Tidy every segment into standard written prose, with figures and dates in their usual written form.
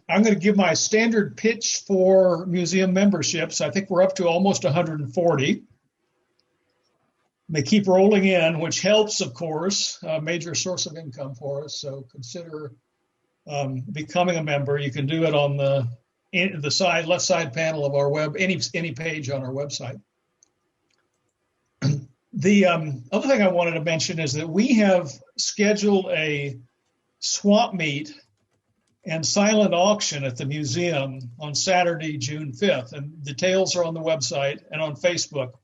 I'm going to give my standard pitch for museum memberships. I think we're up to almost 140. They keep rolling in, which helps, of course, a major source of income for us. So consider becoming a member. You can do it on the left side panel of our web, any page on our website. The other thing I wanted to mention is that we have scheduled a swap meet and silent auction at the museum on Saturday, June 5th. And details are on the website and on Facebook.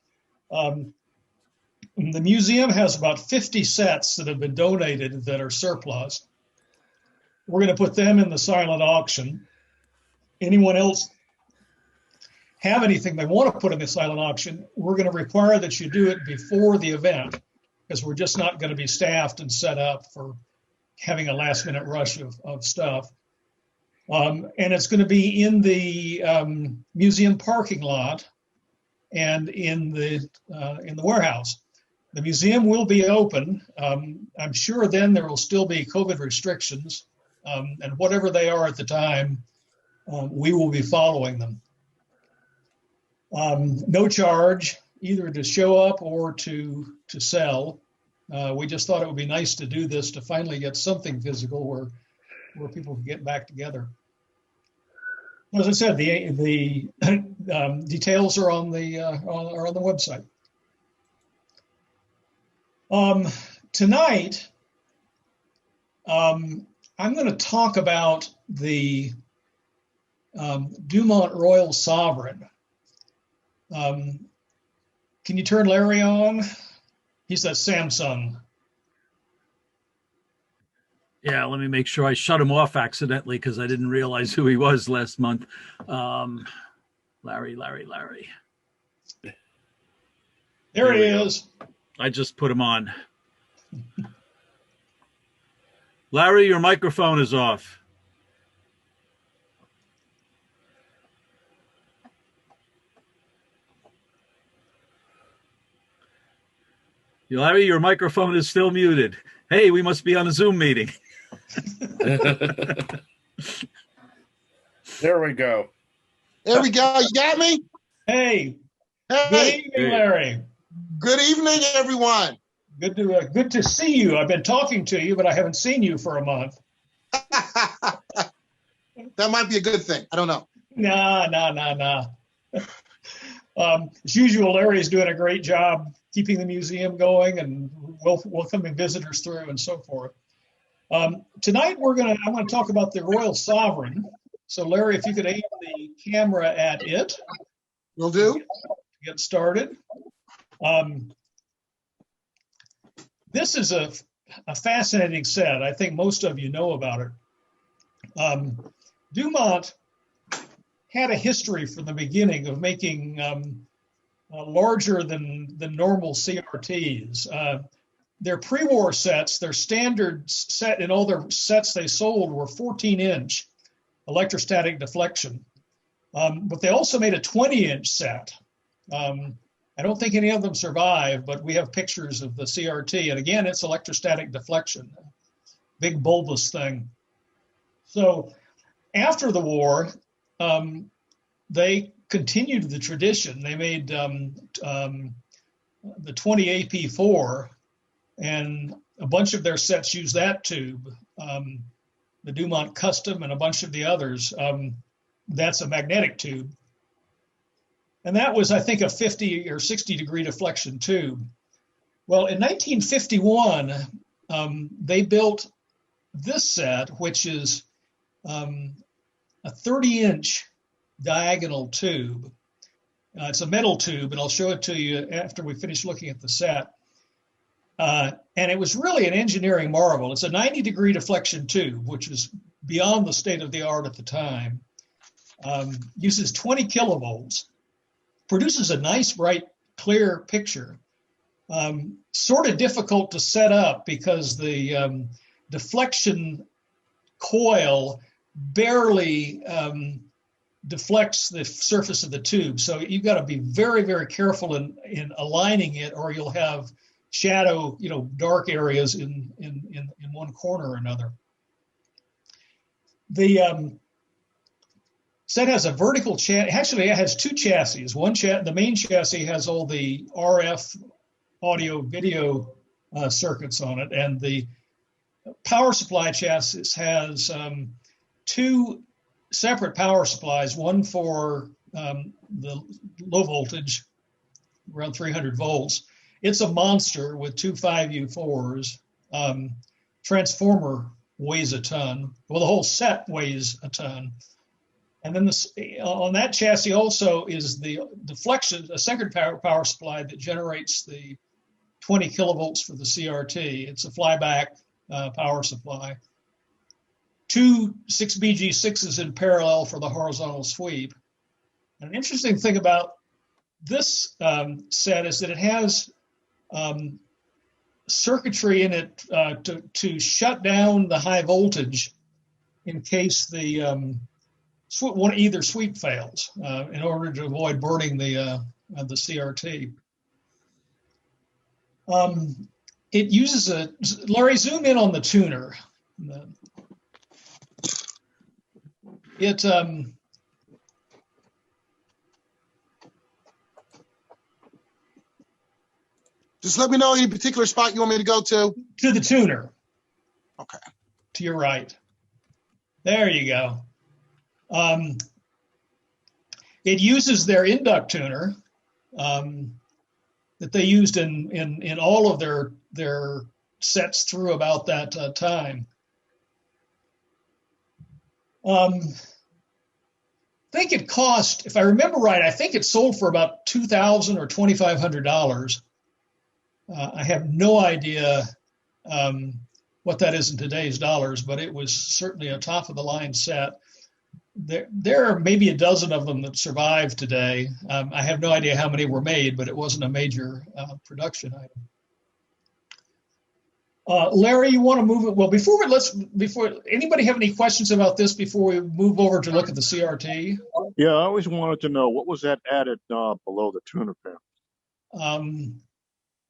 The museum has about 50 sets that have been donated that are surplus. We're going to put them in the silent auction. Anyone else have anything they want to put in the silent auction, we're going to require that you do it before the event, because we're just not going to be staffed and set up for having a last minute rush of stuff. And it's going to be in the museum parking lot and in the warehouse. The museum will be open. I'm sure then there will still be COVID restrictions, and whatever they are at the time, we will be following them. No charge, either to show up or to sell. We just thought it would be nice to do this to finally get something physical where people can get back together. As I said, the details are on the website. Tonight, I'm going to talk about the DuMont Royal Sovereign. Can you turn Larry on? He's at Samsung. Yeah, let me make sure I shut him off accidentally because I didn't realize who he was last month. Larry. There he is. I just put him on. Larry, your microphone is off. Larry, your microphone is still muted. Hey, we must be on a Zoom meeting. There we go. There we go. You got me? Hey. Hey. Good evening, Larry. Good evening, everyone. Good to see you. I've been talking to you, but I haven't seen you for a month. That might be a good thing. I don't know. Nah. As usual, Larry is doing a great job keeping the museum going and welcoming visitors through and so forth. Tonight, I'm going to talk about the Royal Sovereign. So, Larry, if you could aim the camera at it. Will do. Get started. This is a fascinating set. I think most of you know about it. DuMont had a history from the beginning of making larger than normal CRTs. Their pre-war sets, their standard set in all their sets they sold were 14-inch electrostatic deflection. But they also made a 20-inch set. I don't think any of them survived, but we have pictures of the CRT. And again, it's electrostatic deflection, big bulbous thing. So after the war, they continued the tradition. They made the 20 AP4, and a bunch of their sets use that tube. The DuMont Custom and a bunch of the others, that's a magnetic tube. And that was, I think, a 50 or 60 degree deflection tube. Well, in 1951, they built this set, which is a 30-inch diagonal tube. It's a metal tube, and I'll show it to you after we finish looking at the set. And it was really an engineering marvel. It's a 90-degree deflection tube, which is beyond the state of the art at the time. Uses 20 kilovolts. Produces a nice, bright, clear picture. Sort of difficult to set up because the deflection coil barely deflects the surface of the tube. So you've got to be very, very careful in aligning it, or you'll have shadow, dark areas in one corner or another. The set has a vertical chassis. Actually, it has two chassis. The main chassis has all the RF audio video circuits on it, and the power supply chassis has two separate power supplies, one for the low voltage, around 300 volts. It's a monster with two 5U4s. Transformer weighs a ton. Well, the whole set weighs a ton. And then on that chassis also is the deflection, a second power supply that generates the 20 kilovolts for the CRT. It's a flyback power supply. Two 6BG6s in parallel for the horizontal sweep. And an interesting thing about this set is that it has circuitry in it to shut down the high voltage in case the either sweep fails in order to avoid burning the CRT. It uses Larry, zoom in on the tuner. Just let me know any particular spot you want me to go to. To the tuner. Okay. To your right. There you go. It uses their induct tuner that they used in all of their sets through about that time. I think it cost, if I remember right, I think it sold for about $2,000 or $2,500. I have no idea what that is in today's dollars, but it was certainly a top of the line set. There are maybe a dozen of them that survive today. I have no idea how many were made, but it wasn't a major production item. Larry, you want to move it? Well, before anybody have any questions about this before we move over to look at the CRT? Yeah, I always wanted to know what was that added knob below the tuner pin?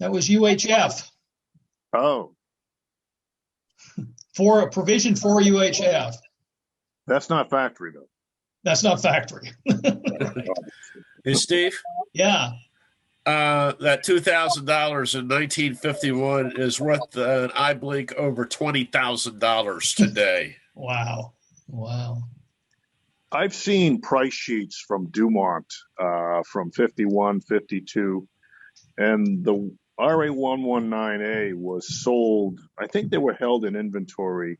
That was UHF. Oh, For a provision for UHF. that's not factory though. That's not factory. Hey, Steve, Yeah. that $2,000 in 1951 is worth an eye blink over $20,000 today. Wow. I've seen price sheets from DuMont from 51, 52, and the RA119A was sold. I think they were held in inventory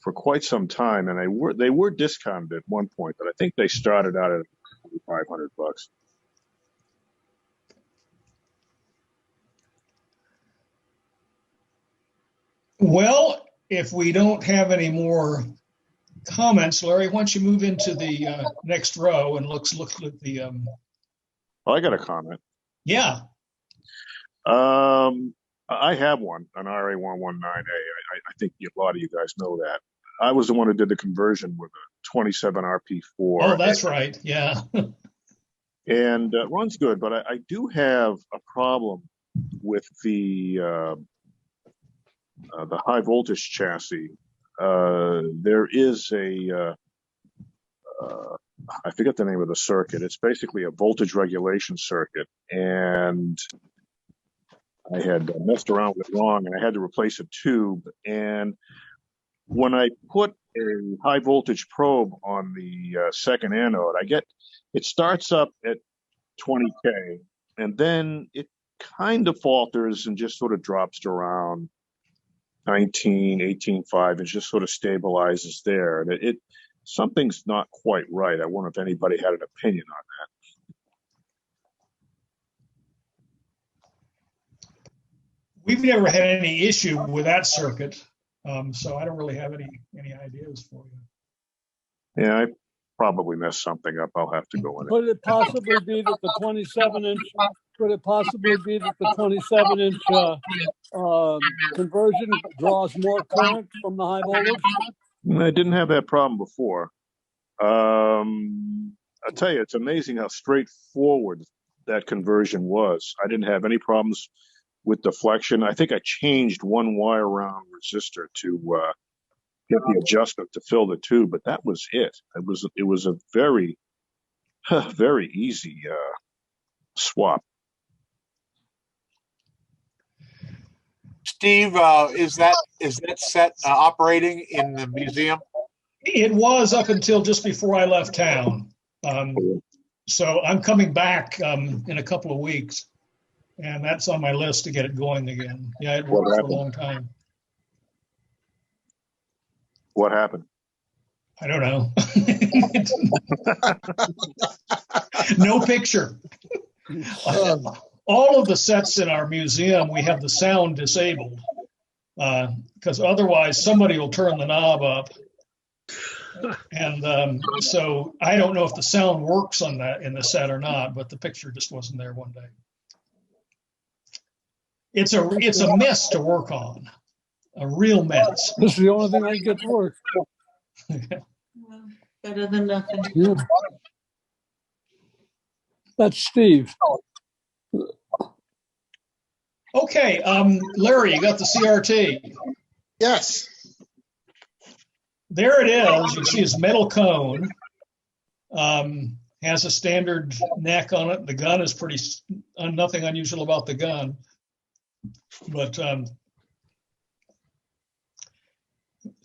for quite some time, and they were discounted at one point, but I think they started out at $500. Well, if we don't have any more comments, Larry, why don't you move into the next row and look at the. Well, I got a comment. Yeah. I have one, an RA119A. I think a lot of you guys know that. I was the one who did the conversion with a 27 RP4. Oh, that's right. Yeah. And it runs good, but I do have a problem with the high voltage chassis. There is I forget the name of the circuit. It's basically a voltage regulation circuit, and I had messed around with it wrong, and I had to replace a tube. And when I put a high voltage probe on the second anode, it starts up at 20K, and then it kind of falters and just sort of drops to around 19, 18.5, and just sort of stabilizes there. And something's not quite right. I wonder if anybody had an opinion on that. We've never had any issue with that circuit, so I don't really have any ideas for you. Yeah, I probably messed something up. I'll have to go in. Could it possibly be that the 27-inch? Could it possibly be that the 27-inch conversion draws more current from the high voltage? I didn't have that problem before. I'll tell you, it's amazing how straightforward that conversion was. I didn't have any problems with deflection. I think I changed one wire round resistor to get the adjustment to fill the tube, but that was it. It was a very, very easy swap. Steve, is that set operating in the museum? It was up until just before I left town. So I'm coming back in a couple of weeks, and that's on my list to get it going again. Yeah, it worked for a long time. What happened? I don't know. No picture. All of the sets in our museum, we have the sound disabled because otherwise somebody will turn the knob up. And so I don't know if the sound works on that in the set or not, but the picture just wasn't there one day. It's a mess to work on, a real mess. This is the only thing I can get to work. Well, better than nothing. Yeah. That's Steve. Okay, Larry, you got the CRT. Yes. There it is. You see his metal cone. Has a standard neck on it. The gun is nothing unusual about the gun. But as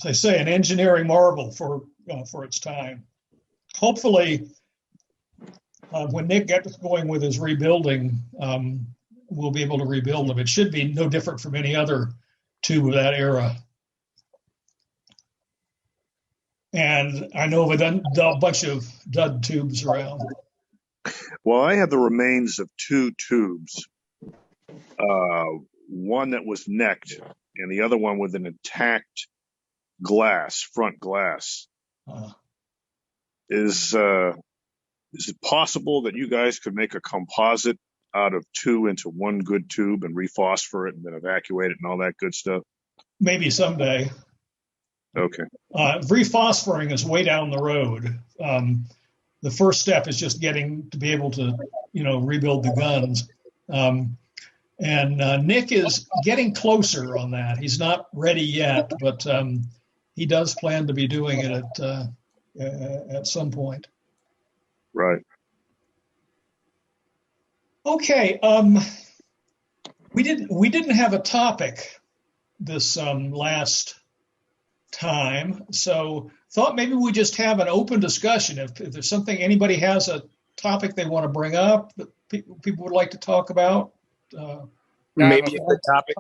I say, an engineering marvel for its time. Hopefully, when Nick gets going with his rebuilding, we'll be able to rebuild them. It should be no different from any other tube of that era. And I know of a bunch of dud tubes around. Well, I have the remains of two tubes. One that was necked and the other one with an intact front glass. Is it possible that you guys could make a composite out of two into one good tube and rephosphor it and then evacuate it and all that good stuff? Maybe someday. Okay. Rephosphoring is way down the road. The first step is just getting to be able to, rebuild the guns. And Nick is getting closer on that. He's not ready yet, but he does plan to be doing it at some point. Right. Okay. We didn't have a topic this last time, so thought maybe we just have an open discussion. If there's something, anybody has a topic they want to bring up that people would like to talk about. Maybe a topic.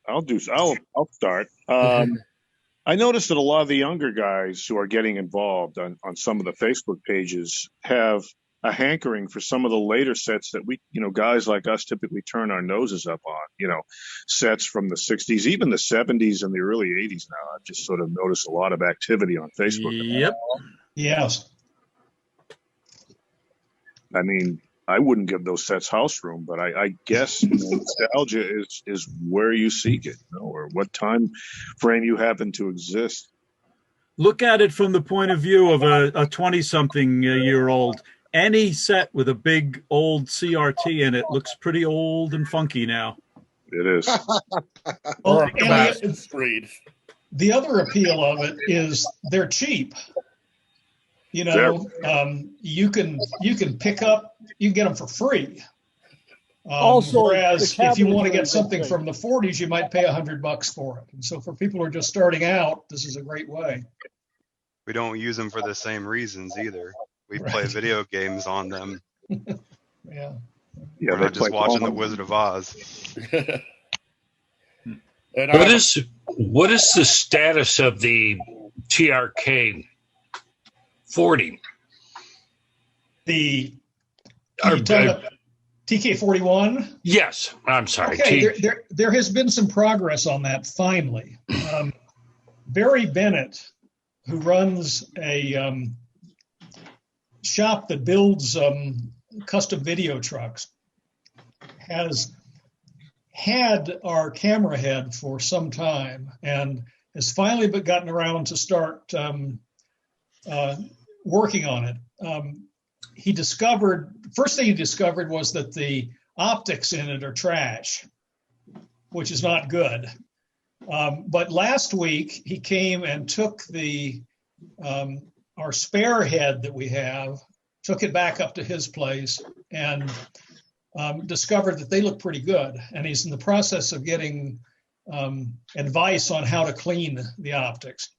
I'll start. I noticed that a lot of the younger guys who are getting involved on some of the Facebook pages have a hankering for some of the later sets that we, guys like us typically turn our noses up on, sets from the 60s, even the 70s and the early 80s now. I've just sort of noticed a lot of activity on Facebook. Yep. Yes. I mean, I wouldn't give those sets house room, but I guess nostalgia is where you seek it, or what time frame you happen to exist. Look at it from the point of view of a 20-something year old. Any set with a big old CRT in it looks pretty old and funky now. It is. Or a capacity screen. The other appeal of it is they're cheap. You can pick up, you can get them for free. Also, whereas if you want to get something okay. from the 40s, you might pay $100 for it. And so for people who are just starting out, this is a great way. We don't use them for the same reasons either. We Right. play video games on them. Yeah. We're not just watching The Wizard of Oz. And What is the status of the TRK 40? The TK41? Yes, I'm sorry. Okay, there has been some progress on that finally. Barry Bennett, who runs a shop that builds custom video trucks, has had our camera head for some time and has finally gotten around to start working on it. First thing he discovered was that the optics in it are trash, which is not good. But last week he came and took our spare head that we have, took it back up to his place, and discovered that they look pretty good. And he's in the process of getting advice on how to clean the optics.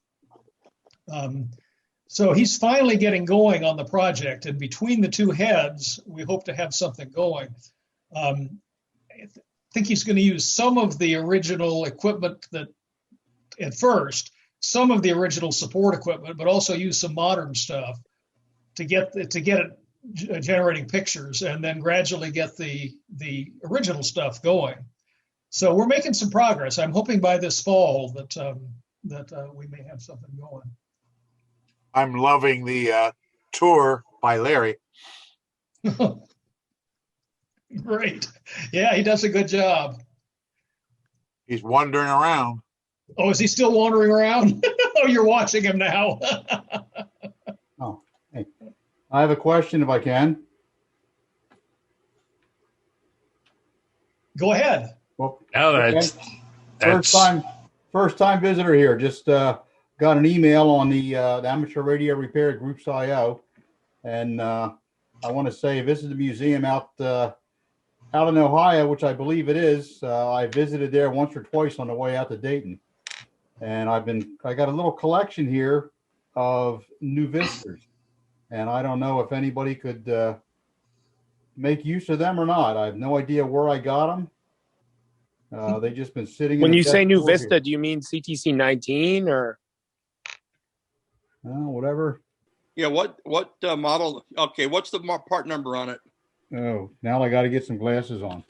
So he's finally getting going on the project, and between the two heads, we hope to have something going. I think he's going to use some of the original equipment that, at first, some of the original support equipment, but also use some modern stuff to get it generating pictures, and then gradually get the original stuff going. So we're making some progress. I'm hoping by this fall that we may have something going. I'm loving the tour by Larry. Great. Yeah, he does a good job. He's wandering around. Oh, is he still wandering around? Oh, you're watching him now. Oh, hey. I have a question if I can. Go ahead. Well, No, that's first time visitor here. Just got an email on the Amateur Radio Repair Groups IO, and I want to say this is the museum out in Ohio, which I believe it is. I visited there once or twice on the way out to Dayton, and I got a little collection here of new visitors, and I don't know if anybody could make use of them or not. I have no idea where I got them. They just been sitting. When you say new Vista, do you mean CTC 19 or? Whatever. Yeah, what model? Okay, what's the part number on it? Oh, now I got to get some glasses on.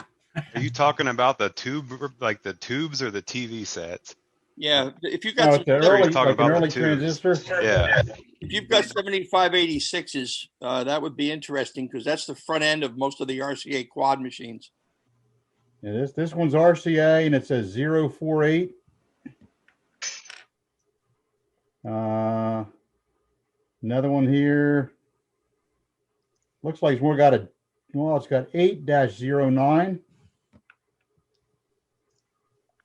Are you talking about the tube, like the tubes or the TV sets? Yeah, if you got an early transistor. Yeah. If you've got 7586s, that would be interesting because that's the front end of most of the RCA quad machines. Yeah, this one's RCA and it says 048. Another one here. Looks like it's got it's got 8-09.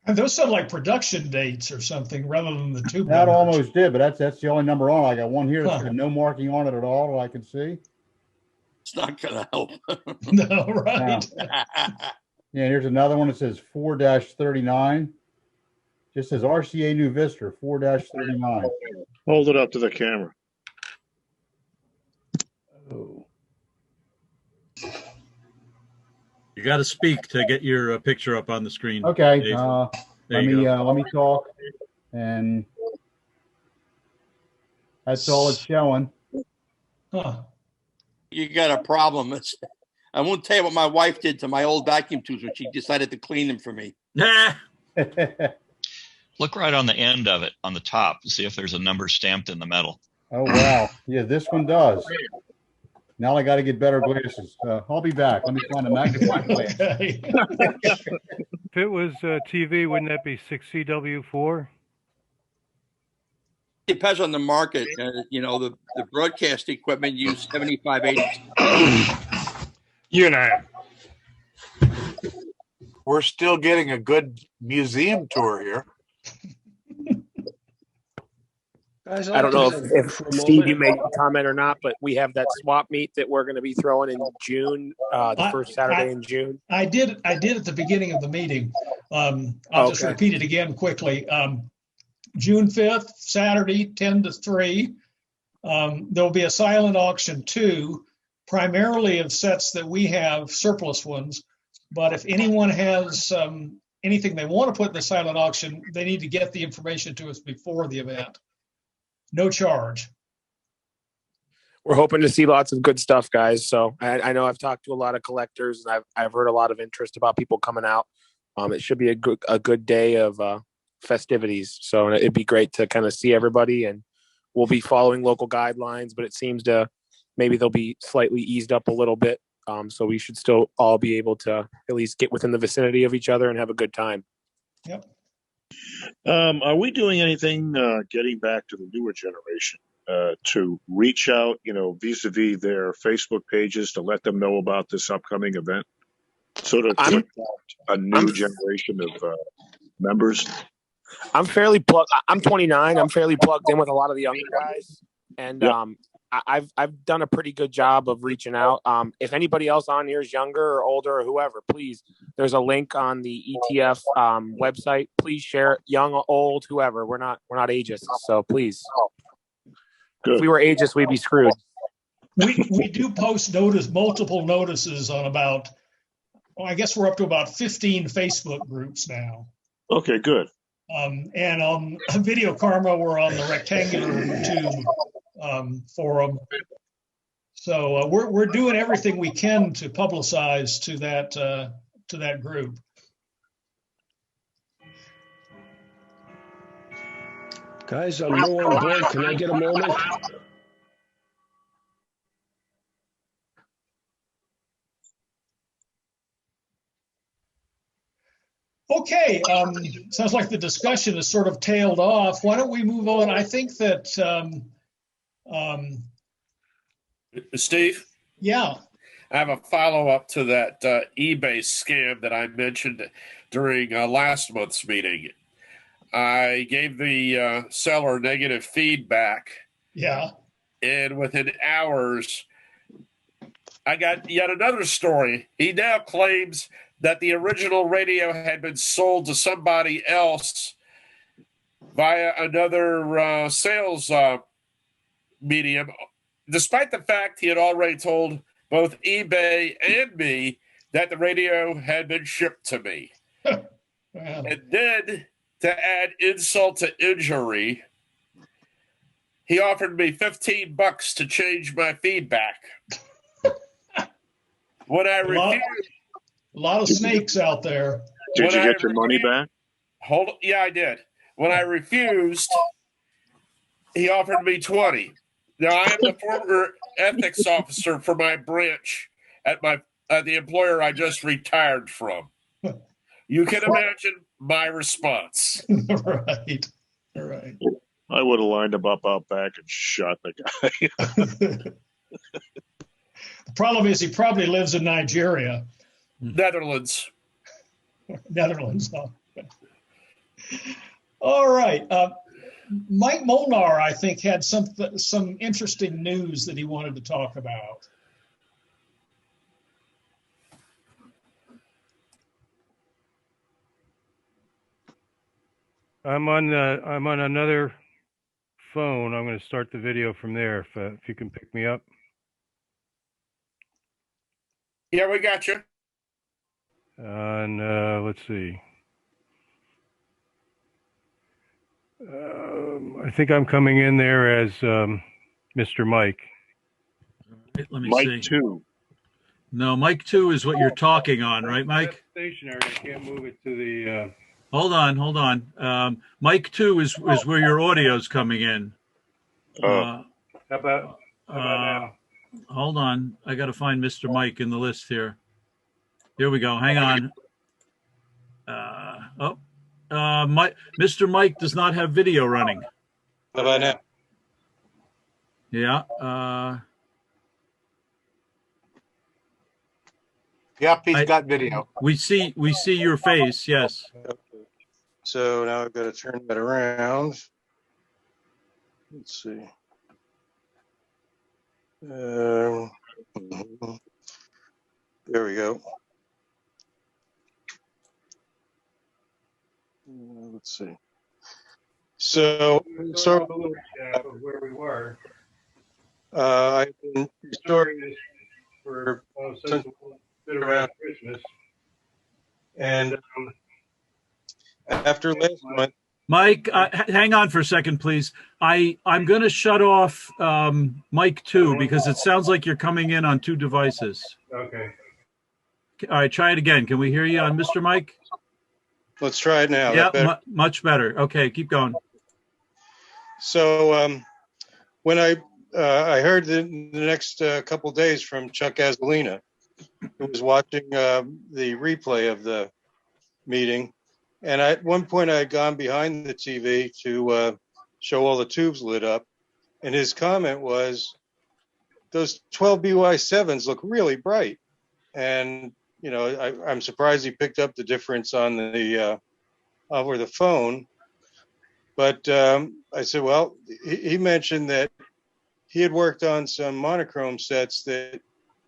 And those sound like production dates or something rather than the tube That numbers. almost did, but that's the only number on. I got one here that's got no marking on it at all that I can see. It's not going to help. No, right. Yeah, here's another one that says 4-39. Just says RCA New Vista 4-39. Hold it up to the camera. Oh. You got to speak to get your picture up on the screen. Okay. Dave. Let me talk, and that's all it's showing. Huh. You got a problem. I won't tell you what my wife did to my old vacuum tubes when she decided to clean them for me. Look right on the end of it, on the top, to see if there's a number stamped in the metal. Oh, wow. Yeah, this one does. Now I got to get better glasses. I'll be back. Let me find a magnifying glass. Okay. If it was TV, wouldn't that be 6CW4? Depends on the market. The broadcast equipment use 7580. We're still getting a good museum tour here. I don't know if Steve, you made a comment or not, but we have that swap meet that we're going to be throwing in June, the first Saturday in June. I did at the beginning of the meeting. I'll just repeat it again quickly. June 5th, Saturday, 10 to 3. There'll be a silent auction too, primarily of sets that we have, surplus ones. But if anyone has anything they want to put in the silent auction, they need to get the information to us before the event. No charge. We're hoping to see lots of good stuff, guys. So I know I've talked to a lot of collectors, and I've heard a lot of interest about people coming out. It should be a good day of festivities. So it'd be great to kind of see everybody, and we'll be following local guidelines, but it seems maybe they'll be slightly eased up a little bit. So we should still all be able to at least get within the vicinity of each other and have a good time. Yep. Are we doing anything getting back to the newer generation to reach out, vis-a-vis their Facebook pages to let them know about this upcoming event? Sort of to attract a new generation of members? I'm fairly plugged. I'm 29. I'm fairly plugged in with a lot of the younger guys, and I've done a pretty good job of reaching out. If anybody else on here is younger or older or whoever, please. There's a link on the ETF website. Please share it. Young or old, whoever. We're not ageist, so please. Good. If we were ageist, we'd be screwed. We do post multiple notices on about, well, I guess we're up to about 15 Facebook groups now. Okay, good. And on Video Karma, we're on the Rectangular Tube forum. So we're doing everything we can to publicize to that group. Guys, I'm new on board. Can I get a moment? Okay, sounds like the discussion has sort of tailed off. Why don't we move on? I think that Steve? Yeah. I have a follow-up to that eBay scam that I mentioned during last month's meeting. I gave the seller negative feedback. Yeah. And within hours, I got yet another story. He now claims that the original radio had been sold to somebody else via another sales medium, despite the fact he had already told both eBay and me that the radio had been shipped to me. And then, to add insult to injury, he offered me $15 to change my feedback. When I refused, a lot of snakes out there. Did you get your money back? Yeah, I did. When I refused, he offered me 20. Now I am the former ethics officer for my branch at the employer I just retired from. You can imagine my response. Right. I would have lined him up out back and shot the guy. The problem is he probably lives in Nigeria. Netherlands. Oh. All right. Mike Molnar, I think, had some interesting news that he wanted to talk about. I'm on another phone. I'm going to start the video from there. If you can pick me up. Yeah, we got you. And let's see. I think I'm coming in there as Mr. Mike. Let me Mike see. 2. No, Mike 2 is what you're talking on, right, Mike? Stationary. I can't move it to the. Hold on. Mike 2 is where your audio's coming in. How about now? Hold on. I got to find Mr. Mike in the list here. Here we go. Hang on. Mr. Mike does not have video running. How about now? Yeah. Yep, he's got video. We see your face. Yes. Okay. So now I've got to turn that around. Let's see. There we go. Let's see. So, sort of where we were. I've been restoring this for since bit around Christmas, and after last month. Mike, hang on for a second, please. I'm going to shut off Mike 2 because it sounds like you're coming in on two devices. Okay. All right, try it again. Can we hear you on Mr. Mike? Let's try it now. Yeah, much better. Okay, keep going. So when I heard the next couple days from Chuck Gasolina, who was watching the replay of the meeting, and at one point I had gone behind the TV to show all the tubes lit up, and his comment was, "Those 12 BY7s look really bright," and I'm surprised he picked up the difference on the over the phone. But I said, well, he mentioned that he had worked on some monochrome sets that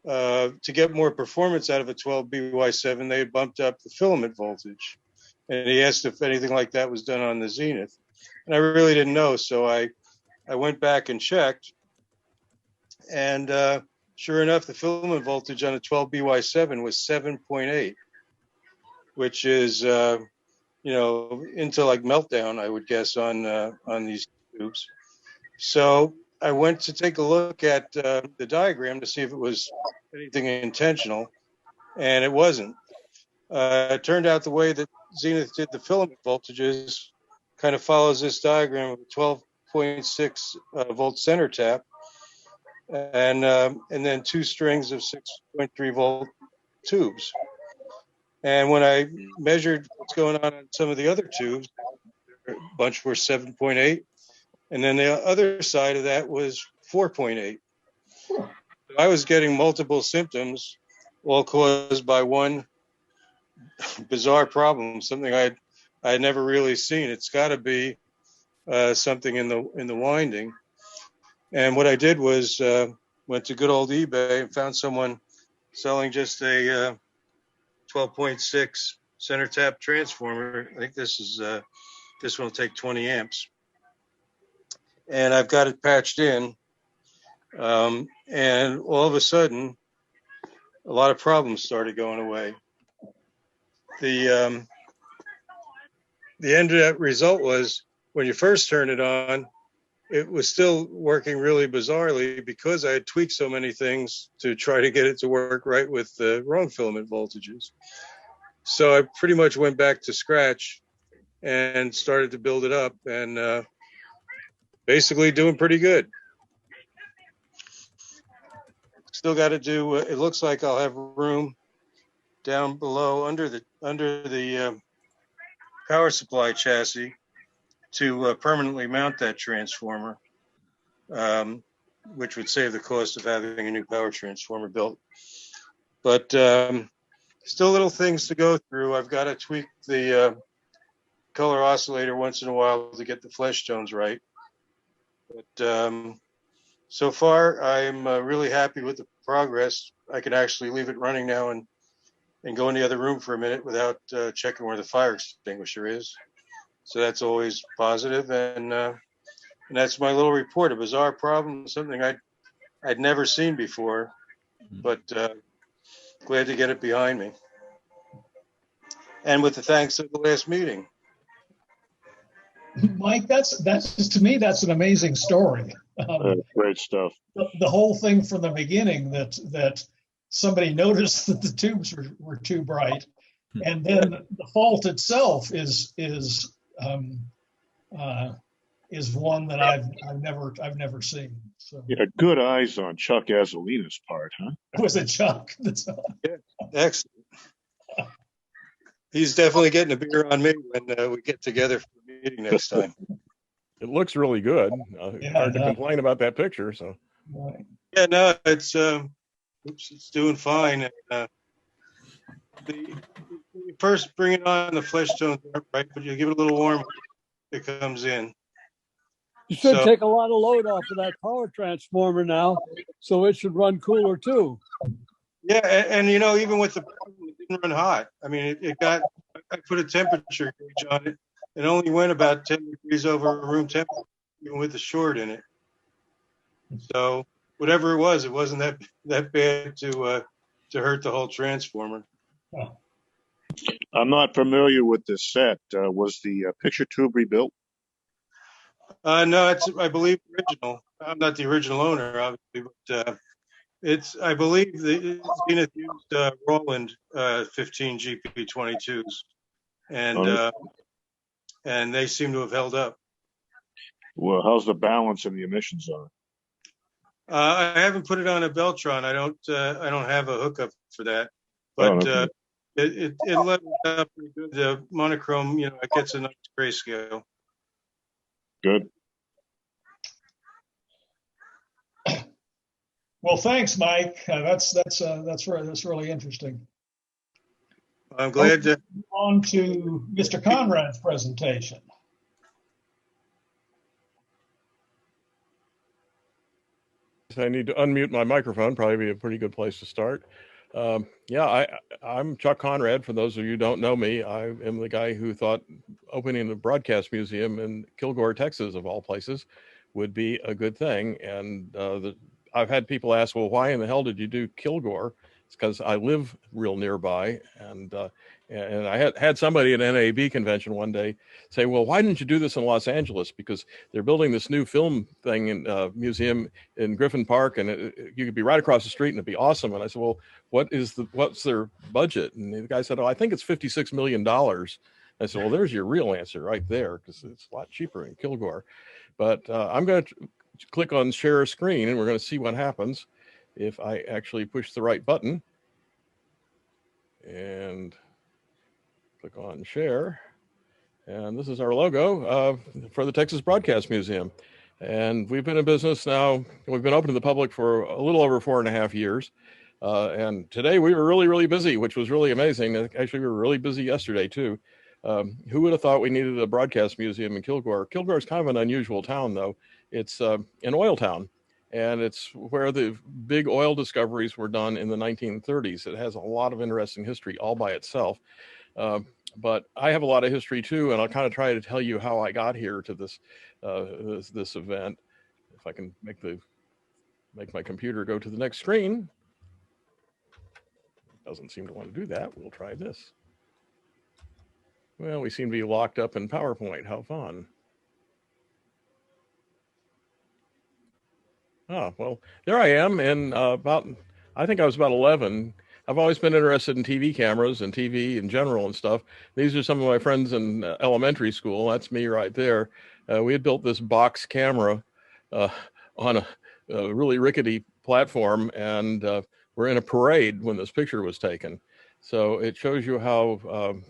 to get more performance out of a 12BY7, they had bumped up the filament voltage. And he asked if anything like that was done on the Zenith. And I really didn't know. So I went back and checked. And sure enough, the filament voltage on a 12BY7 was 7.8, which is, into like meltdown, I would guess, on these tubes. So I went to take a look at the diagram to see if it was anything intentional, and it wasn't. It turned out the way that Zenith did the filament voltages kind of follows this diagram of a 12.6 volt center tap, and then two strings of 6.3 volt tubes. And when I measured what's going on some of the other tubes, a bunch were 7.8, and then the other side of that was 4.8. So I was getting multiple symptoms, all caused by one bizarre problem, something I had never really seen. It's got to be something in the winding. And what I did was went to good old eBay and found someone selling just a 12.6 center tap transformer. I think this one will take 20 amps. And I've got it patched in. And all of a sudden, a lot of problems started going away. The end result was when you first turn it on, it was still working really bizarrely because I had tweaked so many things to try to get it to work right with the wrong filament voltages. So I pretty much went back to scratch and started to build it up, and basically doing pretty good. Still got to do, it looks like I'll have room down below under the power supply chassis to permanently mount that transformer, which would save the cost of having a new power transformer built. But still little things to go through. I've got to tweak the color oscillator once in a while to get the flesh tones right. But so far, I'm really happy with the progress. I can actually leave it running now and go in the other room for a minute without checking where the fire extinguisher is. So that's always positive. And that's my little report. A bizarre problem, something I'd never seen before, but glad to get it behind me. And with the thanks of the last meeting. Mike, that's to me, that's an amazing story. Great stuff. The whole thing from the beginning that somebody noticed that the tubes were too bright, and then the fault itself is one that I've never seen. So. You had good eyes on Chuck Azzolina's part, huh? It was a Chuck. Yeah, excellent. He's definitely getting a beer on me when we get together for the meeting next time. It looks really good. Hard to complain about that picture. So. Yeah, no, it's doing fine. And, when you first bring it on, the flesh tones aren't right, but you give it a little warm, it comes in. You should take a lot of load off of that power transformer now, so it should run cooler too. Yeah, and even with the problem, it didn't run hot. I mean, I put a temperature gauge on it. It only went about 10 degrees over room temperature, even with the short in it. So whatever it wasn't that bad to hurt the whole transformer. I'm not familiar with this set. Was the picture tube rebuilt? No, it's, I believe, original. I'm not the original owner, obviously, but I believe the Zenith used Roland 15 GP22s, and they seem to have held up. Well, how's the balance in the emissions on it? I haven't put it on a Beltron. I don't have a hookup for that, but it levels out pretty good. The monochrome, it gets a nice grayscale. Good. Well, thanks, Mike. That's really interesting. I'm glad to on to Mr. Conrad's presentation. I need to unmute my microphone. Probably be a pretty good place to start. I'm Chuck Conrad. For those of you who don't know me, I am the guy who thought opening a broadcast museum in Kilgore, Texas, of all places, would be a good thing. And I've had people ask, well, why in the hell did you do Kilgore? It's because I live real nearby. And I had somebody at an NAB convention one day say, well, why didn't you do this in Los Angeles? Because they're building this new film thing in museum in Griffin Park, and you could be right across the street and it'd be awesome. And I said, well, what's their budget? And the guy said, oh, I think it's $56 million. I said, well, there's your real answer right there, because it's a lot cheaper in Kilgore. But I'm going to click on share screen, and we're going to see what happens if I actually push the right button and click on share. And this is our logo for the Texas Broadcast Museum. And we've been in business now, we've been open to the public for a little over 4.5 years. And today we were really, really busy, which was really amazing. Actually, we were really busy yesterday too. Who would have thought we needed a broadcast museum in Kilgore? Kilgore is kind of an unusual town, though. It's an oil town, and it's where the big oil discoveries were done in the 1930s. It has a lot of interesting history all by itself. But I have a lot of history too, and I'll kind of try to tell you how I got here to this this event. If I can make my computer go to the next screen. Doesn't seem to want to do that. We'll try this. Well, we seem to be locked up in PowerPoint. How fun. Oh, well, there I am. And I think I was about 11. I've always been interested in TV cameras and TV in general and stuff. These are some of my friends in elementary school. That's me right there. We had built this box camera on a really rickety platform, and we're in a parade when this picture was taken. So it shows you how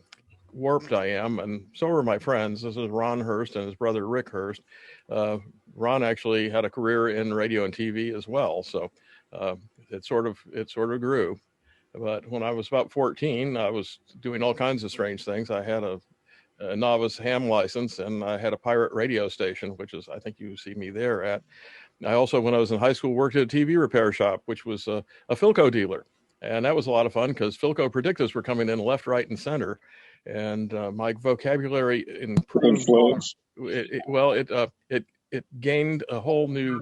warped I am, and so are my friends. This is Ron Hurst and his brother Rick Hurst. Ron actually had a career in radio and TV as well, so it sort of grew. But when I was about 14, I was doing all kinds of strange things. I had a novice ham license, and I had a pirate radio station, which is, I think you see me there at. I also, when I was in high school, worked at a TV repair shop, which was a Philco dealer. And that was a lot of fun because Philco predictors were coming in left, right, and center. And my vocabulary improved. It gained a whole new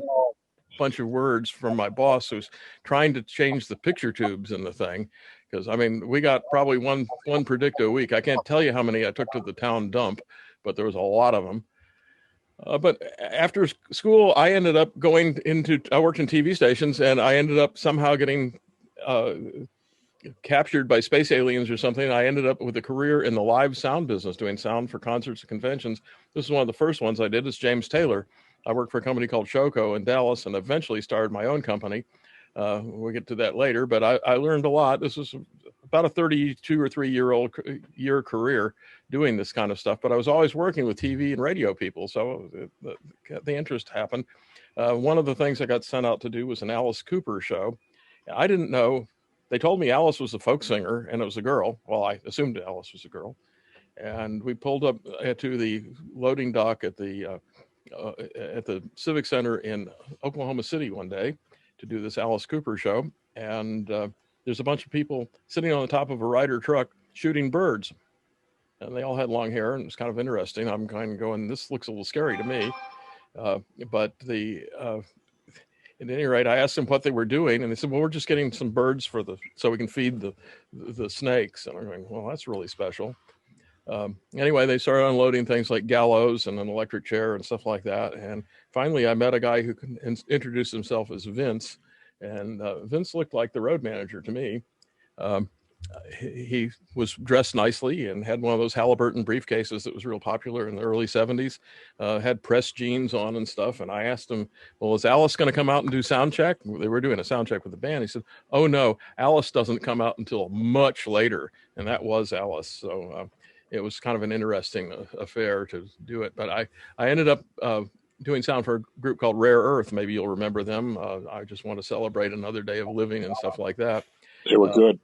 bunch of words from my boss, who's trying to change the picture tubes in the thing. Because, I mean, we got probably one predictor a week. I can't tell you how many I took to the town dump, but there was a lot of them. But after school, I ended up I worked in TV stations, and I ended up somehow getting captured by space aliens or something. I ended up with a career in the live sound business, doing sound for concerts and conventions. This is one of the first ones I did. It's James Taylor. I worked for a company called Showco in Dallas, and eventually started my own company. We'll get to that later, but I learned a lot. This was about a 32 or 3 year career doing this kind of stuff, but I was always working with TV and radio people, so the interest happened. One of the things I got sent out to do was an Alice Cooper show. I didn't know. They told me Alice was a folk singer, and it was a girl. Well, I assumed Alice was a girl. And we pulled up to the loading dock at the Civic Center in Oklahoma City one day to do this Alice Cooper show. And there's a bunch of people sitting on the top of a Ryder truck shooting birds. And they all had long hair, and it was kind of interesting. I'm kind of going, this looks a little scary to me. At any rate, I asked them what they were doing, and they said, well, we're just getting some birds so we can feed the snakes. And I'm going, well, that's really special. Anyway, they started unloading things like gallows and an electric chair and stuff like that. And finally, I met a guy who introduced himself as Vince. And Vince looked like the road manager to me. He was dressed nicely and had one of those Halliburton briefcases that was real popular in the early 70s, had pressed jeans on and stuff. And I asked him, well, is Alice going to come out and do sound check? They were doing a sound check with the band. He said, oh, no, Alice doesn't come out until much later. And that was Alice. So it was kind of an interesting affair to do it. But I ended up doing sound for a group called Rare Earth. Maybe you'll remember them. I just want to celebrate another day of living and stuff like that. They were good.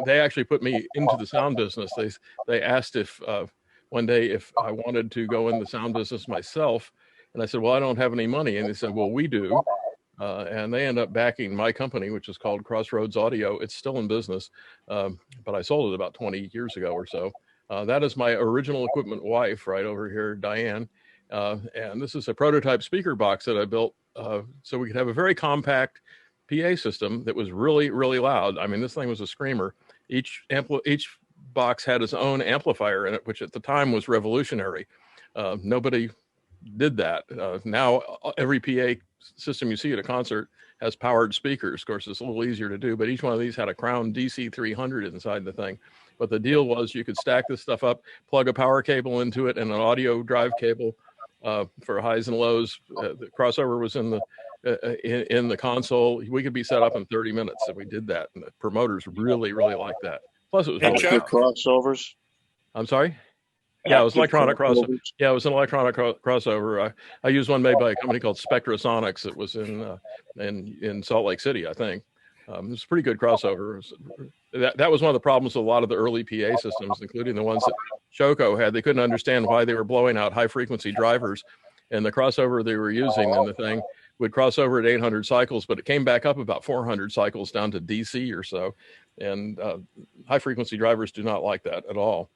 They actually put me into the sound business. They asked if one day if I wanted to go in the sound business myself, and I said, well, I don't have any money. And they said, well, we do. And they end up backing my company, which is called Crossroads Audio. It's still in business, but I sold it about 20 years ago or so. That is my original equipment wife right over here, Diane. And this is a prototype speaker box that I built so we could have a very compact PA system that was really, really loud. I mean, this thing was a screamer. Each box had its own amplifier in it, which at the time was revolutionary. Nobody did that. Now every PA system you see at a concert has powered speakers. Of course, it's a little easier to do, but each one of these had a Crown DC 300 inside the thing. But the deal was you could stack this stuff up, plug a power cable into it and an audio drive cable for highs and lows. The crossover was in the console. We could be set up in 30 minutes, and we did that. And the promoters really, really liked that. Plus, it was really crossovers. I'm sorry. Yeah, it was electronic crossover. Yeah, it was an electronic crossover. I used one made by a company called Spectrasonics. It was in Salt Lake City, I think. It was a pretty good crossover. That was one of the problems with a lot of the early PA systems, including the ones that Shoko had. They couldn't understand why they were blowing out high frequency drivers, and the crossover they were using in the thing would cross over at 800 cycles, but it came back up about 400 cycles down to DC or so. And high frequency drivers do not like that at all.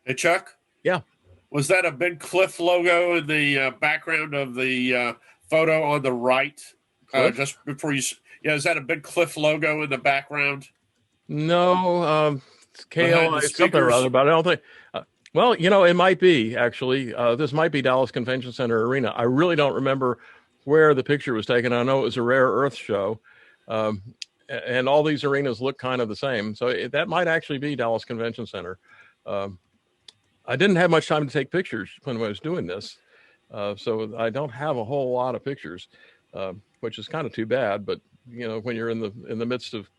Hey, Chuck? Yeah. Was that a big Cliff logo in the background of the photo on the right? Just before you... Yeah, is that a big Cliff logo in the background? No, KLI something or other, but I don't think... well, you know, it might be, actually. This might be Dallas Convention Center Arena. I really don't remember where the picture was taken. I know it was a Rare Earth show. And all these arenas look kind of the same. So that might actually be Dallas Convention Center. I didn't have much time to take pictures when I was doing this. So I don't have a whole lot of pictures, which is kind of too bad. But, you know, when you're in the midst of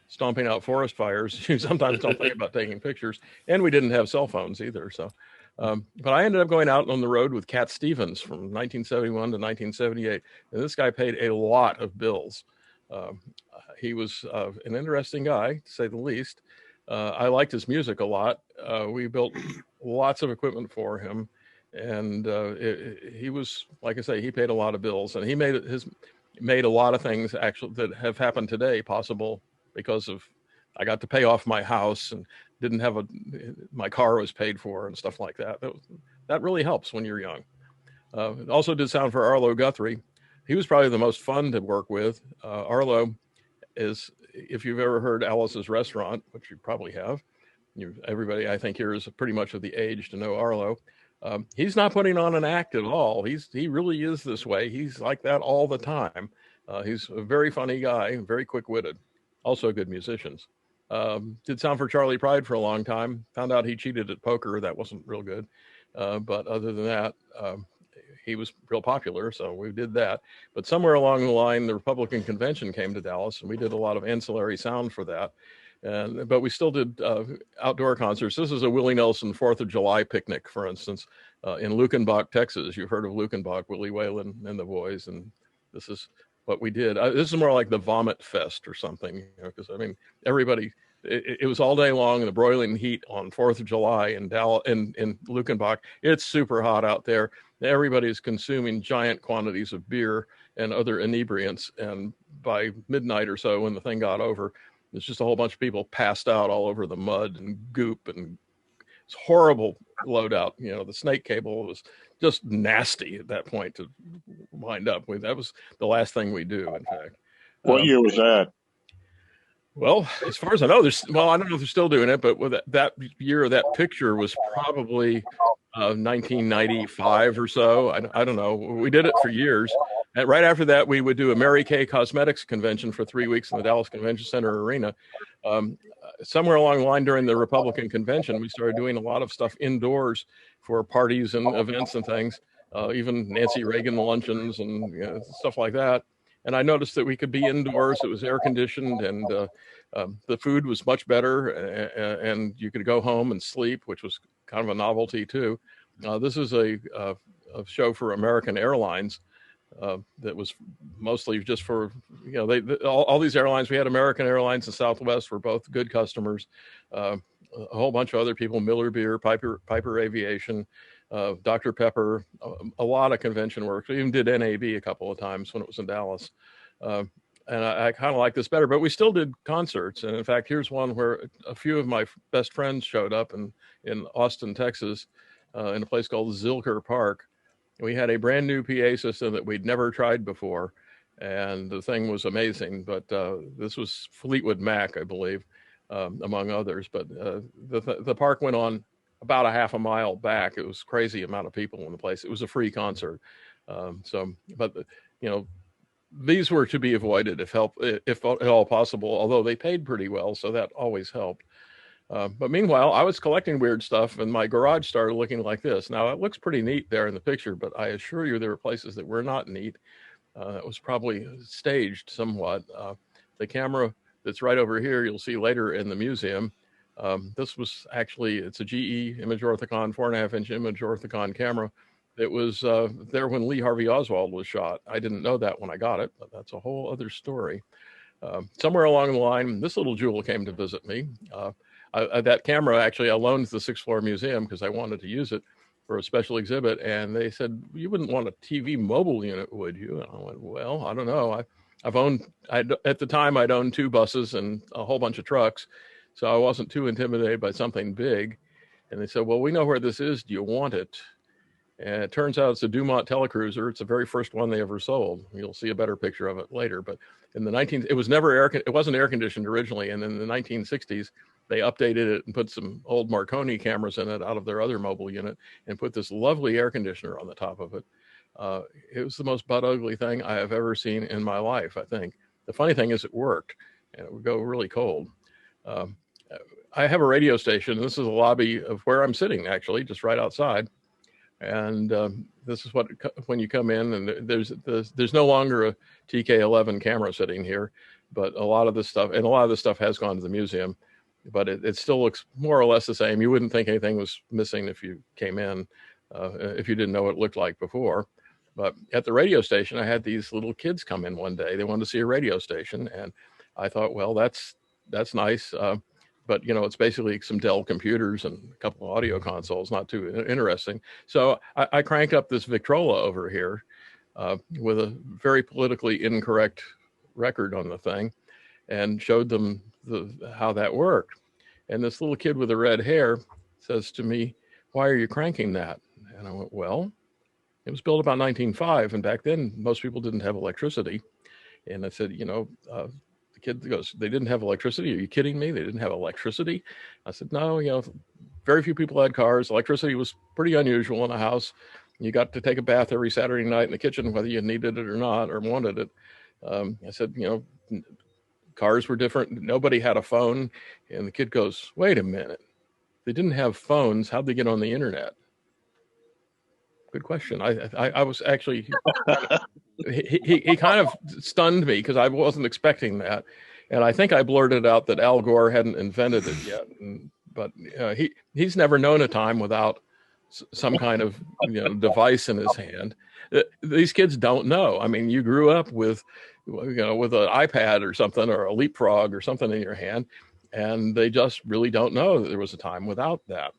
stomping out forest fires, you sometimes don't think about taking pictures. And we didn't have cell phones either. So, but I ended up going out on the road with Cat Stevens from 1971 to 1978. And this guy paid a lot of bills. He was an interesting guy, to say the least. I liked his music a lot. We built lots of equipment for him. And he was, like I say, he paid a lot of bills. And he made a lot of things actually that have happened today possible because of, I got to pay off my house and didn't have my car was paid for and stuff like that. That really helps when you're young. Also did sound for Arlo Guthrie. He was probably the most fun to work with. Arlo is, if you've ever heard Alice's Restaurant, which you probably have, everybody I think here is pretty much of the age to know Arlo. He's not putting on an act at all. He really is this way. He's like that all the time. He's a very funny guy, very quick-witted, also good musicians. Did sound for Charlie Pride for a long time. Found out he cheated at poker. That wasn't real good. But other than that, he was real popular, so we did that. But somewhere along the line, the Republican convention came to Dallas, and we did a lot of ancillary sound for that. But we still did outdoor concerts. This is a Willie Nelson 4th of July picnic, for instance, in Lukenbach, Texas. You've heard of Lukenbach, Willie Whalen and the boys, and this is what we did. This is more like the Vomit Fest or something, because I mean, everybody. It was all day long in the broiling heat on 4th of July in Lukenbach. It's super hot out there. Everybody's consuming giant quantities of beer and other inebriants. And by midnight or so, when the thing got over, there's just a whole bunch of people passed out all over the mud and goop, and it's horrible loadout. You know, the snake cable was just nasty at that point to wind up with. That was the last thing we do, in fact. What year was that? Well, as far as I know, I don't know if they're still doing it, but with that year, that picture was probably 1995 or so. I don't know. We did it for years. And right after that, we would do a Mary Kay Cosmetics convention for 3 weeks in the Dallas Convention Center Arena. Somewhere along the line during the Republican convention, we started doing a lot of stuff indoors for parties and events and things, even Nancy Reagan luncheons and stuff like that. And I noticed that we could be indoors. It was air conditioned, and the food was much better, and you could go home and sleep, which was kind of a novelty too. This is a show for American Airlines that was mostly just for, all these airlines. We had American Airlines and Southwest were both good customers. A whole bunch of other people, Miller Beer, Piper Aviation, Dr. Pepper, a lot of convention work. We even did NAB a couple of times when it was in Dallas. And I kind of like this better, but we still did concerts. And in fact, here's one where a few of my best friends showed up in Austin, Texas, in a place called Zilker Park. We had a brand new PA system that we'd never tried before, and the thing was amazing. But this was Fleetwood Mac, I believe, among others. But the park went on about a half a mile back. It was crazy amount of people in the place. It was a free concert. But these were to be avoided if at all possible, although they paid pretty well, so that always helped. But meanwhile, I was collecting weird stuff, and my garage started looking like this. Now, it looks pretty neat there in the picture, but I assure you there were places that were not neat. It was probably staged somewhat. The camera that's right over here, you'll see later in the museum. This was actually, it's a GE image orthicon, 4.5-inch image orthicon camera. It was there when Lee Harvey Oswald was shot. I didn't know that when I got it, but that's a whole other story. Somewhere along the line, this little jewel came to visit me. That camera, actually, I loaned the 6th floor museum because I wanted to use it for a special exhibit. And they said, you wouldn't want a TV mobile unit, would you? And I went, well, I don't know. At the time, I'd owned 2 buses and a whole bunch of trucks. So I wasn't too intimidated by something big. And they said, well, we know where this is. Do you want it? And it turns out it's a DuMont telecruiser. It's the very first one they ever sold. You'll see a better picture of it later. But in the it wasn't air conditioned originally. And in the 1960s, they updated it and put some old Marconi cameras in it out of their other mobile unit and put this lovely air conditioner on the top of it. It was the most butt ugly thing I have ever seen in my life, I think. The funny thing is it worked, and it would go really cold. I have a radio station, and this is a lobby of where I'm sitting, actually, just right outside. And this is when you come in, and there's no longer a TK11 camera sitting here, but a lot of this stuff has gone to the museum, but it still looks more or less the same. You wouldn't think anything was missing if you came in, if you didn't know what it looked like before. But at the radio station, I had these little kids come in one day. They wanted to see a radio station, and I thought, well, that's nice. But, it's basically some Dell computers and a couple of audio consoles, not too interesting. So I crank up this Victrola over here with a very politically incorrect record on the thing and showed them how that worked. And this little kid with the red hair says to me, why are you cranking that? And I went, well, it was built about 1905. And back then, most people didn't have electricity. And I said, the kid goes, they didn't have electricity? Are you kidding me? They didn't have electricity? I said, no, very few people had cars. Electricity was pretty unusual in a house. You got to take a bath every Saturday night in the kitchen, whether you needed it or not, or wanted it. I said, cars were different. Nobody had a phone. And the kid goes, wait a minute. They didn't have phones. How'd they get on the internet? Good question. I was actually, he kind of stunned me because I wasn't expecting that. And I think I blurted out that Al Gore hadn't invented it yet. But he's never known a time without some kind of device in his hand. These kids don't know. I mean, you grew up with an iPad or something, or a leapfrog or something in your hand, and they just really don't know that there was a time without that.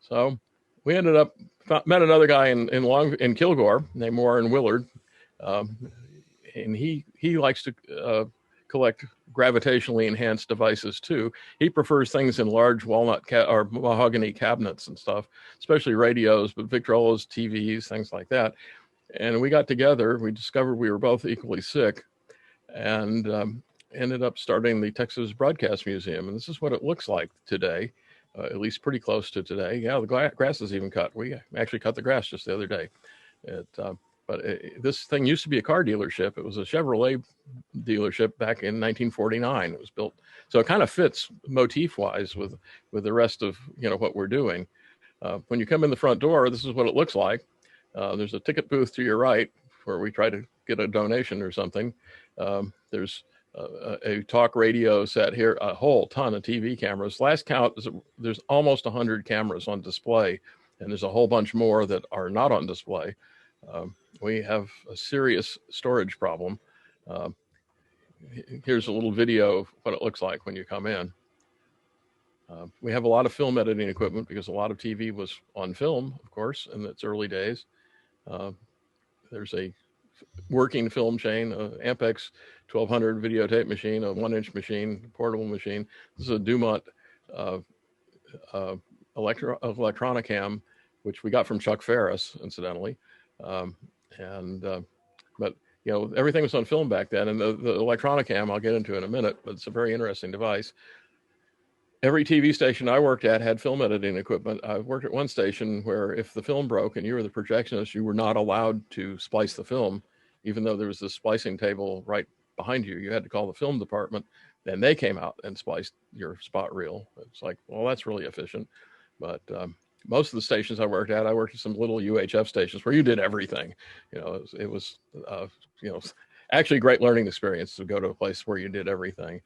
So we met another guy in Kilgore named Warren Willard, and he likes to collect gravitationally enhanced devices too. He prefers things in large walnut or mahogany cabinets and stuff, especially radios, but Victrolas, TVs, things like that. And we got together. We discovered we were both equally sick, and ended up starting the Texas Broadcast Museum. And this is what it looks like today. At least pretty close to today. Yeah, the grass is even cut. We actually cut the grass just the other day. This thing used to be a car dealership. It was a Chevrolet dealership back in 1949. It was built, so it kind of fits motif-wise with the rest of what we're doing. When you come in the front door, this is what it looks like. There's a ticket booth to your right where we try to get a donation or something. There's a talk radio set here, a whole ton of TV cameras. Last count, there's almost 100 cameras on display, and there's a whole bunch more that are not on display. We have a serious storage problem. Here's a little video of what it looks like when you come in. We have a lot of film editing equipment because a lot of TV was on film, of course, in its early days. There's a working film chain, Ampex 1200 videotape machine, a 1-inch machine, portable machine. This is a DuMont Electronicam, which we got from Chuck Ferris, incidentally. But you know, everything was on film back then, and the Electronicam I'll get into in a minute, but it's a very interesting device. Every TV station I worked at had film editing equipment. I worked at one station where if the film broke and you were the projectionist, you were not allowed to splice the film, even though there was this splicing table right behind you. You had to call the film department, then they came out and spliced your spot reel. It's like, well, that's really efficient. But most of the stations I worked at some little UHF stations where you did everything. You know, it was you know, actually a great learning experience to go to a place where you did everything.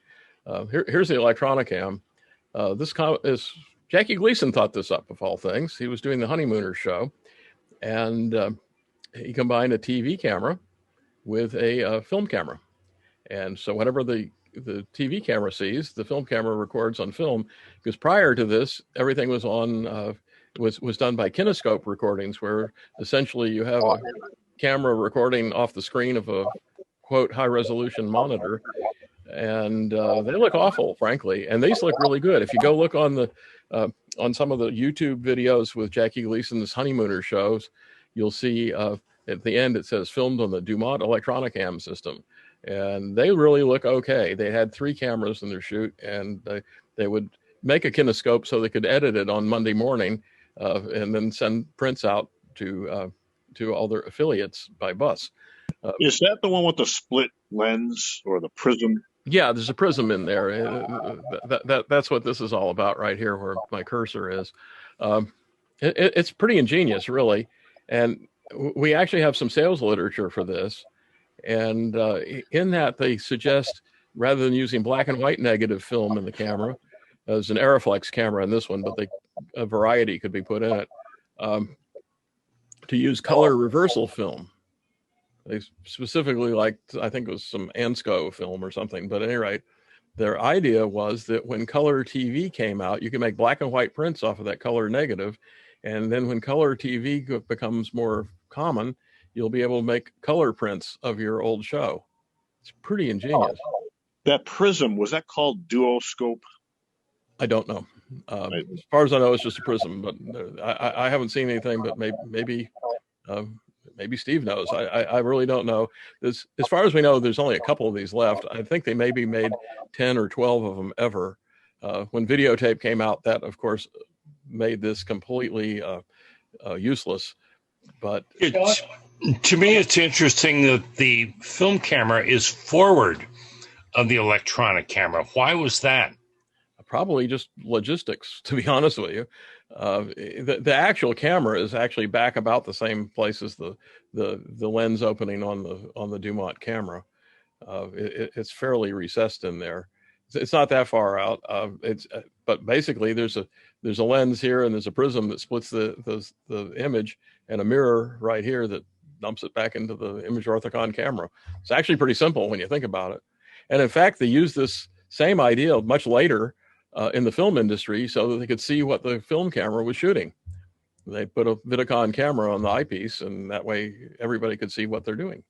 Here's the Electronicam. This is Jackie Gleason thought this up, of all things. He was doing the Honeymooners show, and he combined a TV camera with a film camera. And so whenever the TV camera sees, the film camera records on film, because prior to this, everything was on was done by kinescope recordings, where essentially you have a camera recording off the screen of a quote high resolution monitor, and they look awful, frankly, and these look really good. If you go look on the on some of the YouTube videos with Jackie Gleason's Honeymooner shows, you'll see at the end it says filmed on the DuMont Electronicam system, and they really look okay. They had 3 cameras in their shoot, and they would make a kinescope so they could edit it on Monday morning, and then send prints out to all their affiliates by bus. Is that the one with the split lens or the prism? Yeah, there's a prism in there. That's what this is all about right here, where my cursor is. It's pretty ingenious, really. And we actually have some sales literature for this. And in that, they suggest, rather than using black and white negative film in the camera, there's an Aeroflex camera in this one, but a variety could be put in it, to use color reversal film. They specifically liked, I think it was some Ansco film or something, but at any rate, their idea was that when color TV came out, you can make black and white prints off of that color negative. And then when color TV becomes more common, you'll be able to make color prints of your old show. It's pretty ingenious. That prism, was that called duoscope? I don't know. As far as I know, it's just a prism, but I haven't seen anything, but maybe Steve knows. I really don't know. As far as we know, there's only a couple of these left. I think they maybe made 10 or 12 of them ever. When videotape came out, that, of course, made this completely useless. But to me, it's interesting that the film camera is forward of the electronic camera. Why was that? Probably just logistics, to be honest with you. The actual camera is actually back about the same place as the lens opening on the DuMont camera. It's fairly recessed in there. It's not that far out. But basically there's a lens here, and there's a prism that splits the image, and a mirror right here that dumps it back into the image orthicon camera. It's actually pretty simple when you think about it. And in fact, they used this same idea much later in the film industry so that they could see what the film camera was shooting. They put a Vidicon camera on the eyepiece, and that way everybody could see what they're doing.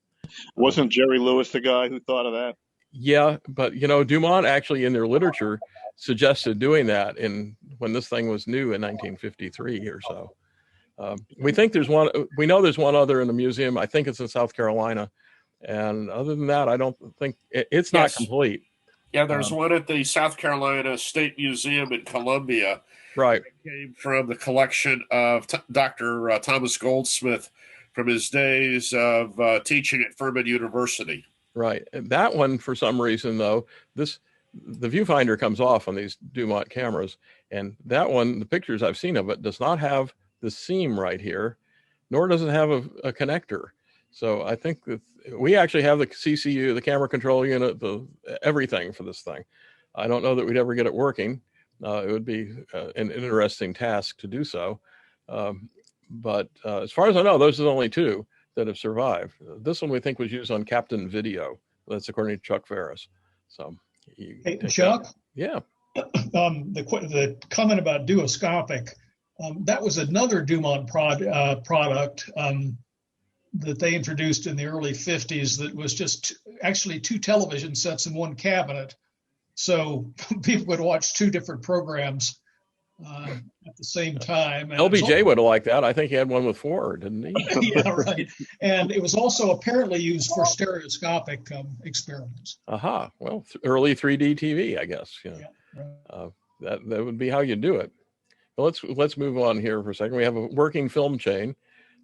Wasn't Jerry Lewis the guy who thought of that? Yeah, but you know, DuMont actually in their literature suggested doing that when this thing was new in 1953 or so. We know there's one other in the museum. I think it's in South Carolina. And other than that, I don't think it's not complete. Yeah, there's one at the South Carolina State Museum in Columbia. Right. It came from the collection of Dr. Thomas Goldsmith from his days of teaching at Furman University. Right. And that one, for some reason, though, the viewfinder comes off on these DuMont cameras. And that one, the pictures I've seen of it, does not have the seam right here, nor does it have a connector. So I think that we actually have the CCU, the camera control unit, everything for this thing. I don't know that we'd ever get it working. It would be an interesting task to do so. But as far as I know, those are the only 2 that have survived. This one we think was used on Captain Video. That's according to Chuck Ferris. So, hey, Chuck? Yeah. The comment about duoscopic, that was another DuMont product. that they introduced in the early 50s that was just actually two television sets in one cabinet. So people would watch two different programs at the same time. And LBJ would have liked that. I think he had one with four, didn't he? Yeah, right. And it was also apparently used for stereoscopic experiments. Aha. Well, early 3D TV, I guess. You know. Yeah, right. That would be how you do it. Well, let's move on here for a second. We have a working film chain.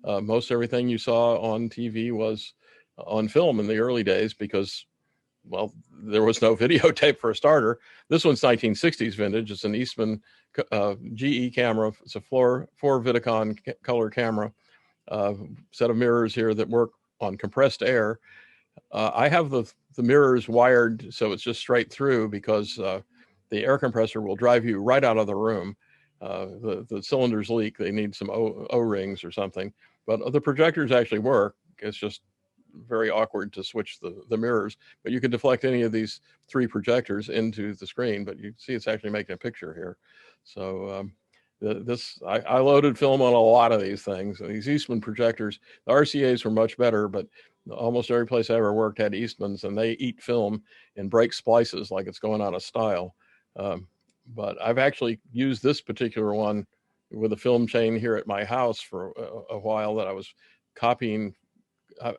Most everything you saw on TV was on film in the early days because, well, there was no videotape for a starter. This one's 1960s vintage. It's an Eastman GE camera. It's a four Vidicon color camera. Set of mirrors here that work on compressed air. I have the mirrors wired so it's just straight through because the air compressor will drive you right out of the room. The cylinders leak. They need some O-rings or something. But the projectors actually work. It's just very awkward to switch the mirrors. But you can deflect any of these three projectors into the screen. But you see it's actually making a picture here. So I loaded film on a lot of these things. These Eastman projectors, the RCAs were much better, but almost every place I ever worked had Eastmans, and they eat film and break splices like it's going out of style. But I've actually used this particular one with a film chain here at my house for a while that I was copying.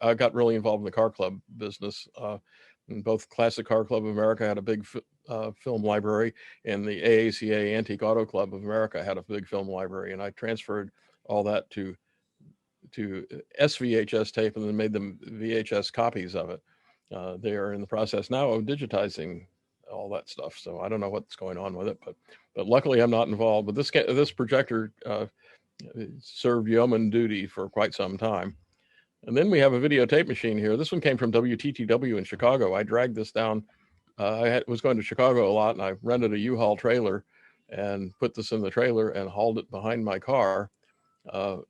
I got really involved in the car club business. And both Classic Car Club of America had a big film library, and the AACA Antique Auto Club of America had a big film library. And I transferred all that to SVHS tape and then made them VHS copies of it. They are in the process now of digitizing all that stuff. So I don't know what's going on with it, but luckily I'm not involved. But this projector served yeoman duty for quite some time. And then we have a videotape machine here. This one came from WTTW in Chicago. I dragged this down. I was going to Chicago a lot, and I rented a U-Haul trailer and put this in the trailer and hauled it behind my car.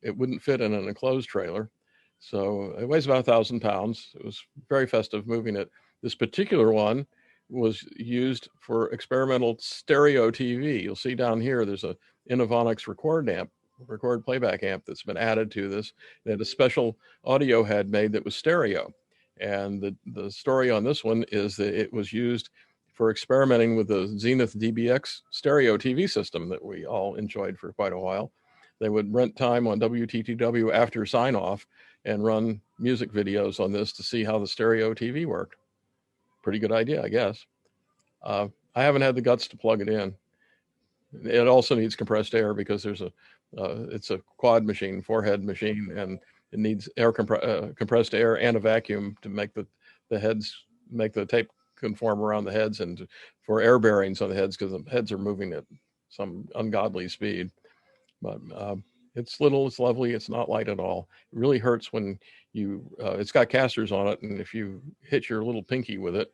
It wouldn't fit in an enclosed trailer. So it weighs about 1,000 pounds. It was very festive moving it. This particular one was used for experimental stereo TV. You'll see down here, there's a Innovonics record playback amp that's been added to this. They had a special audio head made that was stereo. And the story on this one is that it was used for experimenting with the Zenith DBX stereo TV system that we all enjoyed for quite a while. They would rent time on WTTW after sign off and run music videos on this to see how the stereo TV worked. Pretty good idea, I guess. I haven't had the guts to plug it in. It also needs compressed air because it's a quad machine, four-head machine, and it needs compressed air and a vacuum to make the tape conform around the heads and for air bearings on the heads because the heads are moving at some ungodly speed. But it's little, it's lovely, it's not light at all. It really hurts when it's got casters on it, and if you hit your little pinky with it,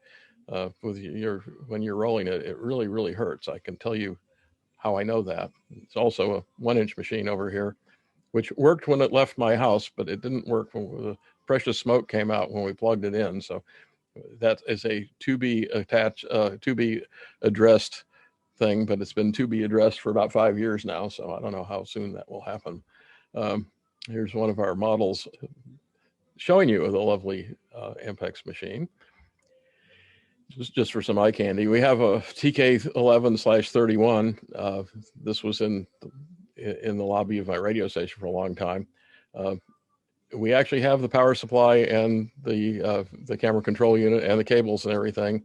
when you're rolling it, it really, really hurts. I can tell you how I know that. It's also a 1-inch machine over here, which worked when it left my house, but it didn't work when the precious smoke came out when we plugged it in. So that is a to be addressed thing, but it's been to be addressed for about 5 years now. So I don't know how soon that will happen. Here's one of our models showing you the lovely Ampex machine. Just for some eye candy, we have a TK11/31. This was in the lobby of my radio station for a long time. We actually have the power supply and the camera control unit and the cables and everything.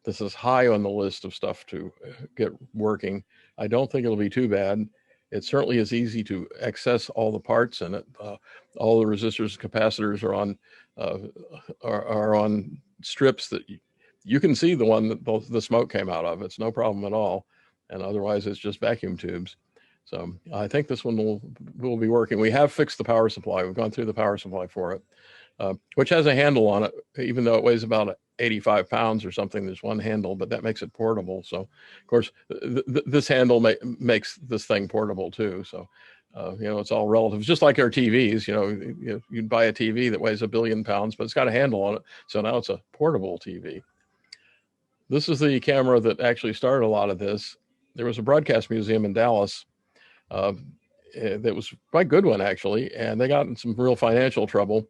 This is high on the list of stuff to get working. I don't think it'll be too bad. It certainly is easy to access all the parts in it. All the resistors and capacitors are on strips that you can see the one that the smoke came out of. It's no problem at all. And otherwise it's just vacuum tubes. So I think this one will be working. We have fixed the power supply. We've gone through the power supply for it, which has a handle on it, even though it weighs about 85 pounds or something. There's one handle, but that makes it portable. So of course this handle makes this thing portable too. So, it's all relative. It's just like our TVs, you'd buy a TV that weighs 1 billion pounds, but it's got a handle on it. So now it's a portable TV. This is the camera that actually started a lot of this. There was a broadcast museum in Dallas that was quite a good one, actually, and they got in some real financial trouble.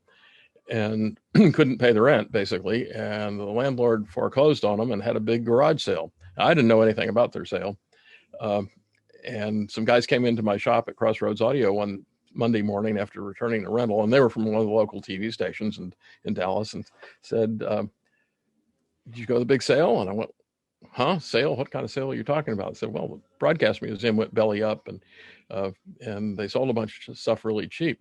and couldn't pay the rent basically. And the landlord foreclosed on them and had a big garage sale. I didn't know anything about their sale. And some guys came into my shop at Crossroads Audio one Monday morning after returning the rental, and they were from one of the local TV stations in Dallas, and said, "Did you go to the big sale?" And I went, "Huh? Sale? What kind of sale are you talking about?" I said, "Well, the Broadcast Museum went belly up, and they sold a bunch of stuff really cheap."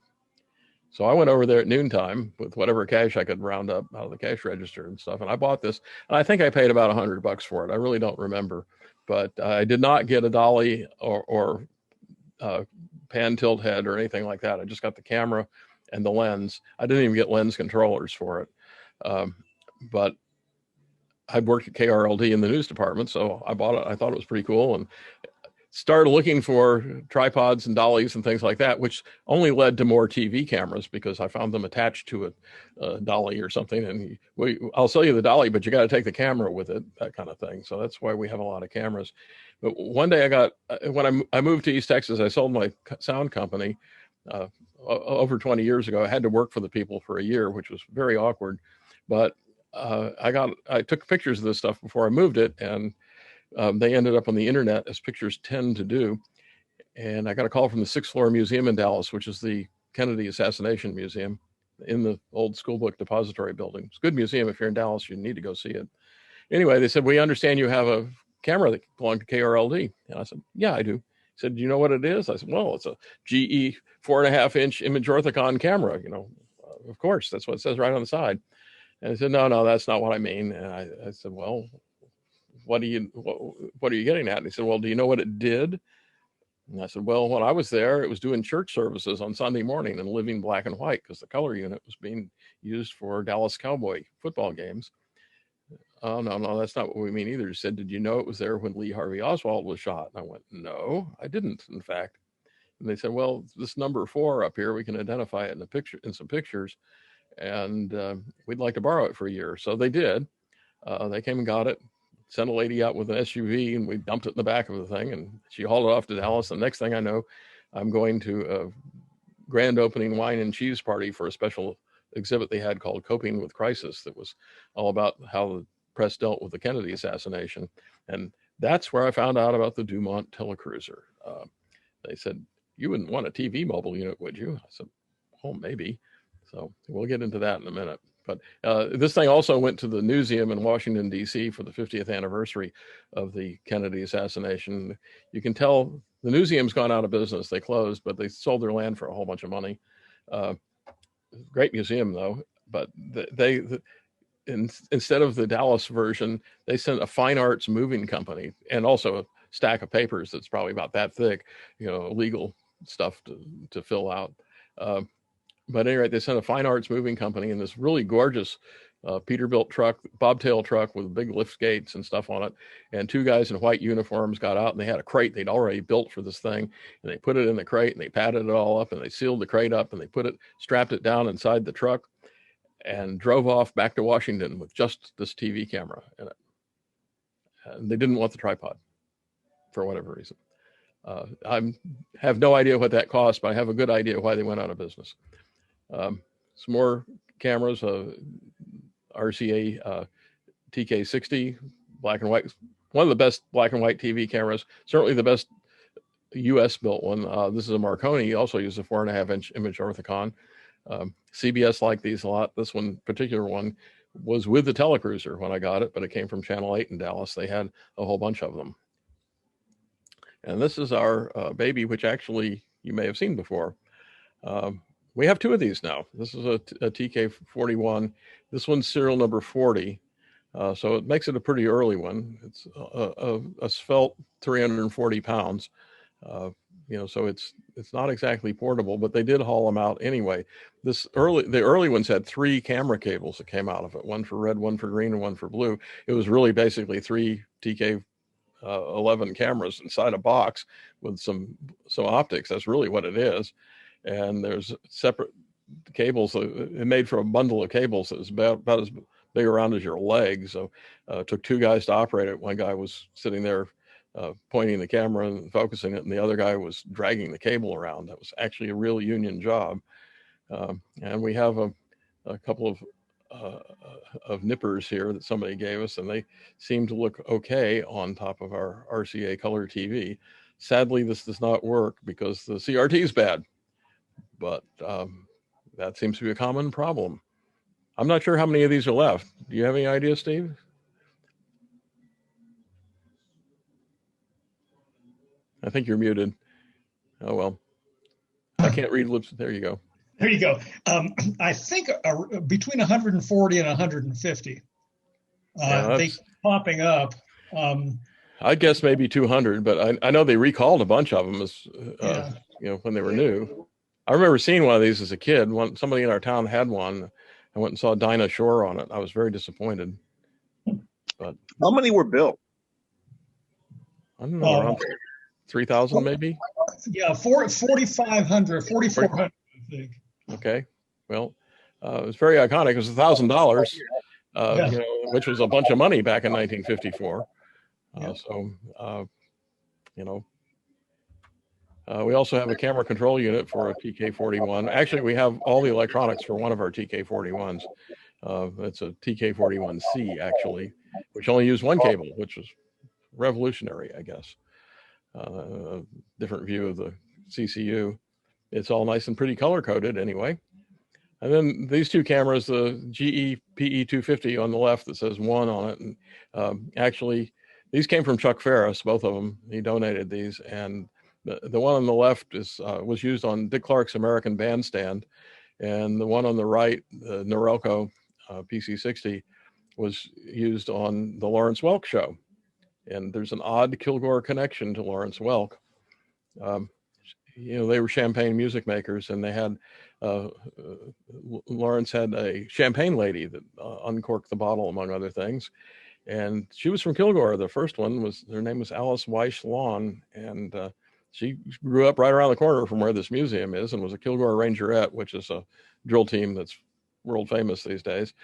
So I went over there at noontime with whatever cash I could round up out of the cash register and stuff, and I bought this. And I think I paid about $100 for it. I really don't remember, but I did not get a dolly or pan tilt head or anything like that. I just got the camera and the lens. I didn't even get lens controllers for it, but I'd worked at KRLD in the news department, so I bought it. I thought it was pretty cool, and started looking for tripods and dollies and things like that, which only led to more TV cameras because I found them attached to a dolly or something. And I'll sell you the dolly, but you got to take the camera with it, that kind of thing. So that's why we have a lot of cameras. But one day when I moved to East Texas, I sold my sound company over 20 years ago. I had to work for the people for a year, which was very awkward. But I took pictures of this stuff before I moved it, and they ended up on the internet, as pictures tend to do. And I got a call from the 6th floor museum in Dallas, which is the Kennedy Assassination Museum in the old school book depository building. It's a good museum. If you're in Dallas, you need to go see it. Anyway, they said, "We understand you have a camera that belonged to KRLD." And I said, "Yeah, I do." He said, "Do you know what it is?" I said, "Well, it's a GE 4.5-inch image orthicon camera. Of course, that's what it says right on the side." And he said, No, that's not what I mean." And I said, "Well, what are you getting at?" And he said, "Well, do you know what it did?" And I said, "Well, when I was there, it was doing church services on Sunday morning and living black and white because the color unit was being used for Dallas Cowboy football games." "Oh, no, that's not what we mean either." He said, "Did you know it was there when Lee Harvey Oswald was shot?" And I went, "No, I didn't, in fact." And they said, "Well, this number 4 up here, we can identify it in some pictures, and we'd like to borrow it for a year." So they did. They came and got it, sent a lady out with an SUV, and we dumped it in the back of the thing, and she hauled it off to Dallas. The next thing I know, I'm going to a grand opening wine and cheese party for a special exhibit they had called Coping with Crisis that was all about how the press dealt with the Kennedy assassination. And that's where I found out about the DuMont telecruiser. They said, "You wouldn't want a TV mobile unit, would you?" I said, "Oh, maybe." So we'll get into that in a minute. But this thing also went to the Newseum in Washington, D.C. for the 50th anniversary of the Kennedy assassination. You can tell the Newseum's gone out of business. They closed, but they sold their land for a whole bunch of money. Great museum, though. But instead of the Dallas version, they sent a fine arts moving company and also a stack of papers that's probably about that thick, legal stuff to fill out. But anyway, they sent a fine arts moving company in this really gorgeous Peterbilt truck, bobtail truck with big lift gates and stuff on it. And 2 guys in white uniforms got out, and they had a crate they'd already built for this thing. And they put it in the crate, and they padded it all up, and they sealed the crate up, and they strapped it down inside the truck and drove off back to Washington with just this TV camera in it. And they didn't want the tripod for whatever reason. I have no idea what that cost, but I have a good idea why they went out of business. Some more cameras, RCA TK60, black and white, one of the best black and white TV cameras, certainly the best US built one. This is a Marconi, also used a 4.5-inch image orthicon. CBS liked these a lot. This particular one was with the telecruiser when I got it, but it came from Channel 8 in Dallas. They had a whole bunch of them. And this is our baby, which actually you may have seen before. We have 2 of these now. This is a TK41. This one's serial number 40. So it makes it a pretty early one. It's a svelte 340 pounds. So it's not exactly portable, but they did haul them out anyway. The early ones had 3 camera cables that came out of it, one for red, one for green, and one for blue. It was really basically 3 TK 11 cameras inside a box with some optics. That's really what it is. And there's separate cables. It made for a bundle of cables that was about as big around as your leg. So it took 2 guys to operate it. One guy was sitting there pointing the camera and focusing it, and the other guy was dragging the cable around. That was actually a real union job. And we have a couple of nippers here that somebody gave us, and they seem to look okay on top of our RCA color TV. Sadly, this does not work because the CRT is bad, but that seems to be a common problem. I'm not sure how many of these are left. Do you have any idea, Steve? I think you're muted. Oh, well. I can't read lips. There you go. There you go. I think between 140 and 150. They keep popping up. I guess maybe 200, but I know they recalled a bunch of them as when they were new. I remember seeing one of these as a kid. Somebody in our town had one. I went and saw Dinah Shore on it. I was very disappointed. But how many were built? I don't know, around 3,000 maybe? Yeah, 4,500, 4,400, I think. Okay. Well, it was very iconic. It was $1,000, which was a bunch of money back in 1954. We also have a camera control unit for a TK41. Actually, we have all the electronics for one of our TK41s. It's a TK41C, actually, which only used one cable, which was revolutionary, I guess. A different view of the CCU. It's all nice and pretty color coded anyway. And then these two cameras, the GE PE250 on the left that says 1 on it. And actually, these came from Chuck Ferris, both of them. He donated these. And the one on the left was used on Dick Clark's American Bandstand. And the one on the right, the Norelco PC60, was used on the Lawrence Welk show. And there's an odd Kilgore connection to Lawrence Welk. They were Champagne music makers, and they had Lawrence had a champagne lady that uncorked the bottle, among other things. And she was from Kilgore. The first one her name was Alice Weish Lawn, and she grew up right around the corner from where this museum is, and was a Kilgore Rangerette, which is a drill team that's world famous these days.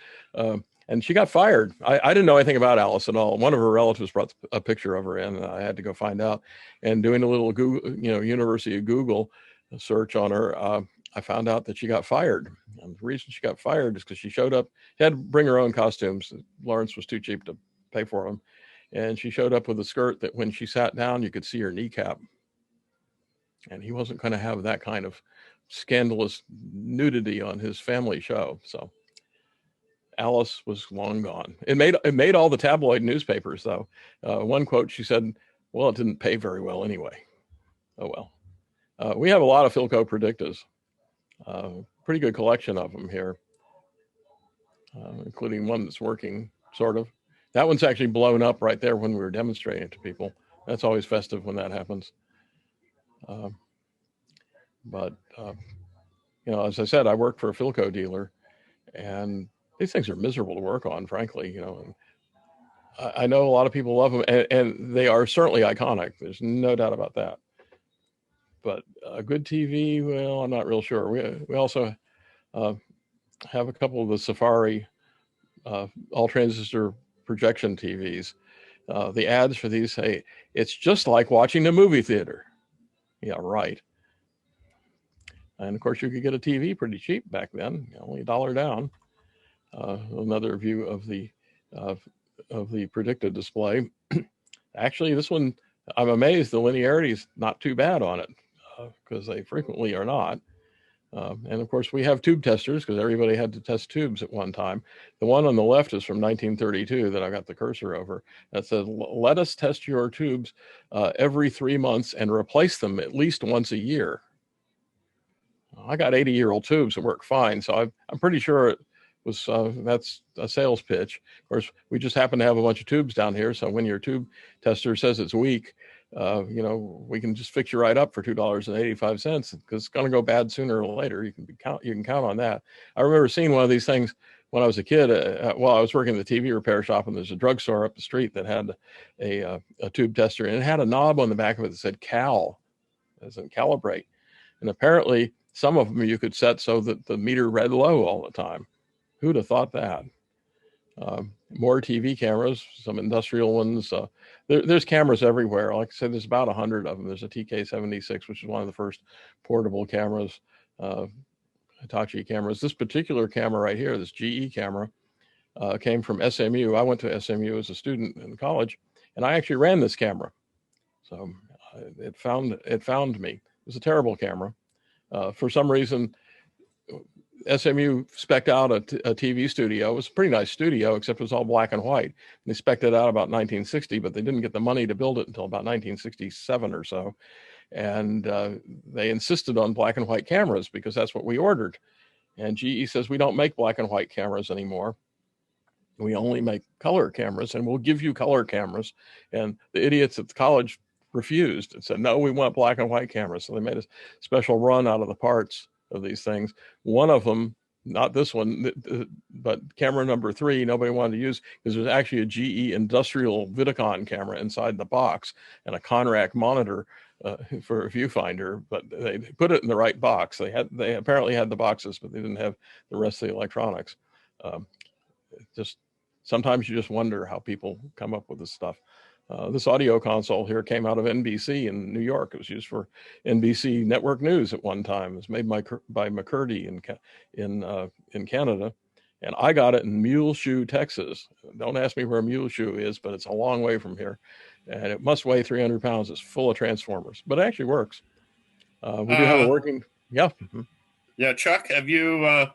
And she got fired. I didn't know anything about Alice at all. One of her relatives brought a picture of her in, and I had to go find out. And doing a little Google, University of Google search on her, I found out that she got fired. And the reason she got fired is because she showed up. She had to bring her own costumes. Lawrence was too cheap to pay for them. And she showed up with a skirt that when she sat down, you could see her kneecap. And he wasn't going to have that kind of scandalous nudity on his family show. So Alice was long gone. It made all the tabloid newspapers, though. One quote, she said, "Well, it didn't pay very well anyway." Oh, well. We have a lot of Philco Predictas. Pretty good collection of them here, including one that's working, sort of. That one's actually blown up right there when we were demonstrating it to people. That's always festive when that happens. As I said, I work for a Philco dealer, and these things are miserable to work on, frankly. I know a lot of people love them, and they are certainly iconic. There's no doubt about that. But a good TV, well, I'm not real sure. We also have a couple of the Safari all transistor projection TVs. The ads for these say, "It's just like watching the movie theater." Yeah, right. And of course, you could get a TV pretty cheap back then, only $1 down. Another view of the predicted display. Actually, this one, I'm amazed the linearity is not too bad on it, because they frequently are not. And of course, we have tube testers because everybody had to test tubes at one time. The one on the left is from 1932 that I got the cursor over. That says, "Let us test your tubes every 3 months and replace them at least once a year." I got 80-year-old tubes that work fine, so I'm pretty sure it was that's a sales pitch. Of course, we just happen to have a bunch of tubes down here, so when your tube tester says it's weak, we can just fix you right up for $2.85 because it's going to go bad sooner or later. You can count on that. I remember seeing one of these things when I was a kid. While I was working at the TV repair shop, and there's a drugstore up the street that had a tube tester, and it had a knob on the back of it that said "Cal," as in calibrate. And apparently, some of them you could set so that the meter read low all the time. Who'd have thought that? More TV cameras, some industrial ones. There's cameras everywhere. Like I said, there's about 100 of them. There's a TK76, which is one of the first portable cameras. Hitachi cameras. This particular camera right here, this GE camera, came from SMU. I went to SMU as a student in college, and I actually ran this camera. So it found me. It was a terrible camera. For some reason, SMU spec'd out a TV studio. It was a pretty nice studio, except it was all black and white. And they spec'd it out about 1960, but they didn't get the money to build it until about 1967 or so. And they insisted on black and white cameras because that's what we ordered. And GE says, we don't make black and white cameras anymore. We only make color cameras, and we'll give you color cameras. And the idiots at the college refused and said, no, we want black and white cameras. So they made a special run out of the parts of these things. One of them, not this one, but camera number 3, nobody wanted to use because there's actually a GE industrial Vidicon camera inside the box and a Conrad monitor for a viewfinder, but they put it in the right box. They apparently had the boxes, but they didn't have the rest of the electronics. Just sometimes you just wonder how people come up with this stuff. This audio console here came out of NBC in New York. It was used for NBC network news at one time. It was made by McCurdy in Canada. And I got it in Muleshoe, Texas. Don't ask me where Muleshoe is, but it's a long way from here. And it must weigh 300 pounds. It's full of transformers, but it actually works. We do have a working, yeah. Yeah, Chuck, have you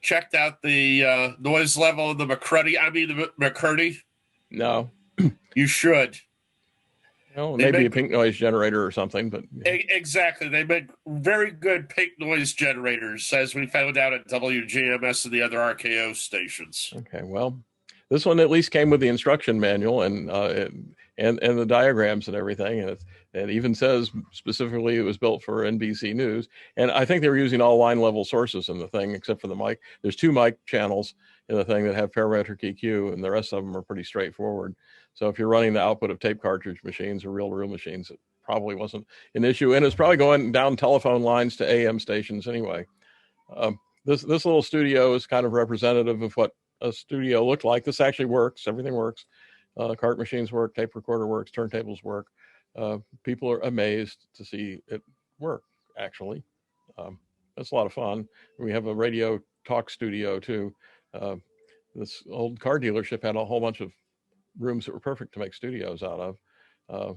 checked out the noise level of the McCurdy? No. You should. Well, maybe a pink noise generator or something, but exactly. They make very good pink noise generators, as we found out at WGMS and the other RKO stations. Okay, well, this one at least came with the instruction manual and the diagrams and everything, and it even says specifically it was built for NBC News. And I think they were using all line level sources in the thing, except for the mic. There's 2 mic channels in the thing that have parametric EQ, and the rest of them are pretty straightforward. So if you're running the output of tape cartridge machines or reel-to-reel machines, it probably wasn't an issue. And it's probably going down telephone lines to AM stations anyway. This little studio is kind of representative of what a studio looked like. This actually works. Everything works. Cart machines work, tape recorder works, turntables work. People are amazed to see it work, actually. It's a lot of fun. We have a radio talk studio too. This old car dealership had a whole bunch of rooms that were perfect to make studios out of.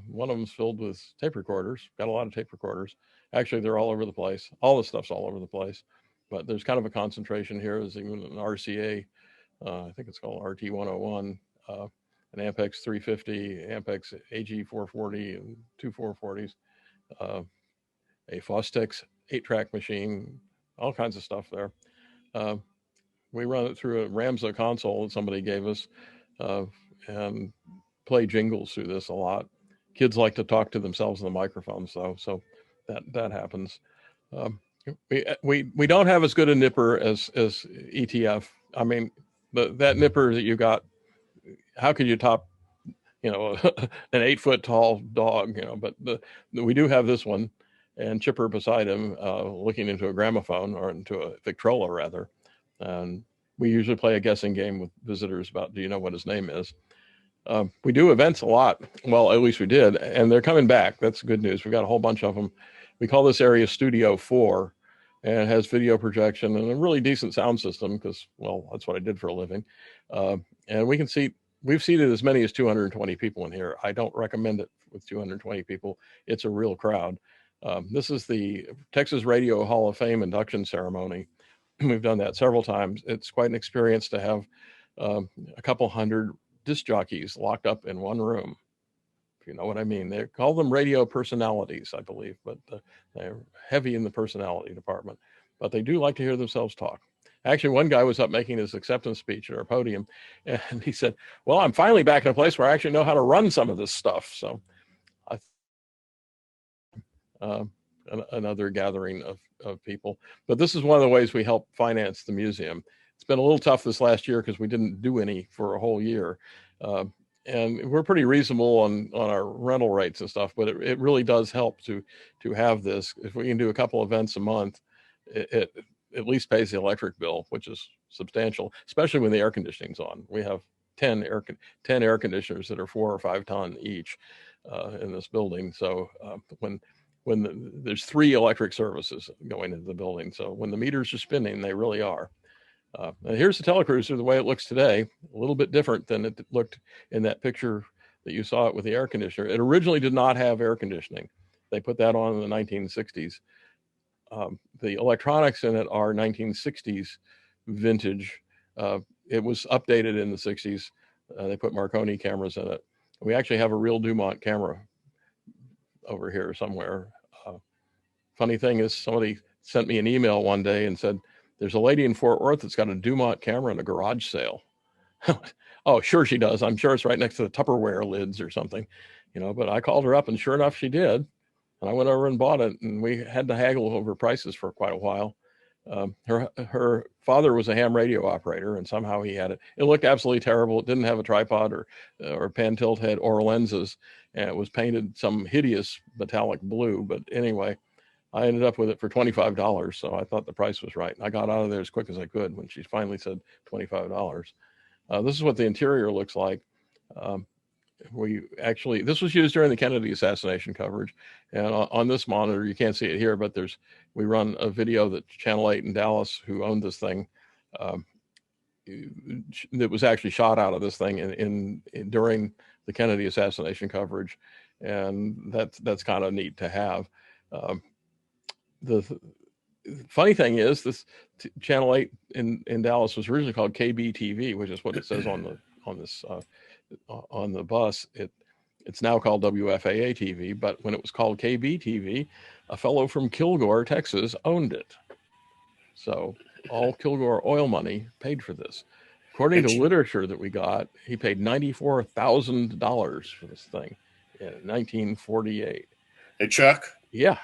One of them's filled with tape recorders, got a lot of tape recorders. Actually, they're all over the place. All the stuff's all over the place, but there's kind of a concentration here. There's even an RCA, I think it's called RT101, an Ampex 350, Ampex AG 440, and 2 440s, a Fostex 8-track machine, all kinds of stuff there. We run it through a Ramza console that somebody gave us, and play jingles through this a lot. Kids like to talk to themselves in the microphone, so that happens. We don't have as good a nipper as ETF. I mean, that nipper that you got, how could you top, an 8-foot tall dog, but we do have this one, and Chipper beside him looking into a gramophone, or into a Victrola rather. And we usually play a guessing game with visitors about, do you know what his name is? We do events a lot. Well, at least we did, and they're coming back. That's good news. We've got a whole bunch of them. We call this area Studio 4, and it has video projection and a really decent sound system because, well, that's what I did for a living. And we've seated as many as 220 people in here. I don't recommend it with 220 people. It's a real crowd. This is the Texas Radio Hall of Fame induction ceremony. We've done that several times. It's quite an experience to have a couple hundred disc jockeys locked up in one room, if you know what I mean. They call them radio personalities, I believe, but they're heavy in the personality department. But they do like to hear themselves talk. Actually, one guy was up making his acceptance speech at our podium, and he said, well, I'm finally back in a place where I actually know how to run some of this stuff. So another gathering of people. But this is one of the ways we help finance the museum. It's been a little tough this last year because we didn't do any for a whole year. And we're pretty reasonable on our rental rates and stuff, but it really does help to have this. If we can do a couple events a month, it at least pays the electric bill, which is substantial, especially when the air conditioning's on. We have 10 air conditioners that are 4 or 5 ton each in this building. So when there's 3 electric services going into the building. So when the meters are spinning, they really are. And here's the telecruiser the way it looks today, a little bit different than it looked in that picture that you saw it with the air conditioner. It originally did not have air conditioning. They put that on in the 1960s. The electronics in it are 1960s vintage. It was updated in the 60s. They put Marconi cameras in it. We actually have a real DuMont camera over here somewhere. Funny thing is, somebody sent me an email one day and said, there's a lady in Fort Worth that's got a DuMont camera in a garage sale. Oh, sure she does. I'm sure it's right next to the Tupperware lids or something, but I called her up and sure enough, she did. And I went over and bought it, and we had to haggle over prices for quite a while. Her father was a ham radio operator, and somehow he had it. It looked absolutely terrible. It didn't have a tripod or pan tilt head or lenses, and it was painted some hideous metallic blue. But anyway, I ended up with it for $25, so I thought the price was right. I got out of there as quick as I could when she finally said $25. This is what the interior looks like. This was used during the Kennedy assassination coverage, and on this monitor you can't see it here, but we run a video that Channel 8 in Dallas, who owned this thing, that was actually shot out of this thing during the Kennedy assassination coverage, and that's kind of neat to have. The funny thing is, this Channel 8 in Dallas was originally called KBTV, which is what it says on the bus. It's now called WFAA TV, but when it was called KBTV, a fellow from Kilgore, Texas owned it. So all Kilgore oil money paid for this. According to literature that we got, he paid $94,000 for this thing in 1948. Hey, Chuck? Yeah.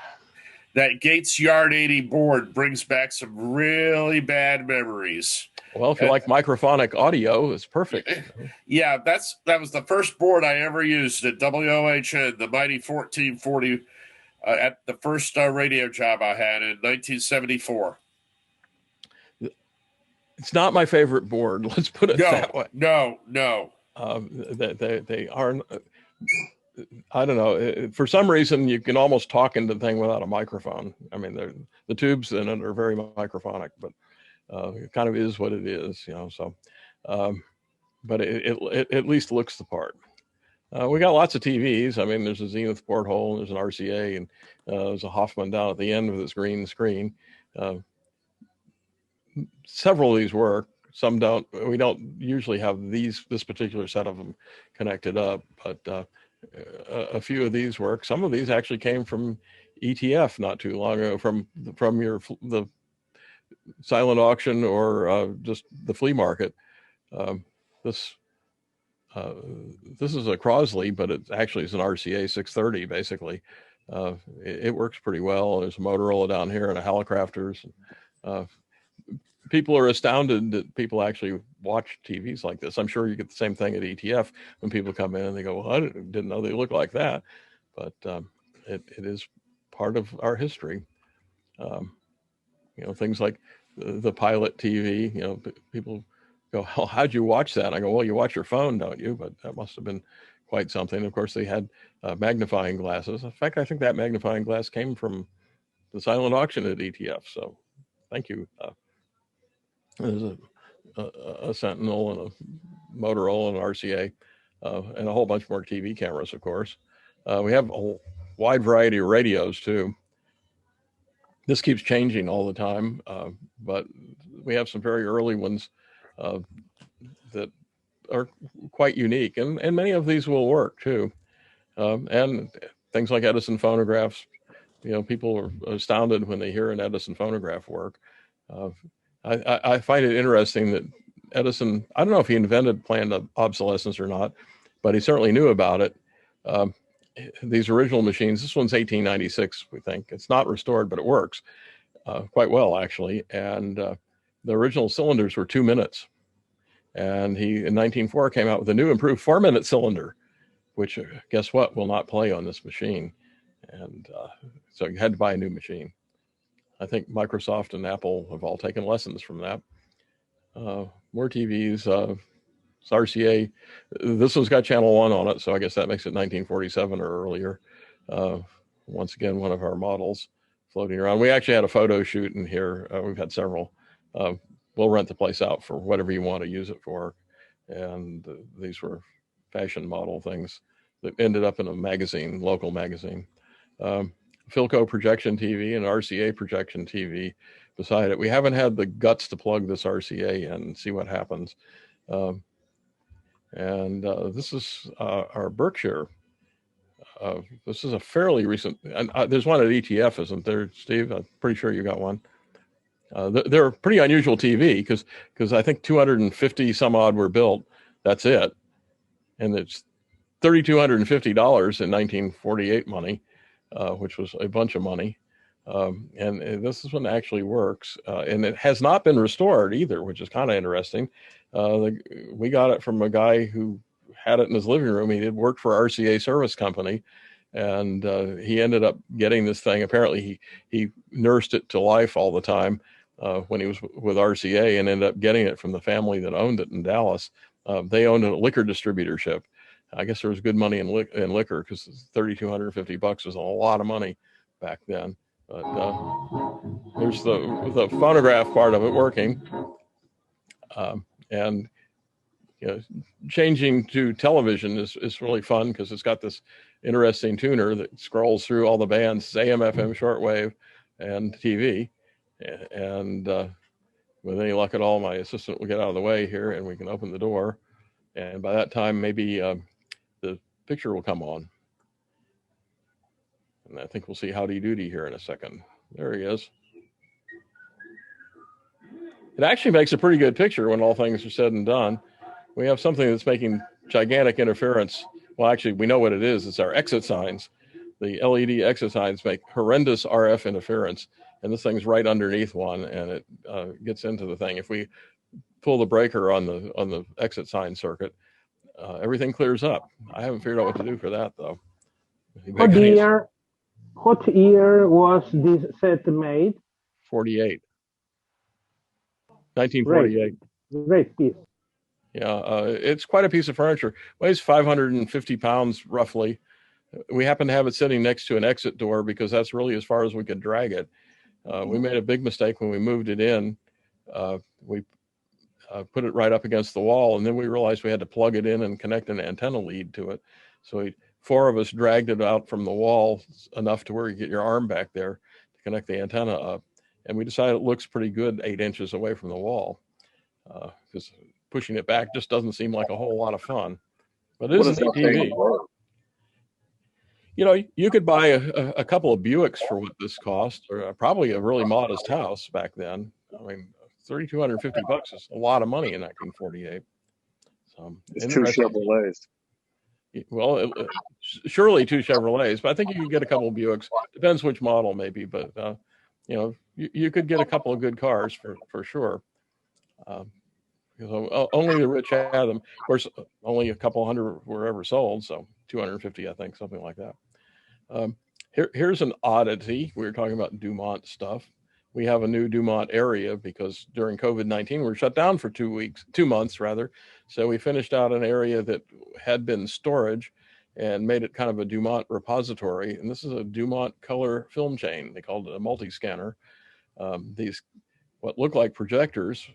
That Gates Yard 80 board brings back some really bad memories. Well, if you like microphonic audio, it's perfect. Yeah, that was the first board I ever used at WOHN, the mighty 1440, at the first radio job I had in 1974. It's not my favorite board. Let's put it that way. No. They are. I don't know. For some reason, you can almost talk into the thing without a microphone. I mean, the tubes in it are very microphonic, but it kind of is what it is, So, but it at least looks the part. We got lots of TVs. I mean, there's a Zenith porthole, there's an RCA, and there's a Hoffman down at the end with its green screen. Several of these work. Some don't. We don't usually have this particular set of them connected up, but a few of these work. Some of these actually came from ETF not too long ago, from the silent auction or just the flea market. This is a Crosley, but it actually is an RCA 630 basically. It works pretty well. There's a Motorola down here and a Hallicrafters. People are astounded that people actually watch TVs like this. I'm sure you get the same thing at ETF when people come in and they go, well, I didn't know they look like that. But it is part of our history. Things like the Pilot TV, people go, oh, how'd you watch that? I go, well, you watch your phone, don't you? But that must have been quite something. Of course, they had magnifying glasses. In fact, I think that magnifying glass came from the silent auction at ETF. So thank you. There's a Sentinel and a Motorola and an RCA and a whole bunch more TV cameras, of course. We have a wide variety of radios, too. This keeps changing all the time, but we have some very early ones that are quite unique, and many of these will work, too. And things like Edison phonographs, people are astounded when they hear an Edison phonograph work. I find it interesting that Edison, I don't know if he invented planned obsolescence or not, but he certainly knew about it. These original machines, this one's 1896, we think. It's not restored, but it works quite well, actually. And the original cylinders were 2 minutes. And he, in 1904, came out with a new improved 4-minute cylinder, which, guess what, will not play on this machine. And so you had to buy a new machine. I think Microsoft and Apple have all taken lessons from that. More TVs, it's RCA. This one's got channel 1 on it, so I guess that makes it 1947 or earlier. once again, one of our models floating around. We actually had a photo shoot in here. We've had several. We'll rent the place out for whatever you want to use it for. And these were fashion model things that ended up in a magazine, local magazine. Philco projection TV and RCA projection TV beside it. We haven't had the guts to plug this RCA in and see what happens. This is our Berkshire. This is a fairly recent, and there's one at ETF, isn't there, Steve? I'm pretty sure you got one. They're a pretty unusual TV because I think 250 some odd were built. That's it. And it's $3,250 in 1948 money, which was a bunch of money. And this is one actually works. And it has not been restored either, which is kind of interesting. We got it from a guy who had it in his living room. He did work for RCA Service Company, and he ended up getting this thing. Apparently he nursed it to life all the time when he was with RCA, and ended up getting it from the family that owned it in Dallas. They owned a liquor distributorship. I guess there was good money in liquor, because $3,250 was a lot of money back then. But there's the phonograph part of it working. And you know, changing to television is really fun, because it's got this interesting tuner that scrolls through all the bands, AM, FM, shortwave, and TV. And with any luck at all, my assistant will get out of the way here and we can open the door. And by that time, maybe the picture will come on. And I think we'll see Howdy Doody here in a second. There he is. It actually makes a pretty good picture when all things are said and done. We have something that's making gigantic interference. Well, actually, we know what it is. It's our exit signs. The LED exit signs make horrendous RF interference. And this thing's right underneath one, and it gets into the thing. If we pull the breaker on the exit sign circuit, everything clears up. I haven't figured out what to do for that, though. What year was this set made? 48. 1948. Great piece. Yeah, it's quite a piece of furniture. Weighs 550 pounds, roughly. We happen to have it sitting next to an exit door because that's really as far as we could drag it. We made a big mistake when we moved it in. We put it right up against the wall, and then we realized we had to plug it in and connect an antenna lead to it. So four of us dragged it out from the wall enough to where you get your arm back there to connect the antenna up. And we decided it looks pretty good 8 inches away from the wall, because pushing it back just doesn't seem like a whole lot of fun. But it is an ATV. You know, you could buy a couple of Buicks for what this cost, or probably a really modest house back then. I mean, $3,250 is a lot of money in 1948. So it's 2 Chevrolets. Well, surely 2 Chevrolets, but I think you can get a couple of Buicks. Depends which model, maybe, but you know, you could get a couple of good cars for sure. Only the rich had them. Of course, only a couple hundred were ever sold, so 250, I think, something like that. Here's an oddity. We were talking about DuMont stuff. We have a new DuMont area because during COVID-19, we were shut down for 2 months rather. So we finished out an area that had been storage and made it kind of a DuMont repository. And this is a DuMont color film chain. They called it a multi-scanner. These, what look like projectors,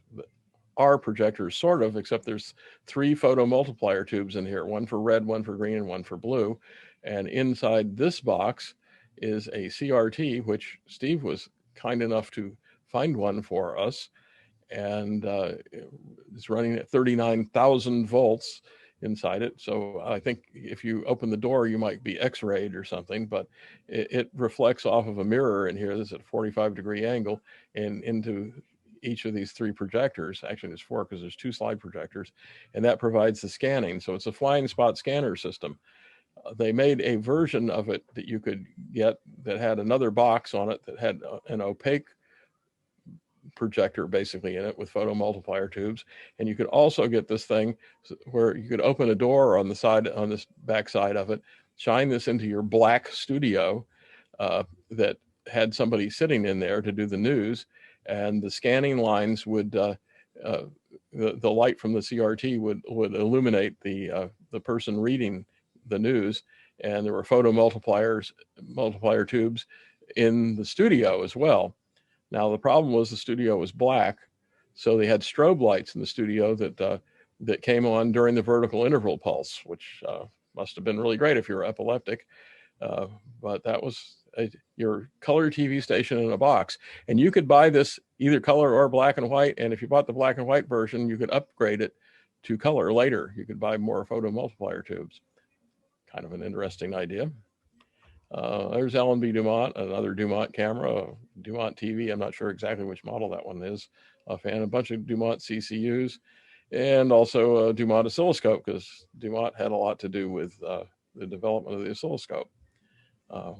are projectors sort of, except there's 3 photo multiplier tubes in here, one for red, one for green, and one for blue. And inside this box is a CRT, which Steve was kind enough to find one for us. And it's running at 39,000 volts inside it. So I think if you open the door, you might be X-rayed or something, but it reflects off of a mirror in here. This is at a 45-degree angle and into each of these 3 projectors. Actually, there's 4 because there's 2 slide projectors, and that provides the scanning. So it's a flying spot scanner system. They made a version of it that you could get that had another box on it that had an opaque projector basically in it with photo multiplier tubes. And you could also get this thing where you could open a door on the side, on this back side of it, shine this into your black studio that had somebody sitting in there to do the news. And the scanning lines would, the light from the CRT would illuminate the person reading the news, and there were photo multiplier tubes in the studio as well. Now the problem was the studio was black, so they had strobe lights in the studio that came on during the vertical interval pulse, which must have been really great if you were epileptic. But that was your color TV station in a box, and you could buy this either color or black and white. And if you bought the black and white version, you could upgrade it to color later. You could buy more photo multiplier tubes. Kind of an interesting idea. There's Alan B. DuMont, another DuMont camera, DuMont TV. I'm not sure exactly which model that one is. And a bunch of DuMont CCUs, and also a DuMont oscilloscope, because DuMont had a lot to do with the development of the oscilloscope.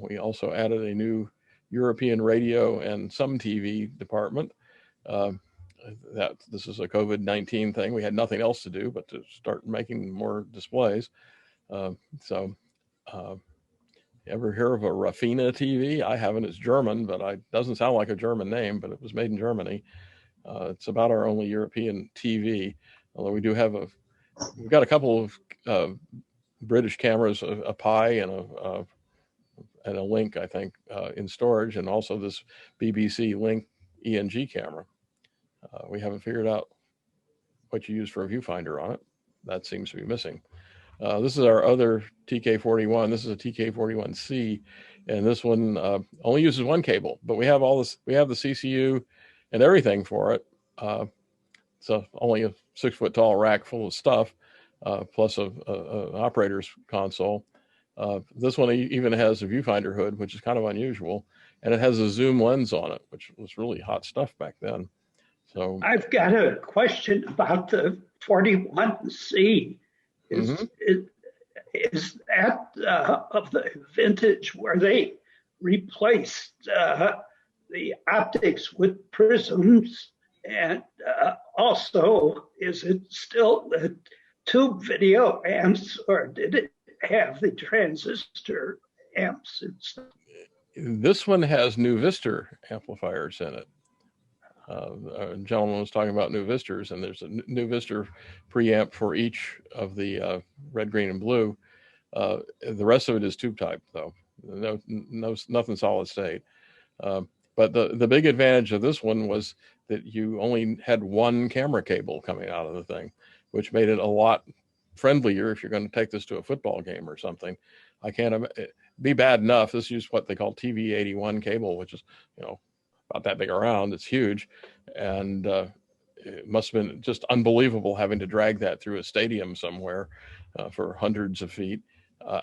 We also added a new European radio and some TV department. This is a COVID-19 thing. We had nothing else to do but to start making more displays. Ever hear of a Raffina TV? I haven't. It's German, but it doesn't sound like a German name, but it was made in Germany. It's about our only European TV, although we've got a couple of British cameras, a Pi and a Link, I think, in storage, and also this BBC Link ENG camera. We haven't figured out what you use for a viewfinder on it. That seems to be missing. This is our other TK41. This is a TK41C, and this one only uses one cable, but we have all this. We have the CCU and everything for it. So only a 6-foot tall rack full of stuff, plus a operator's console. This one even has a viewfinder hood, which is kind of unusual, and it has a zoom lens on it, which was really hot stuff back then. So I've got a question about the 41C. Is that of the vintage where they replaced the optics with prisms? And also, is it still the tube video amps, or did it have the transistor amps instead? This one has new Vistor amplifiers in it. A gentleman was talking about new Vistors, and there's a new Vistor preamp for each of the red, green, and blue. The rest of it is tube type, though. Nothing solid state. But the big advantage of this one was that you only had one camera cable coming out of the thing, which made it a lot friendlier if you're going to take this to a football game or something. I can't be bad enough. This is what they call TV81 cable, which is, about that big around. It's huge. And it must have been just unbelievable having to drag that through a stadium somewhere for hundreds of feet.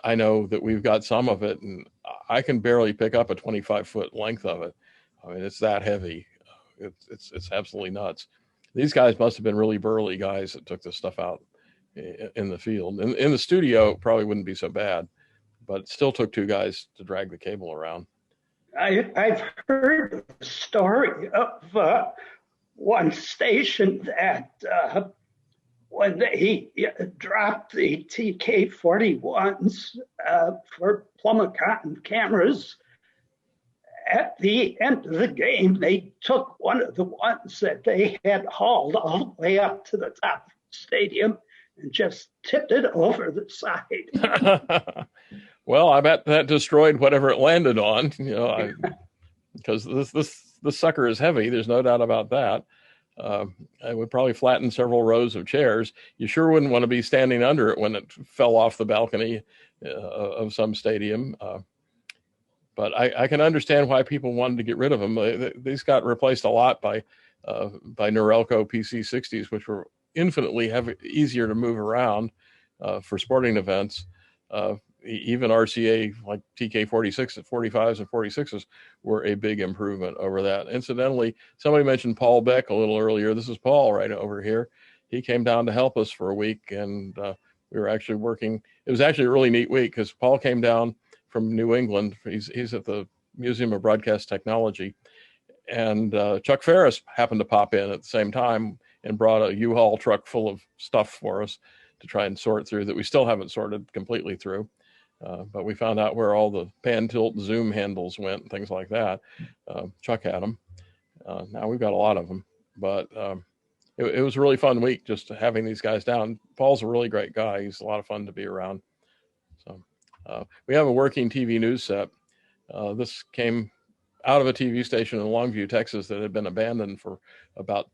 I know that we've got some of it, and I can barely pick up a 25-foot length of it. I mean, it's that heavy. It's absolutely nuts. These guys must have been really burly guys that took this stuff out in the field. In the studio, it probably wouldn't be so bad, but it still took two guys to drag the cable around. I've heard the story of one station that when they dropped the TK41s for Plumacon cameras, at the end of the game, they took one of the ones that they had hauled all the way up to the top of the stadium and just tipped it over the side. Well, I bet that destroyed whatever it landed on, because this sucker is heavy. There's no doubt about that. It would probably flatten several rows of chairs. You sure wouldn't want to be standing under it when it fell off the balcony of some stadium. But I can understand why people wanted to get rid of them. These got replaced a lot by Norelco PC60s, which were infinitely easier to move around for sporting events. Even RCA, like TK46 at 45s and 46s, were a big improvement over that. Incidentally, somebody mentioned Paul Beck a little earlier. This is Paul right over here. He came down to help us for a week, and we were actually working. It was actually a really neat week because Paul came down from New England. He's at the Museum of Broadcast Technology. And Chuck Ferris happened to pop in at the same time and brought a U-Haul truck full of stuff for us to try and sort through that we still haven't sorted completely through. But we found out where all the pan, tilt, zoom handles went and things like that. Chuck had them. Now we've got a lot of them. But it was a really fun week just having these guys down. Paul's a really great guy. He's a lot of fun to be around. So We have a working TV news set. This came out of a TV station in Longview, Texas, that had been abandoned for about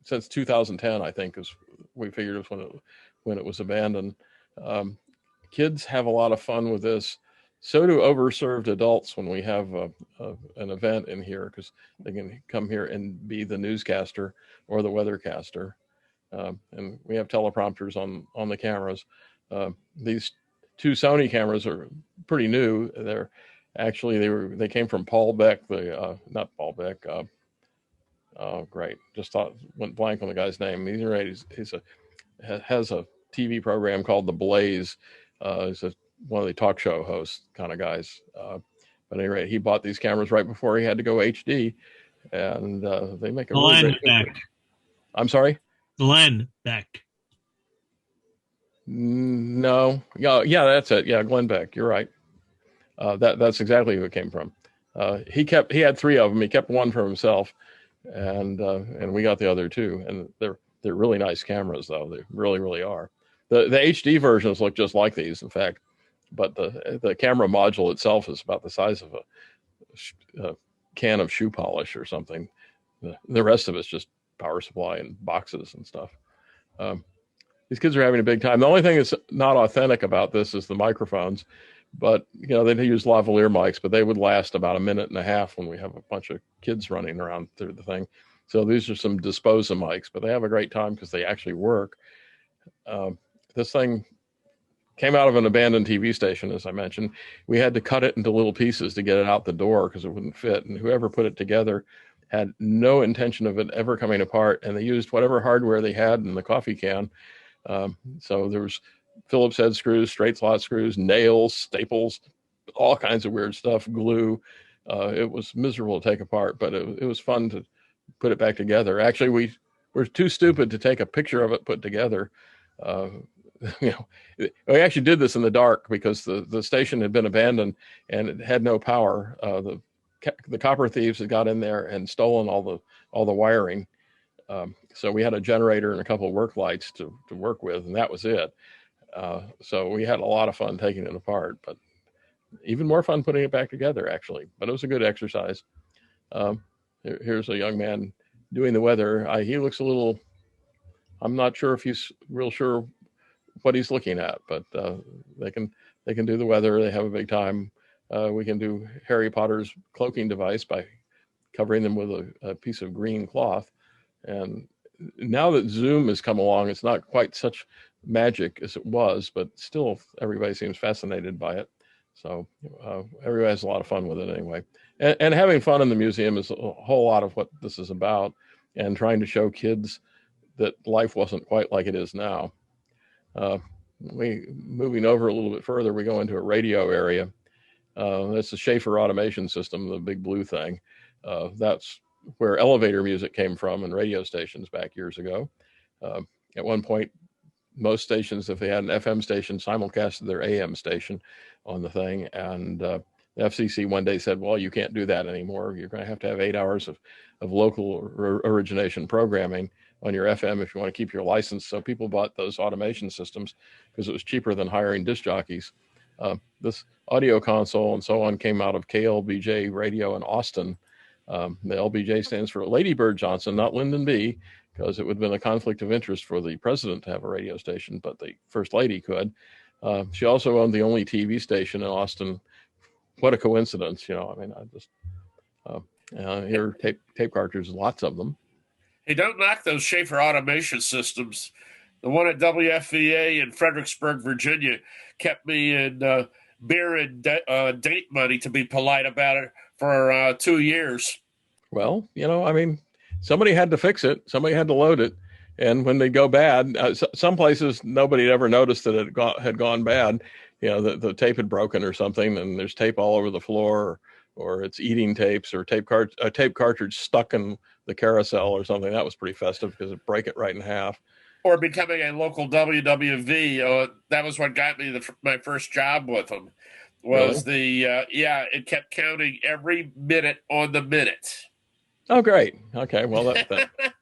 since 2010, I think, is we figured it was when it was abandoned. Kids have a lot of fun with this. So do overserved adults when we have an event in here, because they can come here and be the newscaster or the weathercaster. And we have teleprompters on the cameras. These two Sony cameras are pretty new. They're actually they came from Paul Beck, not Paul Beck. Oh, great! Just went blank on the guy's name. He's has a TV program called The Blaze. He's one of the talk show hosts kind of guys. But at any rate, he bought these cameras right before he had to go HD, and they make a really great picture. I'm sorry? Glenn Beck. No. Yeah, that's it. Yeah, Glenn Beck. You're right. That's exactly who it came from. He had three of them. He kept one for himself, and we got the other two. And they're really nice cameras, though. They really, really are. The HD versions look just like these, in fact, but the camera module itself is about the size of a can of shoe polish or something. The rest of it's just power supply and boxes and stuff. These kids are having a big time. The only thing that's not authentic about this is the microphones, but they use lavalier mics, but they would last about a minute and a half when we have a bunch of kids running around through the thing. So these are some Disposa mics, but they have a great time because they actually work. This thing came out of an abandoned TV station, as I mentioned. We had to cut it into little pieces to get it out the door because it wouldn't fit. And whoever put it together had no intention of it ever coming apart. And they used whatever hardware they had in the coffee can. So there was Phillips head screws, straight slot screws, nails, staples, all kinds of weird stuff, glue. It was miserable to take apart, but it was fun to put it back together. Actually, we were too stupid to take a picture of it put together. We actually did this in the dark because the station had been abandoned and it had no power. The copper thieves had got in there and stolen all the wiring. So we had a generator and a couple of work lights to work with, and that was it. So we had a lot of fun taking it apart, but even more fun putting it back together, actually. But it was a good exercise. Here's a young man doing the weather. He looks a little, I'm not sure if he's real sure what he's looking at, but they can do the weather. They have a big time. We can do Harry Potter's cloaking device by covering them with a piece of green cloth. And now that Zoom has come along, it's not quite such magic as it was, but still everybody seems fascinated by it. So everybody has a lot of fun with it anyway. And having fun in the museum is a whole lot of what this is about, and trying to show kids that life wasn't quite like it is now. Moving over a little bit further, we go into a radio area. That's the Schaefer automation system, the big blue thing. That's where elevator music came from and radio stations back years ago. At one point, most stations, if they had an FM station, simulcasted their AM station on the thing. And the FCC one day said, well, you can't do that anymore. You're going to have 8 hours of local origination programming on your FM if you want to keep your license. So people bought those automation systems because it was cheaper than hiring disc jockeys. This audio console and so on came out of KLBJ Radio in Austin. The LBJ stands for Lady Bird Johnson, not Lyndon B., because it would have been a conflict of interest for the president to have a radio station, but the first lady could. She also owned the only TV station in Austin. What a coincidence, here tape cartridges, lots of them. Hey, don't knock those Schaefer automation systems. The one at WFVA in Fredericksburg, Virginia, kept me in beer and date money, to be polite about it, for 2 years. Well, somebody had to fix it. Somebody had to load it. And when they go bad, some places nobody had ever noticed that it had gone bad. The tape had broken or something, and there's tape all over the floor, or it's eating tapes, or a tape cartridge stuck in the carousel or something. That was pretty festive because it'd break it right in half. Or becoming a local WWV. That was what got me my first job with them. Was really? It kept counting every minute on the minute. Oh, great. Okay. Well,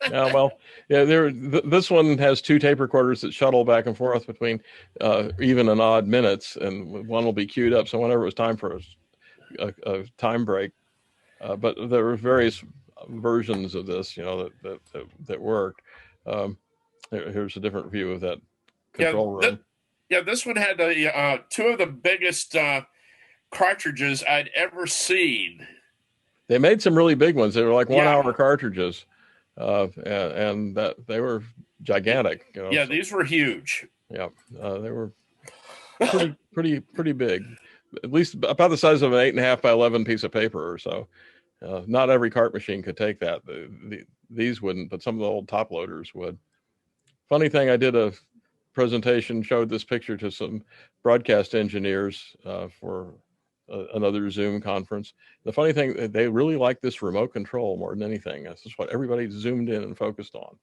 yeah. Well, yeah. This one has 2 tape recorders that shuttle back and forth between even and odd minutes, and one will be queued up. So whenever it was time for a time break, but there were various versions of this, that worked. Here's a different view of that control room. This one had 2 of the biggest cartridges I'd ever seen. They made some really big ones. They were like 1-hour cartridges, and that they were gigantic. Yeah, these were huge. Yeah, they were pretty big. At least about the size of an 8.5 by 11 piece of paper or so. Not every cart machine could take that. These wouldn't, but some of the old top loaders would. Funny thing, I did a presentation, showed this picture to some broadcast engineers for another Zoom conference. The funny thing, they really like this remote control more than anything. This is what everybody zoomed in and focused on.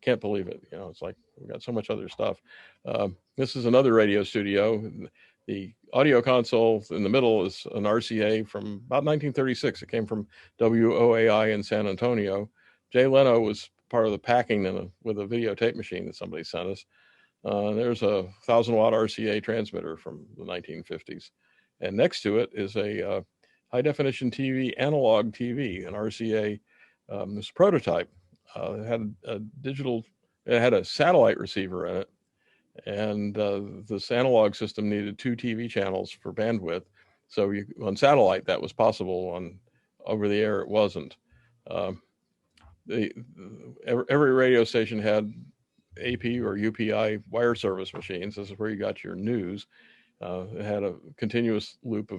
Can't believe it. It's like we've got so much other stuff. This is another radio studio. The audio console in the middle is an RCA from about 1936. It came from WOAI in San Antonio. Jay Leno was part of the packing with a videotape machine that somebody sent us. There's a 1,000-watt RCA transmitter from the 1950s. And next to it is a high-definition TV, analog TV, an RCA. This prototype it had it had a satellite receiver in it. And this analog system needed 2 TV channels for bandwidth. So on satellite, that was possible. On over the air, it wasn't. Every radio station had AP or UPI wire service machines. This is where you got your news. It had a continuous loop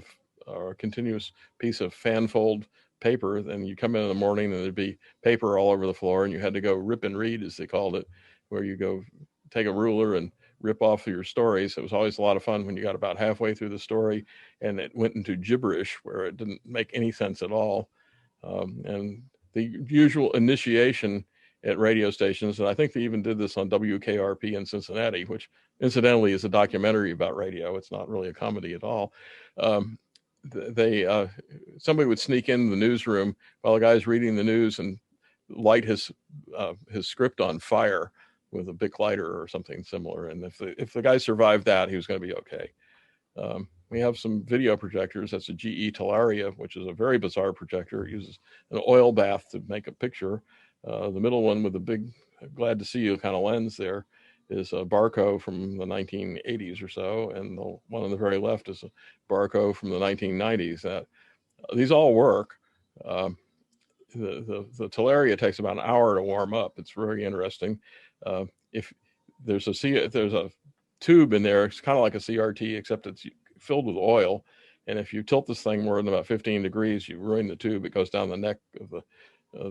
or a continuous piece of fanfold paper. And you come in the morning and there'd be paper all over the floor, and you had to go rip and read, as they called it, where you go take a ruler and rip off your stories. It was always a lot of fun when you got about halfway through the story and it went into gibberish where it didn't make any sense at all. And the usual initiation at radio stations, and I think they even did this on WKRP in Cincinnati, which incidentally is a documentary about radio. It's not really a comedy at all. Somebody would sneak in the newsroom while the guy's reading the news and light his script on fire with a Bic lighter or something similar. And if the guy survived that, he was going to be okay. We have some video projectors. That's a GE Talaria, which is a very bizarre projector. It uses an oil bath to make a picture. The middle one with the big glad to see you kind of lens there is a Barco from the 1980s or so. And the one on the very left is a Barco from the 1990s. These all work. The Talaria takes about an hour to warm up. It's very interesting. If there's a tube in there, it's kind of like a CRT, except it's filled with oil. And if you tilt this thing more than about 15 degrees, you ruin the tube. It goes down the neck of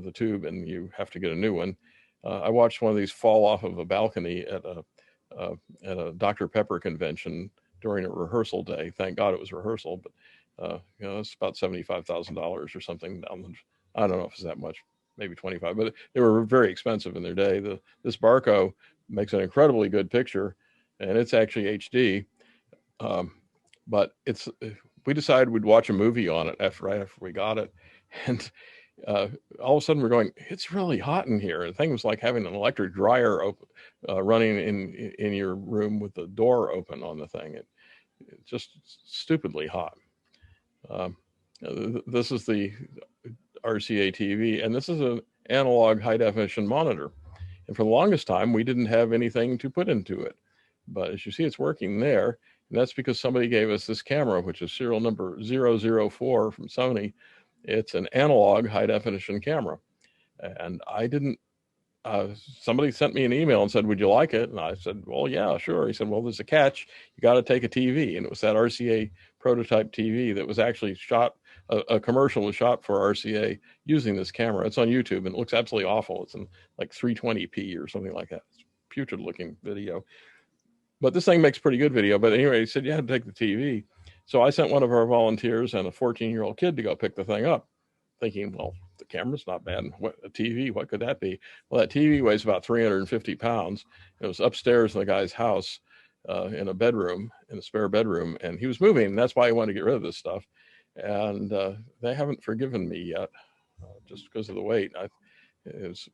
the tube, and you have to get a new one. I watched one of these fall off of a balcony at a Dr. Pepper convention during a rehearsal day. Thank God it was rehearsal, but it's about $75,000 or something. I don't know if it's that much, maybe 25, but they were very expensive in their day. This Barco makes an incredibly good picture, and it's actually HD. But we decided we'd watch a movie on it right after we got it, and all of a sudden we're going, it's really hot in here. The thing was like having an electric dryer running in your room with the door open on the thing. It's just stupidly hot. This is the RCA TV, and this is an analog high definition monitor. And for the longest time, we didn't have anything to put into it. But as you see, it's working there. And that's because somebody gave us this camera, which is serial number 004 from Sony. It's an analog high definition camera. And I didn't, somebody sent me an email and said, would you like it? And I said, well, yeah, sure. He said, well, there's a catch. You got to take a TV. And it was that RCA prototype TV that was actually shot. A commercial was shot for RCA using this camera. It's on YouTube and it looks absolutely awful. It's in like 320p or something like that. It's putrid looking video. But this thing makes pretty good video. But anyway, he said, you had to take the TV. So I sent one of our volunteers and a 14-year-old kid to go pick the thing up, thinking, well, the camera's not bad. A TV, what could that be? Well, that TV weighs about 350 pounds. It was upstairs in the guy's house in a bedroom, in a spare bedroom. And he was moving. And that's why he wanted to get rid of this stuff. And they haven't forgiven me yet. just because of the weight. It was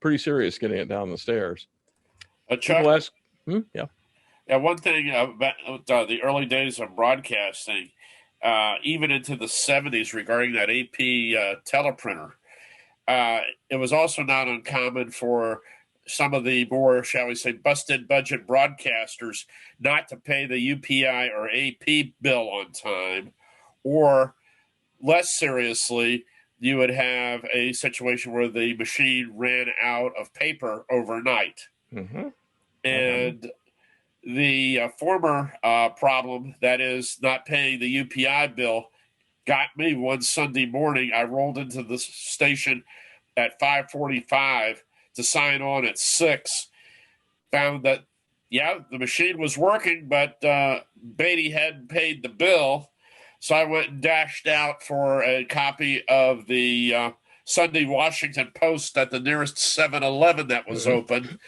pretty serious getting it down the stairs. Chuck, People ask, yeah. Yeah, one thing about the early days of broadcasting, even into the 70s regarding that AP teleprinter, it was also not uncommon for some of the more, shall we say, busted budget broadcasters not to pay the UPI or AP bill on time, or less seriously, you would have a situation where the machine ran out of paper overnight. Mm-hmm. And the former problem, that is not paying the UPI bill, got me one Sunday morning. I rolled into the station at 5:45 to sign on at 6. Found that, yeah, the machine was working, but Beatty hadn't paid the bill. So I went and dashed out for a copy of the Sunday Washington Post at the nearest 7-Eleven that was open,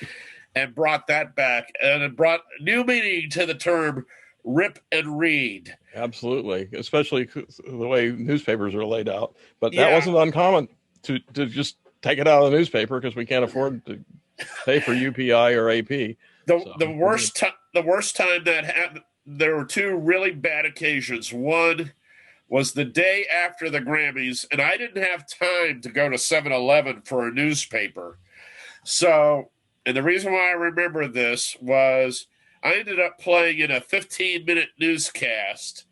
and brought that back. And it brought new meaning to the term rip and read. Absolutely, especially the way newspapers are laid out. But that Yeah. wasn't uncommon to just take it out of the newspaper because we can't afford to pay for UPI or AP. The worst time that happened, there were two really bad occasions. One was the day after the Grammys, and I didn't have time to go to 7-Eleven for a newspaper. So, and the reason why I remember this was I ended up playing in a 15-minute newscast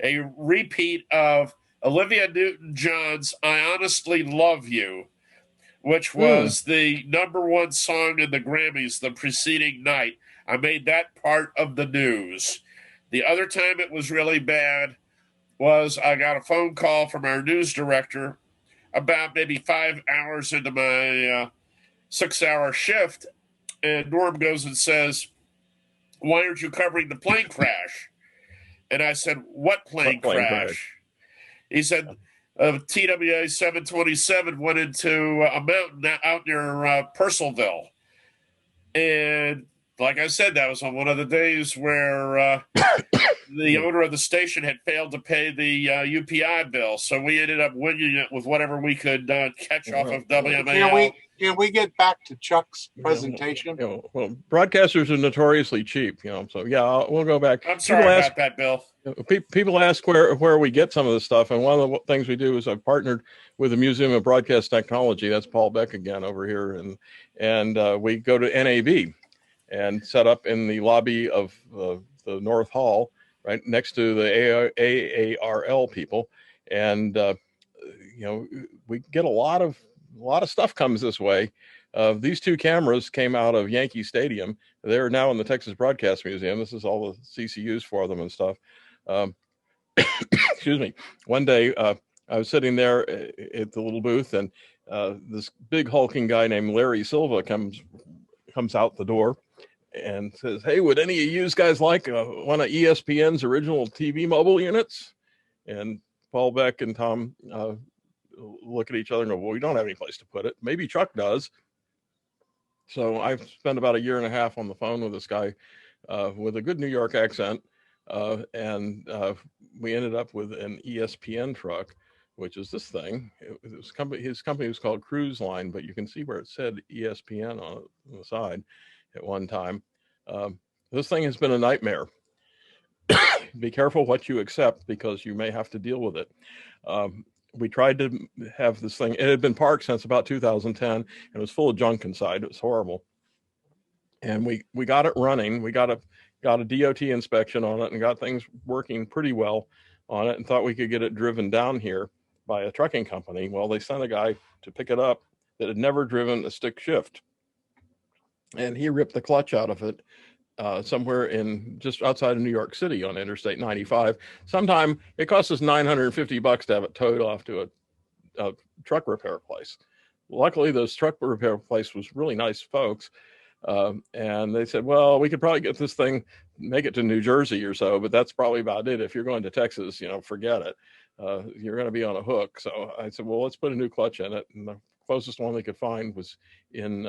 a repeat of Olivia Newton-John's I Honestly Love You, which was the #1 song in the Grammys the preceding night. I made that part of the news. The other time it was really bad was I got a phone call from our news director about maybe 5 hours into my 6-hour shift, and Norm goes and says, "Why aren't you covering the plane crash?" And I said, "What plane crash?" He said, TWA 727 went into a mountain out near Purcellville. And like I said, that was on one of the days where the owner of the station had failed to pay the UPI bill. So we ended up winning it with whatever we could catch off of WMAL. Can we get back to Chuck's presentation? Well, broadcasters are notoriously cheap, so yeah, we'll go back. I'm sorry about that, Bill. People ask where we get some of this stuff, and one of the things we do is I've partnered with the Museum of Broadcast Technology. That's Paul Beck again over here, and we go to NAB and set up in the lobby of the North Hall, right next to the AARL people, and we get a lot of stuff comes this way. These two cameras came out of Yankee Stadium. They're now in the Texas Broadcast Museum. This is all the CCUs for them and stuff. Excuse me. One day I was sitting there at the little booth, and this big hulking guy named Larry Silva comes out the door and says, "Hey, would any of you guys like one of ESPN's original TV mobile units?" And Paul Beck and Tom look at each other and go, "Well, we don't have any place to put it. Maybe Chuck does." So I've spent about 1.5 years on the phone with this guy with a good New York accent, and we ended up with an ESPN truck, which is this thing. His company was called Cruise Line, but you can see where it said ESPN on the side at one time. This thing has been a nightmare. Be careful what you accept, because you may have to deal with it. We tried to have this thing. It had been parked since about 2010, and it was full of junk inside. It was horrible. And we got it running. We got a DOT inspection on it and got things working pretty well on it, and thought we could get it driven down here by a trucking company. Well, they sent a guy to pick it up that had never driven a stick shift, and he ripped the clutch out of it somewhere in just outside of New York City on Interstate 95. Sometime it cost us $950 to have it towed off to a truck repair place. Luckily, those truck repair place was really nice folks. And they said, well, we could probably get this thing, make it to New Jersey or so, but that's probably about it. If you're going to Texas, forget it. You're going to be on a hook. So I said, well, let's put a new clutch in it. And the closest one they could find was in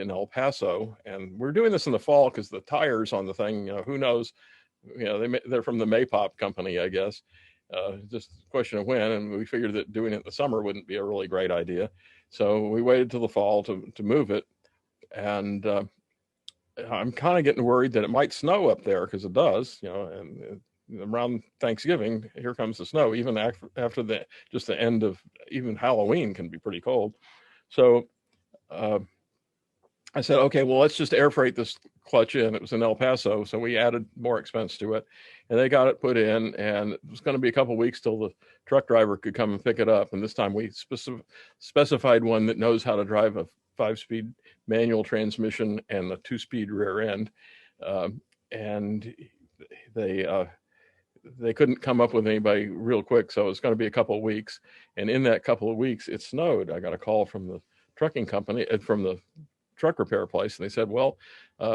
El Paso, and we're doing this in the fall because the tires on the thing, who knows, they're from the Maypop company, I guess. Just a question of when, and we figured that doing it in the summer wouldn't be a really great idea. So we waited till the fall to move it. And I'm kind of getting worried that it might snow up there, because it does, and around Thanksgiving, here comes the snow. Even after the end of even Halloween can be pretty cold. So I said, okay, well, let's just air freight this clutch in. It was in El Paso, so we added more expense to it, and they got it put in, and it was going to be a couple of weeks till the truck driver could come and pick it up. And this time we specified one that knows how to drive a 5-speed manual transmission and a 2-speed rear end. And they couldn't come up with anybody real quick, so it's going to be a couple of weeks. And in that couple of weeks, it snowed. I got a call from the trucking company, from the truck repair place, and they said, well,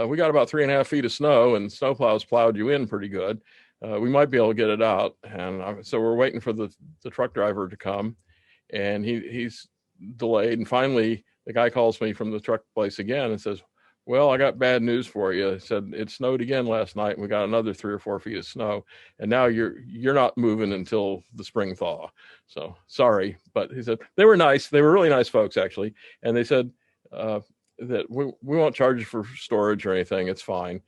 we got about 3.5 feet of snow, and snowplows plowed you in pretty good. We might be able to get it out. And so we're waiting for the truck driver to come, and he's delayed. And finally, the guy calls me from the truck place again and says, well, I got bad news for you. He said, it snowed again last night, and we got another 3 or 4 feet of snow, and now you're not moving until the spring thaw. So sorry. But he said, they were nice. They were really nice folks, actually. And they said, that we won't charge you for storage or anything. It's fine.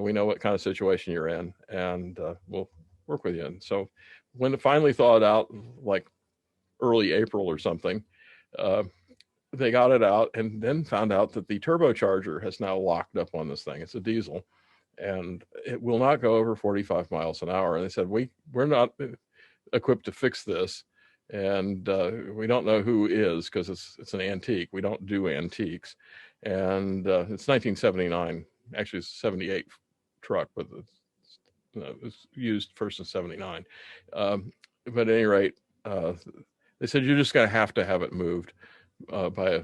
We know what kind of situation you're in, and we'll work with you. And so when it finally thawed out, like early April or something, they got it out, and then found out that the turbocharger has now locked up on this thing. It's a diesel, and it will not go over 45 miles an hour. And they said, we're not equipped to fix this. And we don't know who is, because it's an antique. We don't do antiques. And it's 1979. Actually, it's a 78 truck, but it was used first in 79. But at any rate, they said, you're just going to have it moved by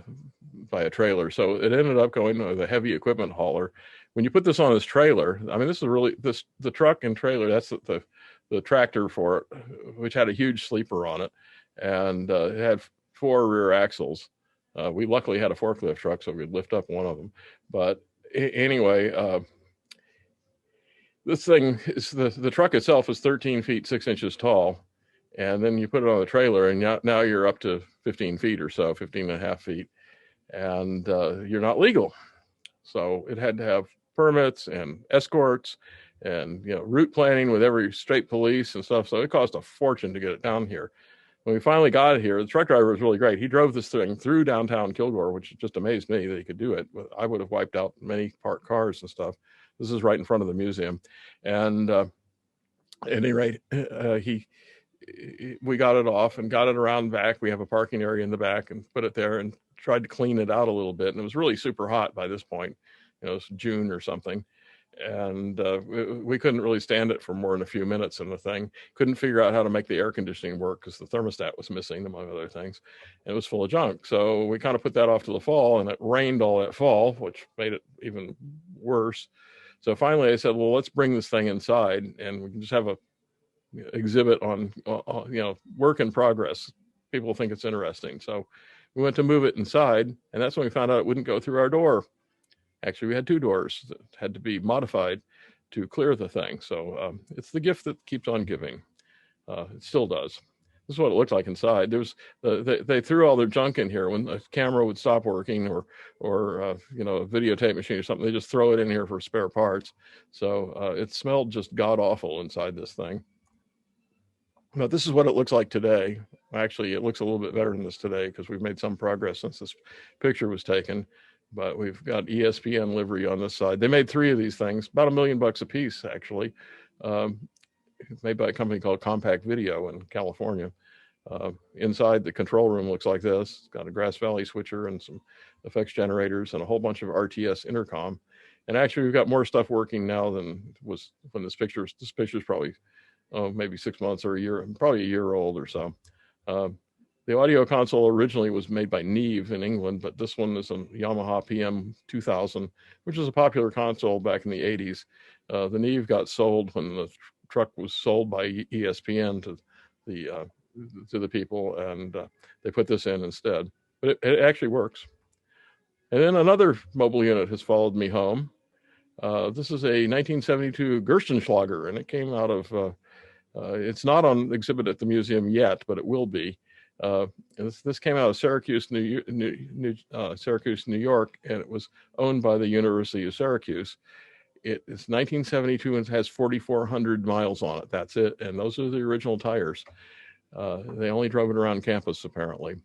a trailer. So it ended up going with a heavy equipment hauler. When you put this on this trailer, I mean, this is really the truck and trailer. That's the tractor for it, which had a huge sleeper on it, and it had 4 rear axles. We luckily had a forklift truck, so we could lift up one of them. But anyway, this thing is the truck itself is 13 feet 6 inches tall, and then you put it on the trailer, and now you're up to 15 feet or so, 15 and a half feet, and you're not legal. So it had to have permits and escorts, and route planning with every state police and stuff. So it cost a fortune to get it down here. When we finally got it here, the truck driver was really great. He drove this thing through downtown Kilgore, which just amazed me that he could do it. I would have wiped out many parked cars and stuff. This is right in front of the museum. And at any rate, we got it off and got it around back. We have a parking area in the back, and put it there and tried to clean it out a little bit. And it was really super hot by this point. It's June or something. And we couldn't really stand it for more than a few minutes in the thing. Couldn't figure out how to make the air conditioning work, because the thermostat was missing, among other things. And it was full of junk. So we kind of put that off to the fall, and it rained all that fall, which made it even worse. So finally I said, well, let's bring this thing inside, and we can just have a exhibit on work in progress. People think it's interesting. So we went to move it inside, and that's when we found out it wouldn't go through our door. Actually, we had 2 doors that had to be modified to clear the thing. So it's the gift that keeps on giving. It still does. This is what it looked like inside. There was they threw all their junk in here. When the camera would stop working, or a videotape machine or something, they just throw it in here for spare parts. So it smelled just god awful inside this thing. But this is what it looks like today. Actually, it looks a little bit better than this today, because we've made some progress since this picture was taken. But we've got ESPN livery on this side. They made 3 of these things, about $1 million a piece, actually, made by a company called Compact Video in California. Inside, the control room looks like this. It's got a Grass Valley switcher and some effects generators and a whole bunch of RTS intercom. And actually, we've got more stuff working now than was when this picture's probably maybe 6 months or a year, probably a year old or so. The audio console originally was made by Neve in England, but this one is a Yamaha PM 2000, which is a popular console back in the 80s. The Neve got sold when the truck was sold by ESPN to the people, and they put this in instead. But it actually works. And then another mobile unit has followed me home. This is a 1972 Gerstenschlager, and it came out of It's not on exhibit at the museum yet, but it will be. This came out of Syracuse, New York, and it was owned by the University of Syracuse. It's 1972 and has 4,400 miles on it. That's it. And those are the original tires. They only drove it around campus, apparently.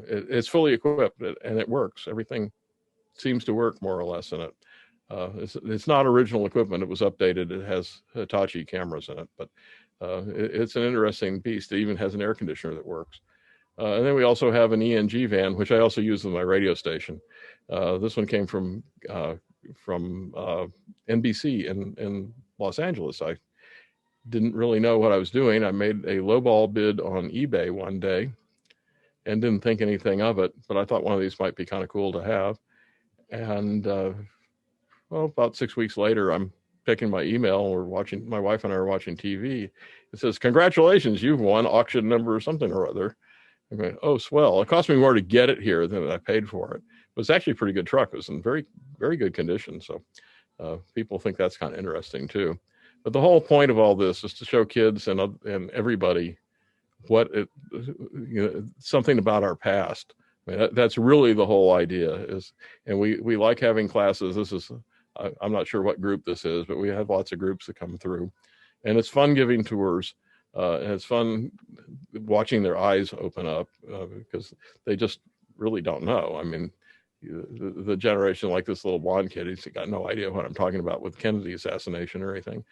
It's fully equipped and it works. Everything seems to work more or less in it. It's not original equipment. It was updated. It has Hitachi cameras in it, but it's an interesting beast. It even has an air conditioner that works. And then we also have an ENG van, which I also use on my radio station. This one came from NBC in Los Angeles. I didn't really know what I was doing. I made a lowball bid on eBay one day and didn't think anything of it, but I thought one of these might be kind of cool to have. And well, about 6 weeks later, I'm checking my email. My wife and I are watching TV. It says, "Congratulations, you've won auction number something or other." I'm going, "Oh, swell." It cost me more to get it here than I paid for it. It was actually a pretty good truck. It was in very, very good condition. So people think that's kind of interesting too. But the whole point of all this is to show kids and everybody something about our past. I mean, that's really the whole idea is, and we like having classes. This is, I'm not sure what group this is, but we have lots of groups that come through, and it's fun giving tours. And it's fun watching their eyes open up because they just really don't know. I mean, the generation like this little blonde kid, he's got no idea what I'm talking about with Kennedy assassination or anything.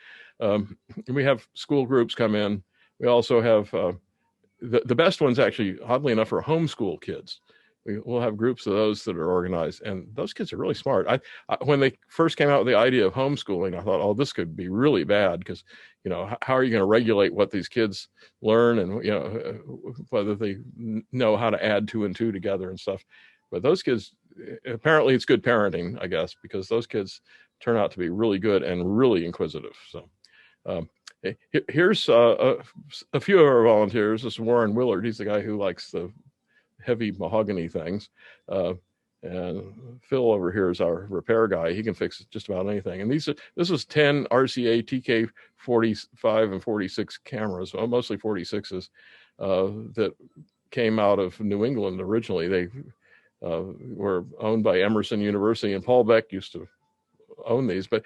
We have school groups come in. We also have the best ones, actually, oddly enough, are homeschool kids. We'll have groups of those that are organized, and those kids are really smart. I when they first came out with the idea of homeschooling, I thought, oh, this could be really bad because, you know, how are you going to regulate what these kids learn and, you know, whether they know how to add 2 and 2 together and stuff. But those kids, apparently it's good parenting, I guess, because those kids turn out to be really good and really inquisitive. So here's a few of our volunteers. This is Warren Willard. He's the guy who likes the heavy mahogany things. And Phil over here is our repair guy. He can fix just about anything. And this is 10 RCA TK 45 and 46 cameras, well, mostly 46s, that came out of New England originally. They were owned by Emerson University, and Paul Beck used to own these. But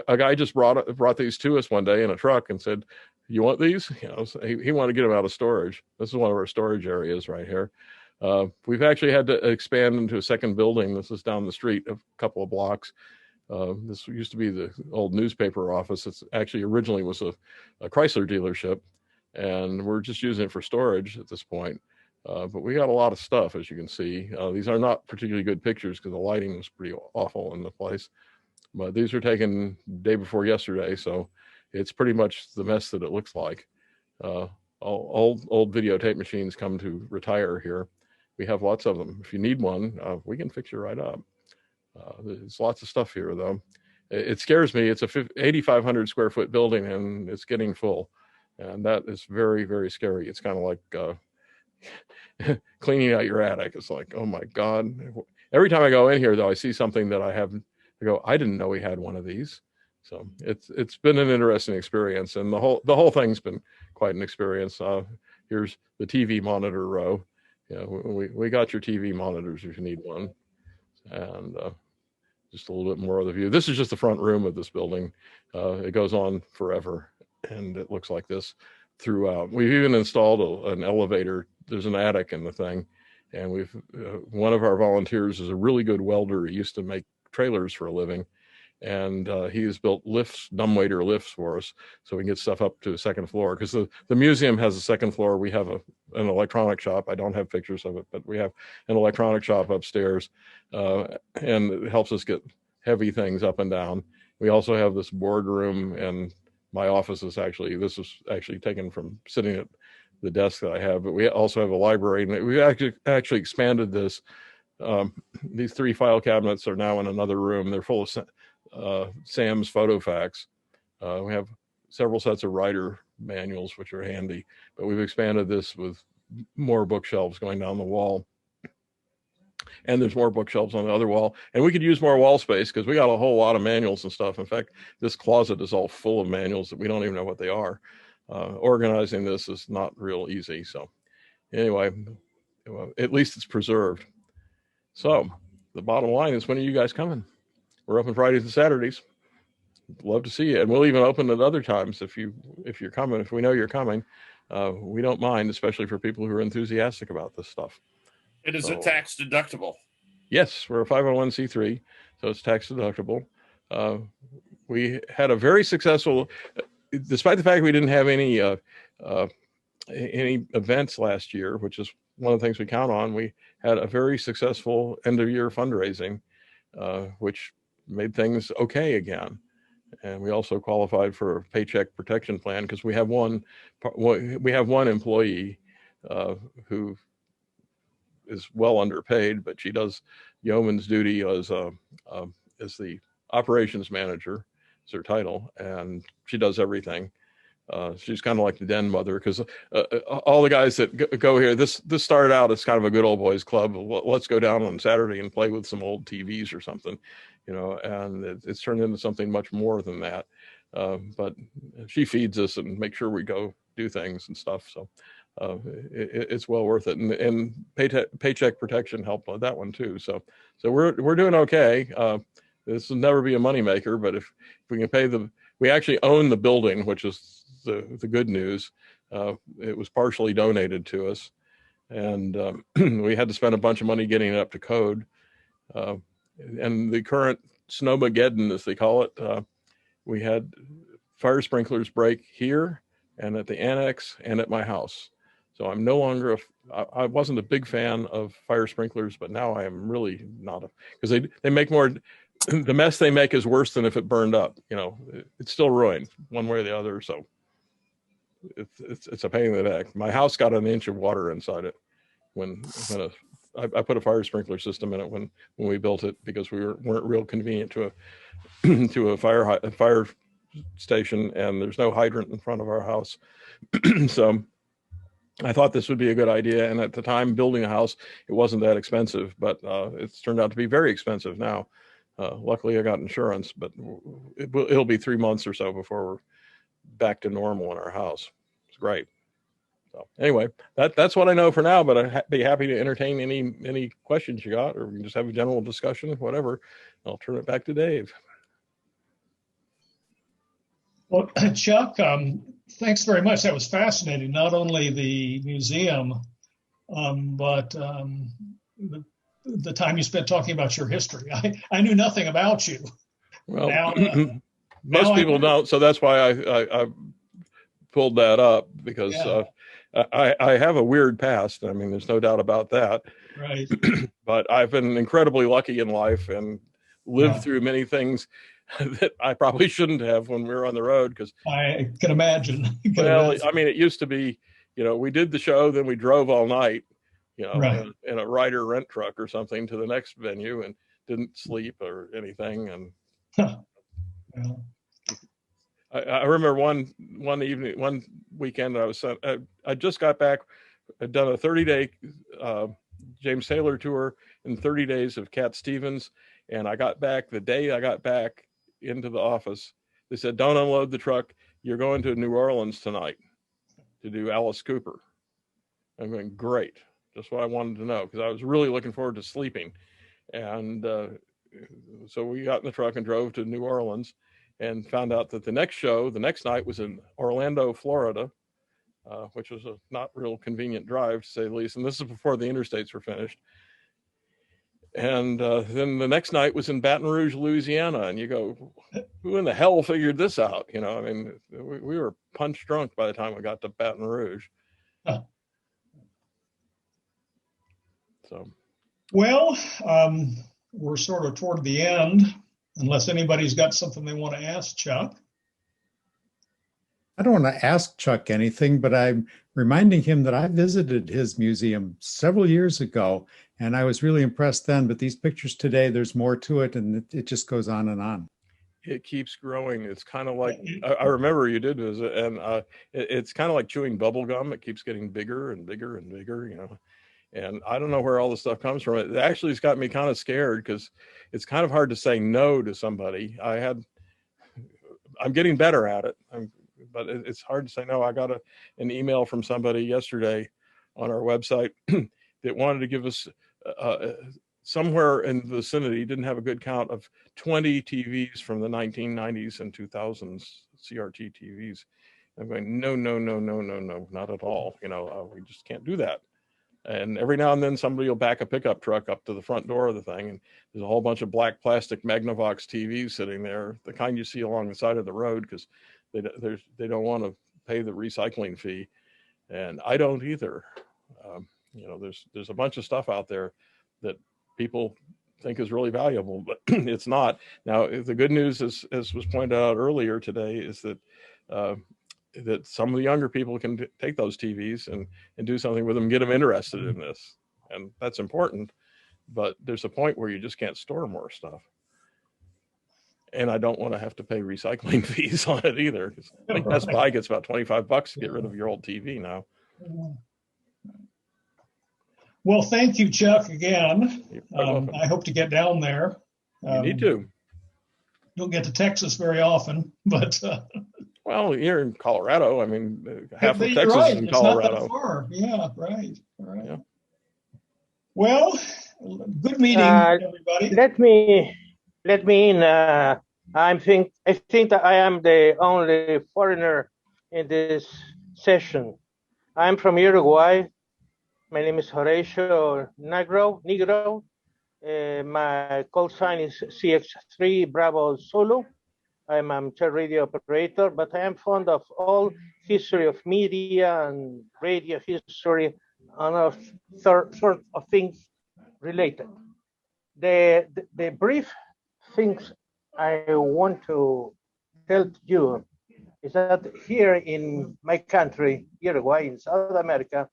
a guy just brought these to us one day in a truck and said, "You want these?" You know, so he wanted to get them out of storage. This is one of our storage areas right here. We've actually had to expand into a second building. This is down the street a couple of blocks. This used to be the old newspaper office. It's actually originally was a Chrysler dealership, and we're just using it for storage at this point. But we got a lot of stuff, as you can see. These are not particularly good pictures because the lighting was pretty awful in the place. But these were taken day before yesterday, so it's pretty much the mess that it looks like. Old videotape machines come to retire here. We have lots of them. If you need one, we can fix you right up. There's lots of stuff here, though. It scares me. It's a 8,500 square foot building, and it's getting full. And that is very, very scary. It's kind of like cleaning out your attic. It's like, oh my God. Every time I go in here, though, I see something that I haven't, I go, I didn't know we had one of these. So it's been an interesting experience, and the whole thing's been quite an experience. Here's the TV monitor row. Yeah, we got your TV monitors if you need one, and just a little bit more of the view. This is just the front room of this building. It goes on forever, and it looks like this throughout. We've even installed an elevator. There's an attic in the thing, and we've one of our volunteers is a really good welder. He used to make trailers for a living, and he has built lifts, dumbwaiter lifts for us, so we can get stuff up to the second floor. Because the museum has a second floor. We have an electronic shop. I don't have pictures of it, but we have an electronic shop upstairs, and it helps us get heavy things up and down. We also have this boardroom, and my office is actually, this is actually taken from sitting at the desk that I have, but we also have a library, and we actually expanded this. These 3 file cabinets are now in another room. They're full of Sam's photo facts. We have several sets of writer manuals, which are handy, but we've expanded this with more bookshelves going down the wall. And there's more bookshelves on the other wall, and we could use more wall space because we got a whole lot of manuals and stuff. In fact, this closet is all full of manuals that we don't even know what they are. organizing this is not real easy. So anyway, at least it's preserved. So the bottom line is, when are you guys coming? We're open Fridays and Saturdays. Love to see you, and we'll even open at other times if you're coming. If we know you're coming, we don't mind, especially for people who are enthusiastic about this stuff. It is a tax deductible. Yes, we're a 501c3, so it's tax deductible. We had a very successful, despite the fact we didn't have any events last year, which is one of the things we count on. We had a very successful end of year fundraising, which made things okay again. And we also qualified for a paycheck protection plan because we have one employee who is well underpaid, but she does yeoman's duty as the operations manager, is her title, and she does everything. She's kind of like the den mother, because all the guys that go here, this started out as kind of a good old boys club. Let's go down on Saturday and play with some old TVs or something, and it's turned into something much more than that. But she feeds us and makes sure we go do things and stuff. So it's well worth it. And paycheck protection helped with that one too. So we're doing okay. This will never be a moneymaker, but if we can pay we actually own the building, which is the good news. It was partially donated to us, and we had to spend a bunch of money getting it up to code. And the current Snowmageddon, as they call it, we had fire sprinklers break here and at the annex and at my house. So I'm no longer I wasn't a big fan of fire sprinklers, but now I am really not, because they make more. The mess they make is worse than if it burned up. It's still ruined one way or the other. So it's a pain in the neck. My house got an inch of water inside it when I put a fire sprinkler system in it when we built it, because we weren't real convenient to a fire station, and there's no hydrant in front of our house. So I thought this would be a good idea, and at the time building a house, it wasn't that expensive, but it's turned out to be very expensive now. Luckily I got insurance, but it'll be 3 months or so before we're back to normal in our house. It's great. So anyway, that's what I know for now, but I'd be happy to entertain any questions you got, or we can just have a general discussion, whatever. I'll turn it back to Dave. Well, Chuck, thanks very much. That was fascinating. Not only the museum, but the time you spent talking about your history. I knew nothing about you. Well, now, most people don't, so that's why I pulled that up, because I have a weird past. I mean, there's no doubt about that. Right. But I've been incredibly lucky in life and lived through many things that I probably shouldn't have when we were on the road. Because I can imagine. I mean, it used to be, we did the show, then we drove all night, right, in a Ryder rent truck or something to the next venue, and didn't sleep or anything. And I remember one weekend I just got back. I'd done a 30-day James Taylor tour in 30 days of Cat Stevens, and I got back the day I got back into the office. They said, "Don't unload the truck. You're going to New Orleans tonight to do Alice Cooper." I'm going, great. Just what I wanted to know, because I was really looking forward to sleeping. And so we got in the truck and drove to New Orleans, and found out that the next night was in Orlando, Florida, which was a not real convenient drive, to say the least. And this is before the interstates were finished. And then the next night was in Baton Rouge, Louisiana. And you go, who in the hell figured this out? I mean, we were punch drunk by the time we got to Baton Rouge. So, well, we're sort of toward the end, unless anybody's got something they want to ask Chuck. I don't want to ask Chuck anything, but I'm reminding him that I visited his museum several years ago, and I was really impressed then. But these pictures today, there's more to it, and it just goes on and on. It keeps growing. It's kind of like, I remember you did visit, and it's kind of like chewing bubble gum. It keeps getting bigger and bigger and bigger, And I don't know where all this stuff comes from. It actually has got me kind of scared, because it's kind of hard to say no to somebody. I'm getting better at it, but it's hard to say no. I got an email from somebody yesterday on our website that wanted to give us somewhere in the vicinity, didn't have a good count, of 20 TVs from the 1990s and 2000s, CRT TVs. I'm going, no, not at all. We just can't do that. And every now and then somebody will back a pickup truck up to the front door of the thing, and there's a whole bunch of black plastic Magnavox TVs sitting there, the kind you see along the side of the road, because they don't want to pay the recycling fee, and I don't either. There's a bunch of stuff out there that people think is really valuable, but it's not. Now, the good news, as was pointed out earlier today, is that that some of the younger people can take those TVs and do something with them, get them interested in this. And that's important, but there's a point where you just can't store more stuff. And I don't want to have to pay recycling fees on it either. I think Best Buy gets about $25 to get rid of your old TV now. Well, thank you, Chuck, again. I hope to get down there. You need to. Don't get to Texas very often, but... Well, you're in Colorado. I mean, half of you're Texas right. is in It's Colorado. not that far. Yeah, right. All right. Yeah. Well, good meeting, everybody. Let me in. I think that I am the only foreigner in this session. I'm from Uruguay. My name is Horatio Negro. My call sign is CX3 Bravo Zulu. I'm amateur radio operator, but I am fond of all history of media and radio history and all sort of things related. The brief things I want to tell you is that here in my country, Uruguay, in South America,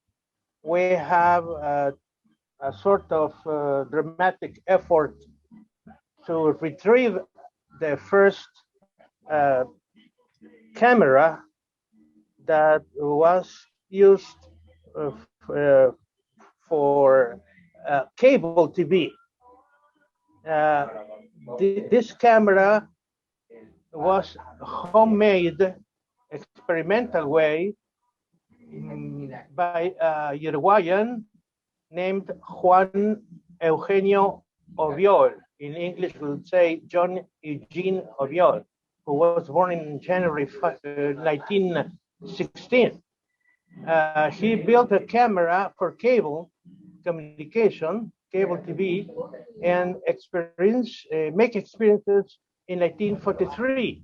we have a sort of dramatic effort to retrieve the first camera that was used for cable TV. This camera was homemade, experimental way by a Uruguayan named Juan Eugenio Oviol. In English, we would say John Eugene Oviol, who was born in January 1916. He built a camera for cable communication, cable TV, and make experiences in 1943.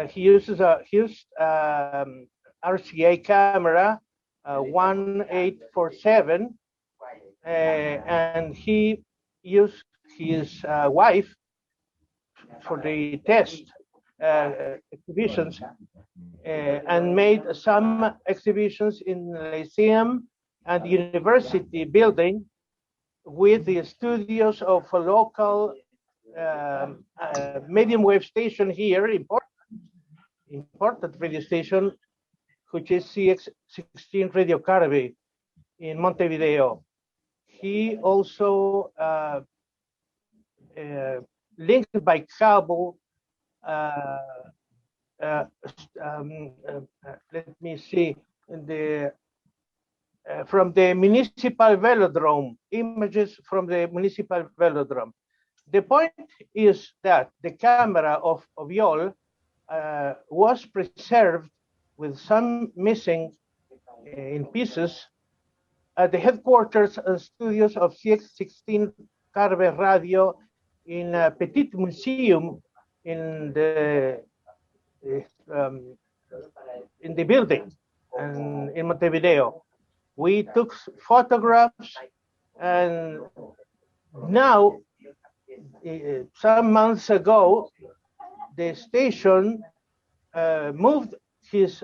He used RCA camera 1847, and he used his wife for the test exhibitions and made some exhibitions in Lyceum and University building with the studios of a local medium wave station here, important radio station, which is CX16 Radio Caribe in Montevideo. He also linked by cable, let me see, from the municipal velodrome, images from the municipal velodrome. The point is that the camera of Oviol was preserved with some missing in pieces at the headquarters and studios of CX16 Caribe Radio in a petit museum in the building and in Montevideo. We took photographs, and now, some months ago, the station moved his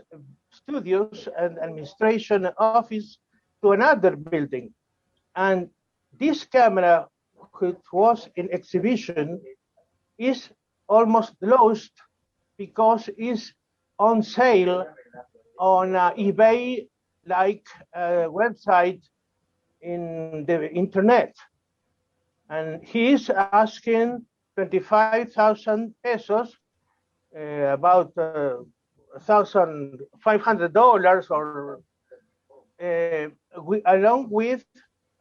studios and administration office to another building. And this camera, which was in exhibition, is almost lost because it's on sale on eBay, like a website in the internet. And he's asking 25,000 pesos, about $500 or along with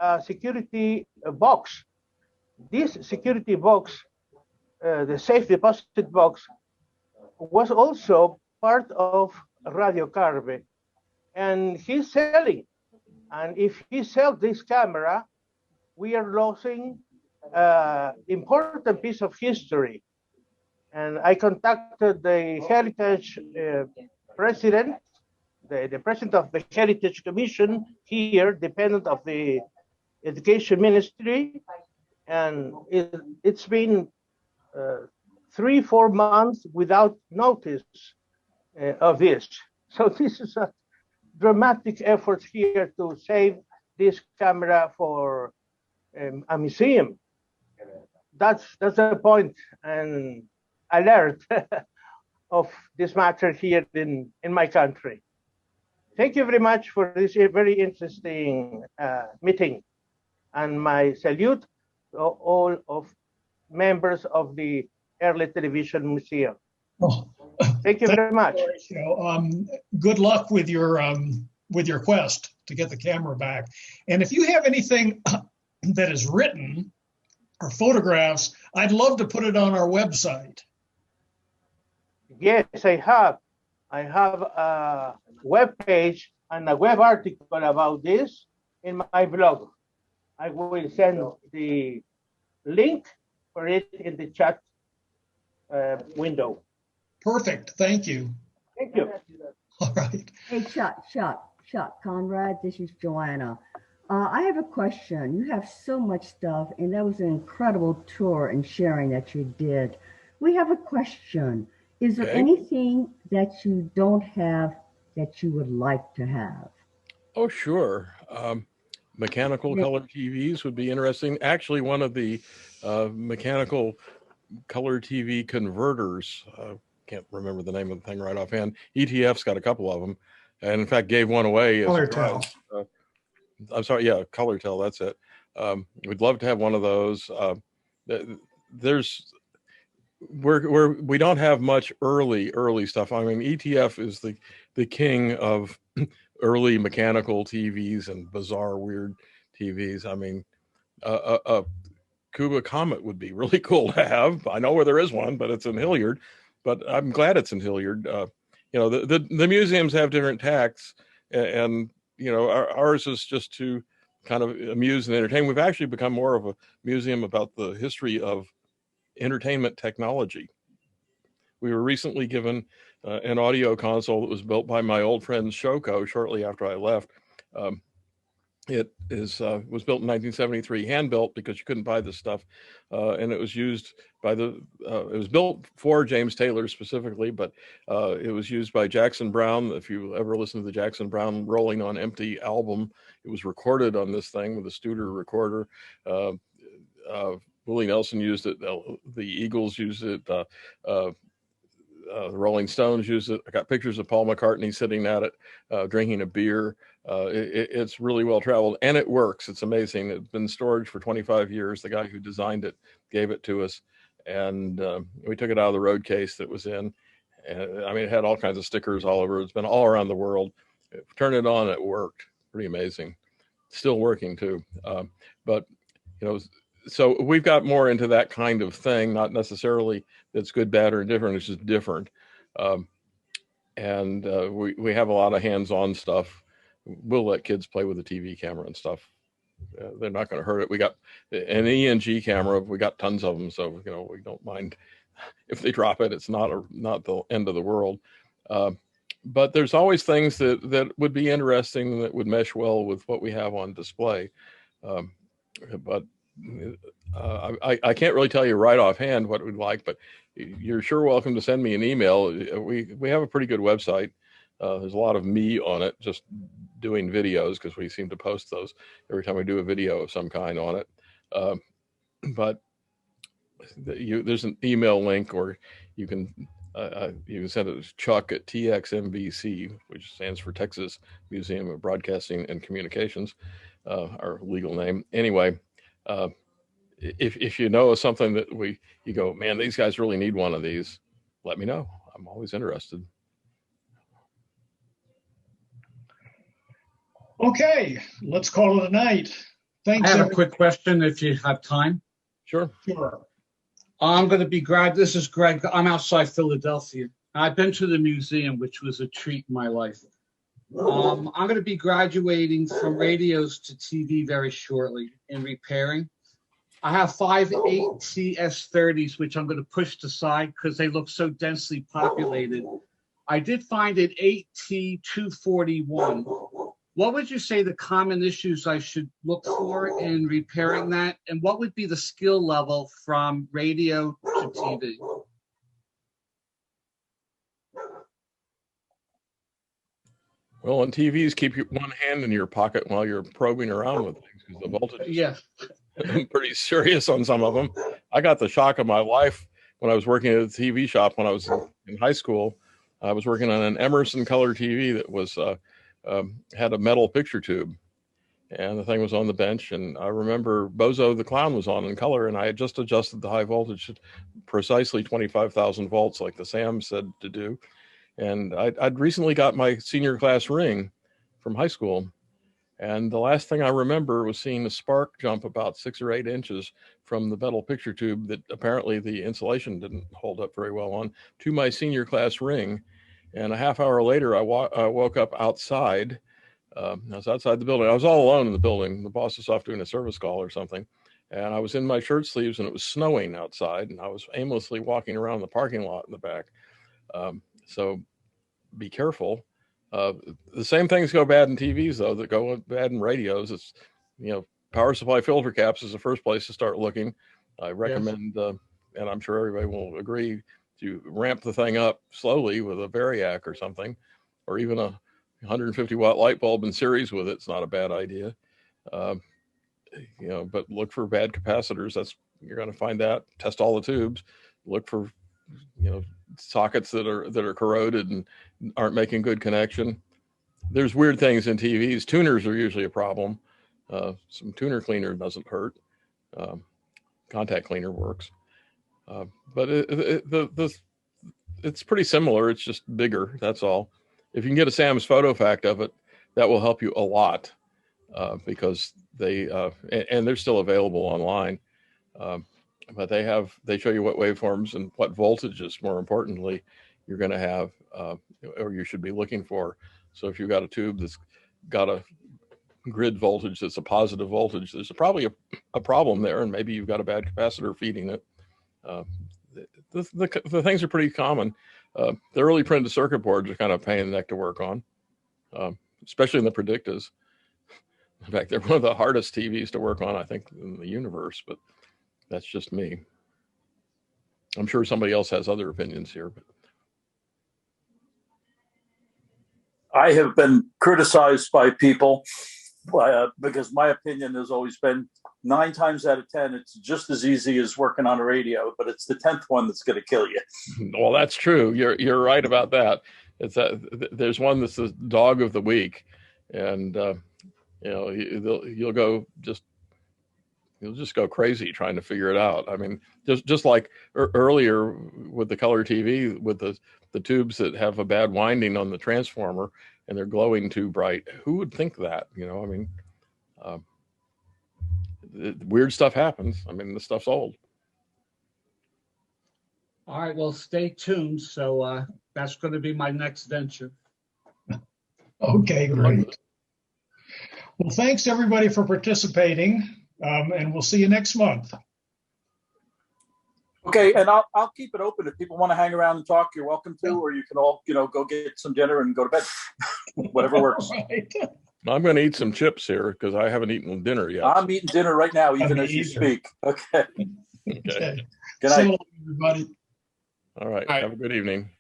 a security box. This security box, the safe deposit box, was also part of Radio Carve, and he's selling. And if he sells this camera, we are losing important piece of history. And I contacted the Heritage president, the president of the Heritage Commission here, dependent of the Education Ministry, and it's been 3-4 months without notice of this. So this is a dramatic effort here to save this camera for a museum. That's the point and alert of this matter here in my country. Thank you very much for this very interesting meeting, and my salute to all of members of the Early Television Museum. Oh, thank you very much. Good luck with your quest to get the camera back. And if you have anything that is written or photographs, I'd love to put it on our website. Yes, I have. I have a web page and a web article about this in my blog. I will send the link for it in the chat window. Perfect. Thank you. Thank you. All right. Hey, Chuck, Conrad, this is Joanna. I have a question. You have so much stuff, and that was an incredible tour and sharing that you did. We have a question. Is there anything that you don't have that you would like to have? Oh, sure. Mechanical color TVs would be interesting. Actually, one of the mechanical color TV converters, can't remember the name of the thing right offhand. ETF's got a couple of them, and in fact gave one away. Colortel. I'm sorry, yeah, Colortel, that's it. We'd love to have one of those. We don't have much early stuff. I mean, ETF is the king of early mechanical TVs and bizarre, weird TVs. I mean, a Kuba Comet would be really cool to have. I know where there is one, but it's in Hilliard. But I'm glad it's in Hilliard. The museums have different tacks, and ours is just to kind of amuse and entertain. We've actually become more of a museum about the history of entertainment technology. We were recently given an audio console that was built by my old friend Shoko shortly after I left. It was built in 1973, hand built because you couldn't buy this stuff, and it was used by it was built for James Taylor specifically, but it was used by Jackson Browne. If you ever listen to the Jackson Browne Rolling on Empty album, it was recorded on this thing with a Studer recorder. Willie Nelson used it. The Eagles used it. The Rolling Stones used it. I got pictures of Paul McCartney sitting at it, drinking a beer. It's really well traveled, and it works. It's amazing. It's been in storage for 25 years. The guy who designed it gave it to us, and we took it out of the road case that was in. And I mean, it had all kinds of stickers all over. It's been all around the world. Turn it on, it worked. Pretty amazing. Still working too. But so we've got more into that kind of thing, not necessarily that's good, bad, or indifferent. It's just different. And we have a lot of hands-on stuff. We'll let kids play with the TV camera and stuff. They're not going to hurt it. We got an ENG camera. We got tons of them, so we don't mind if they drop it. It's not the end of the world. But there's always things that would be interesting that would mesh well with what we have on display. But I can't really tell you right offhand what we'd like, but you're sure welcome to send me an email. We have a pretty good website. There's a lot of me on it, just doing videos, because we seem to post those every time we do a video of some kind on it. But there's an email link, or you can send it to Chuck at TXMBC, which stands for Texas Museum of Broadcasting and Communications, our legal name. Anyway, if you know something that you go, man, these guys really need one of these, let me know. I'm always interested. Okay, let's call it a night. Thanks. I have a everyone. quick question if you have time. Sure. Sure. I'm going to be this is Greg. I'm outside Philadelphia. I've been to the museum, which was a treat in my life. I'm going to be graduating from radios to TV very shortly in repairing. I have 5 ATS-30s, which I'm going to push to side because they look so densely populated. I did find an AT-241. What would you say the common issues I should look for in repairing that? And what would be the skill level from radio to TV? Well, on TVs, keep one hand in your pocket while you're probing around with things because the voltage is pretty serious on some of them. I got the shock of my life when I was working at a TV shop when I was in high school. I was working on an Emerson color TV that was had a metal picture tube, and the thing was on the bench. And I remember Bozo the Clown was on in color, and I had just adjusted the high voltage to precisely 25,000 volts, like the Sam said to do. And I'd recently got my senior class ring from high school. And the last thing I remember was seeing a spark jump about 6 or 8 inches from the metal picture tube that apparently the insulation didn't hold up very well on to my senior class ring. And a half hour later, I woke up outside. I was outside the building. I was all alone in the building. The boss was off doing a service call or something. And I was in my shirt sleeves and it was snowing outside. And I was aimlessly walking around the parking lot in the back. So be careful. The same things go bad in TVs, though, that go bad in radios. It's, power supply filter caps is the first place to start looking. I recommend, and I'm sure everybody will agree, to ramp the thing up slowly with a Variac or something, or even a 150-watt light bulb in series with it's not a bad idea. But look for bad capacitors. You're going to find that. Test all the tubes. Look for, sockets that are corroded and aren't making good connection. There's weird things in TVs. Tuners are usually a problem. Some tuner cleaner doesn't hurt. Contact cleaner works. But it's pretty similar. It's just bigger. That's all. If you can get a Sam's photo fact of it, that will help you a lot because and they're still available online. But they show you what waveforms and what voltages, more importantly, you're going to have or you should be looking for. So if you've got a tube that's got a grid voltage that's a positive voltage, there's probably a problem there, and maybe you've got a bad capacitor feeding it. The things are pretty common. The early printed circuit boards are kind of a pain in the neck to work on, especially in the Predictas. In fact, they're one of the hardest TVs to work on, I think, in the universe, but that's just me. I'm sure somebody else has other opinions here. But I have been criticized by people because my opinion has always been 9 times out of 10, it's just as easy as working on a radio, but it's the 10th one that's going to kill you. Well, that's true. You're right about that. It's that there's one that's the dog of the week, and you'll just go crazy trying to figure it out. I mean, just like earlier with the color TV, with the tubes that have a bad winding on the transformer and they're glowing too bright. Who would think that? Weird stuff happens. I mean, the stuff's old. All right, well, stay tuned. So that's going to be my next venture. Okay, great. Well, thanks everybody for participating, and we'll see you next month. Okay, and I'll keep it open. If people want to hang around and talk, you're welcome to, or you can all, go get some dinner and go to bed. Whatever works. Right. I'm going to eat some chips here because I haven't eaten dinner yet. I'm eating dinner right now, even as you speak. Okay. Okay. Good night, everybody. All right. Have a good evening.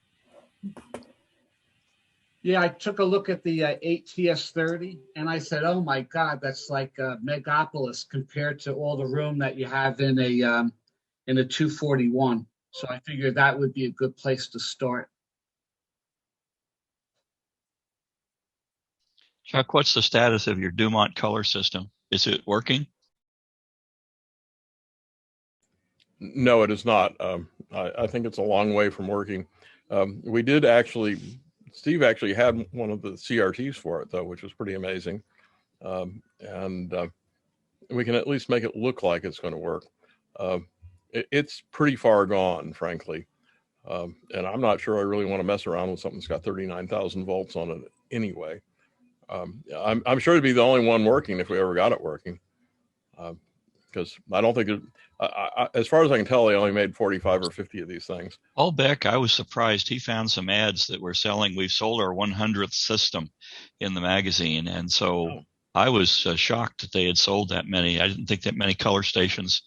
Yeah, I took a look at the ATS-30 and I said, oh my God, that's like a megapolis compared to all the room that you have in a 241. So I figured that would be a good place to start. Chuck, what's the status of your DuMont color system? Is it working? No, it is not. I think it's a long way from working. Steve actually had one of the CRTs for it, though, which was pretty amazing. and we can at least make it look like it's going to work. It's pretty far gone, frankly. And I'm not sure I really want to mess around with something that's got 39,000 volts on it anyway. I'm sure it'd be the only one working if we ever got it working. Because I don't think, as far as I can tell, they only made 45 or 50 of these things. Paul Beck, I was surprised. He found some ads that were selling. We've sold our 100th system in the magazine. And so I was shocked that they had sold that many. I didn't think that many color stations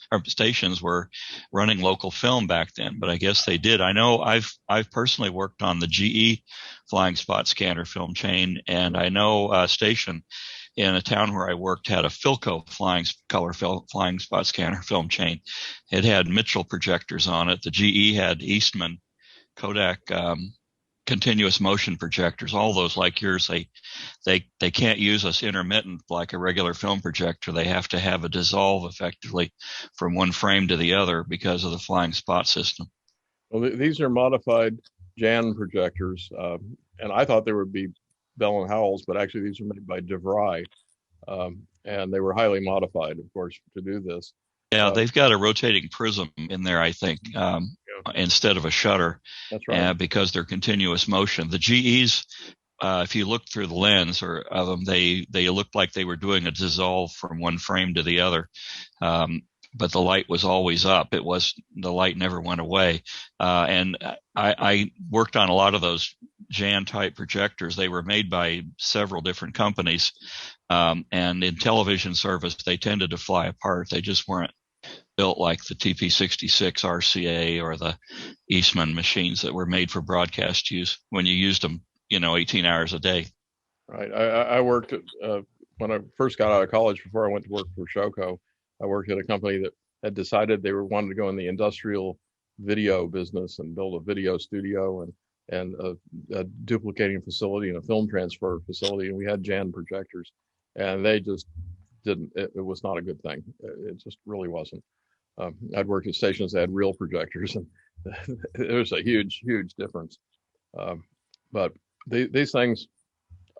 were running local film back then, but I guess they did. I know I've personally worked on the GE flying spot scanner film chain, and I know a station in a town where I worked had a Philco flying spot scanner film chain. It had Mitchell projectors on it. The GE had Eastman, Kodak, continuous motion projectors, all those like yours. They can't use us intermittent like a regular film projector. They have to have a dissolve effectively from one frame to the other because of the flying spot system. Well, these are modified Jan projectors, and I thought they would be Bell and Howell's, but actually these are made by DeVry, and they were highly modified, of course, to do this. Yeah, they've got a rotating prism in there, I think, instead of a shutter. That's right. Because they're continuous motion. The GEs, if you look through the lens of them, they looked like they were doing a dissolve from one frame to the other. But the light was always up. The light never went away. And I worked on a lot of those Jan type projectors. They were made by several different companies. And in television service, they tended to fly apart. They just weren't built like the TP66 RCA or the Eastman machines that were made for broadcast use when you used them, 18 hours a day. Right. I worked when I first got out of college, before I went to work for Shoko, I worked at a company that had decided they wanted to go in the industrial video business and build a video studio and a duplicating facility and a film transfer facility. And we had Jan projectors, and they just didn't, it was not a good thing. It just really wasn't. I'd worked at stations that had real projectors, and there's a huge, huge difference. But these things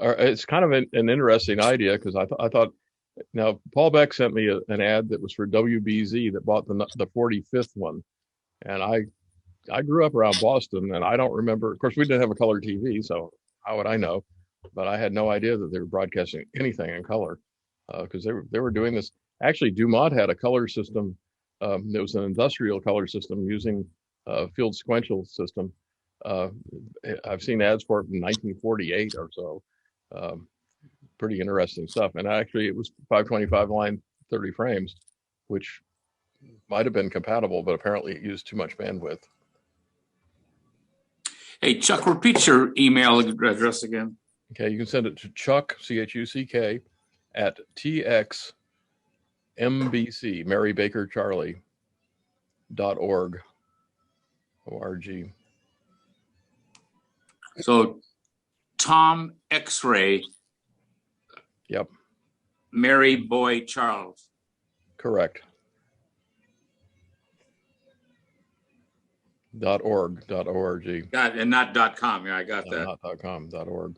it's kind of an interesting idea, because I thought, now Paul Beck sent me an ad that was for WBZ that bought the 45th one. And I grew up around Boston, and I don't remember, of course we didn't have a color TV, so how would I know? But I had no idea that they were broadcasting anything in color, because they were doing this. Actually, DuMont had a color system. It was an industrial color system using field sequential system. I've seen ads for it from 1948 or so. Pretty interesting stuff. And actually, it was 525 line, 30 frames, which might have been compatible, but apparently it used too much bandwidth. Hey, Chuck, repeat your email address again. Okay, you can send it to Chuck, CHUCK, at TXMBC, Mary Baker Charlie, .org. O-R-G. So Tom X-ray. Yep. Mary Boy Charles. Correct. .org. .org. Got it, and not .com. Yeah, I got that. Not .com. .org.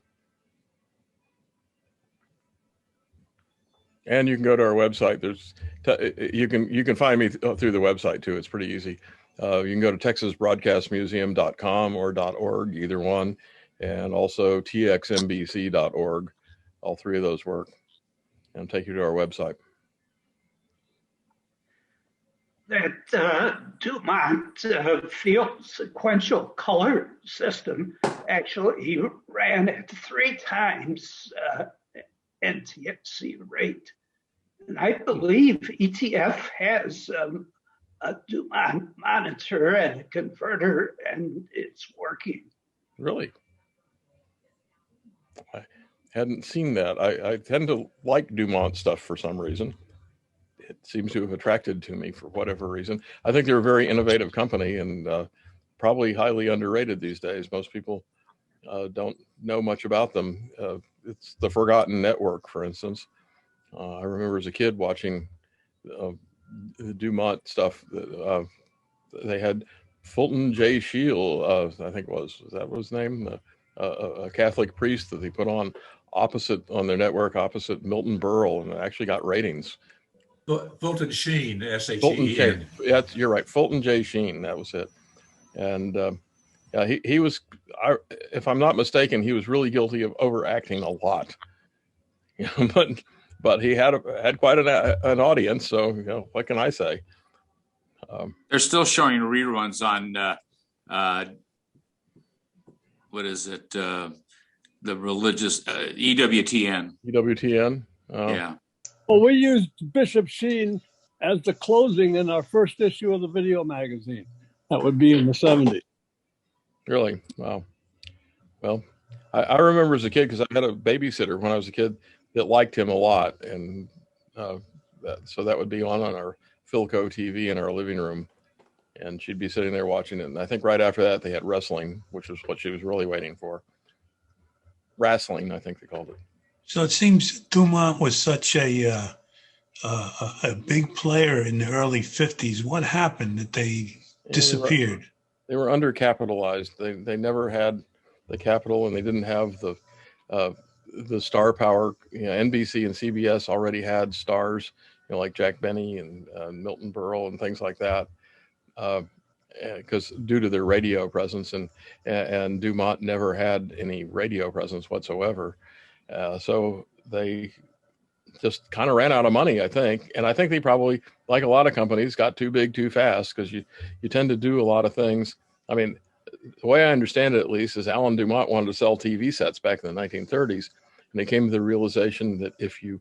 And you can go to our website. You can find me through the website too. It's pretty easy. You can go to texasbroadcastmuseum.com or .org, either one, and also txmbc.org. All three of those work, and take you to our website. That DuMont field sequential color system actually ran at 3 times NTSC rate. And I believe ETF has a DuMont monitor and a converter, and it's working. Really? I hadn't seen that. I tend to like DuMont stuff for some reason. It seems to have attracted to me for whatever reason. I think they're a very innovative company, and probably highly underrated these days. Most people don't know much about them. It's the forgotten network, for instance. I remember as a kid watching the DuMont stuff. They had Fulton J. Shield, I think was that was his name, a Catholic priest that they put on opposite on their network, opposite Milton Berle, and it actually got ratings. Fulton Sheen, Fulton Sheen. Sheen. Yeah, you're right. Fulton J. Sheen. That was it. And yeah, he was. If I'm not mistaken, he was really guilty of overacting a lot. You know, but he had quite an audience. So you know, what can I say? They're still showing reruns on what is it? The religious EWTN. EWTN. Yeah. Well, we used Bishop Sheen as the closing in our first issue of the video magazine. That would be in the 70s. Really? Wow. Well, I remember as a kid, because I had a babysitter when I was a kid that liked him a lot. And so that would be on our Philco TV in our living room. And she'd be sitting there watching it. And I think right after that, they had wrestling, which was what she was really waiting for. Wrestling, I think they called it. So it seems DuMont was such a big player in the early 50s. What happened that they disappeared? They were undercapitalized. They never had the capital, and they didn't have the star power. You know, NBC and CBS already had stars, you know, like Jack Benny and Milton Berle and things like that, because due to their radio presence, and DuMont never had any radio presence whatsoever. So they just kind of ran out of money, I think. And I think they probably, like a lot of companies, got too big too fast, because you tend to do a lot of things. I mean, the way I understand it, at least, is Alan DuMont wanted to sell TV sets back in the 1930s. And they came to the realization that if you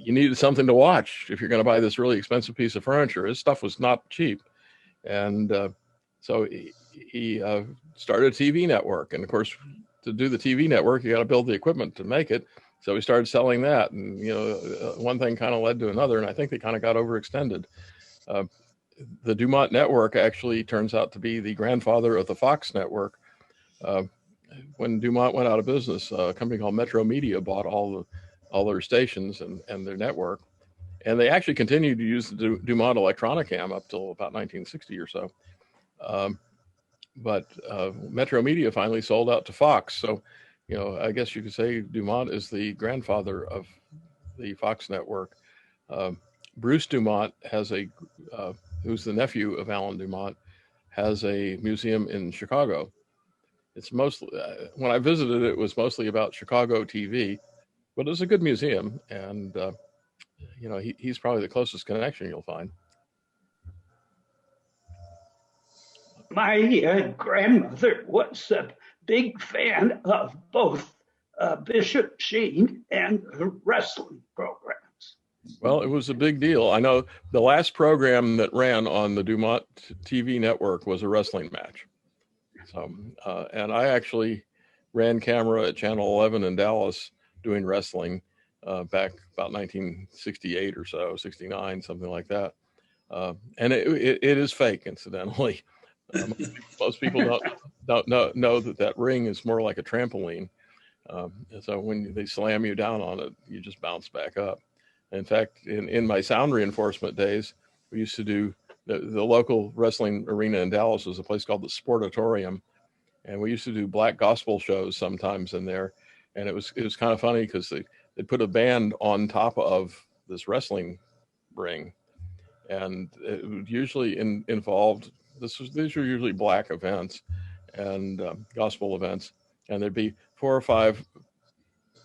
needed something to watch, if you're going to buy this really expensive piece of furniture, his stuff was not cheap. And so he started a TV network. And of course, to do the TV network, you got to build the equipment to make it. So we started selling that, and you know, one thing kind of led to another, and I think they kind of got overextended. The DuMont network actually turns out to be the grandfather of the Fox network. When DuMont went out of business, a company called Metro Media bought all their stations and their network, and they actually continued to use the DuMont Electronicam up till about 1960 or so. But Metro Media finally sold out to Fox. So, you know, I guess you could say DuMont is the grandfather of the Fox network. Bruce DuMont has who's the nephew of Alan DuMont, has a museum in Chicago. It's mostly, when I visited, it was mostly about Chicago TV, but it's a good museum. And, you know, he's probably the closest connection you'll find. My grandmother was a big fan of both Bishop Sheen and the wrestling programs. Well, it was a big deal. I know the last program that ran on the DuMont TV network was a wrestling match. So, and I actually ran camera at Channel 11 in Dallas doing wrestling back about 1968 or so, 69, something like that. And it is fake, incidentally. Most people don't know that ring is more like a trampoline. So when they slam you down on it, you just bounce back up. In fact, in my sound reinforcement days, we used to do the local wrestling arena in Dallas was a place called the Sportatorium, and we used to do black gospel shows sometimes in there. And it was kind of funny because they put a band on top of this wrestling ring, and it would usually involved. These were usually black events and gospel events, and there'd be 4 or 5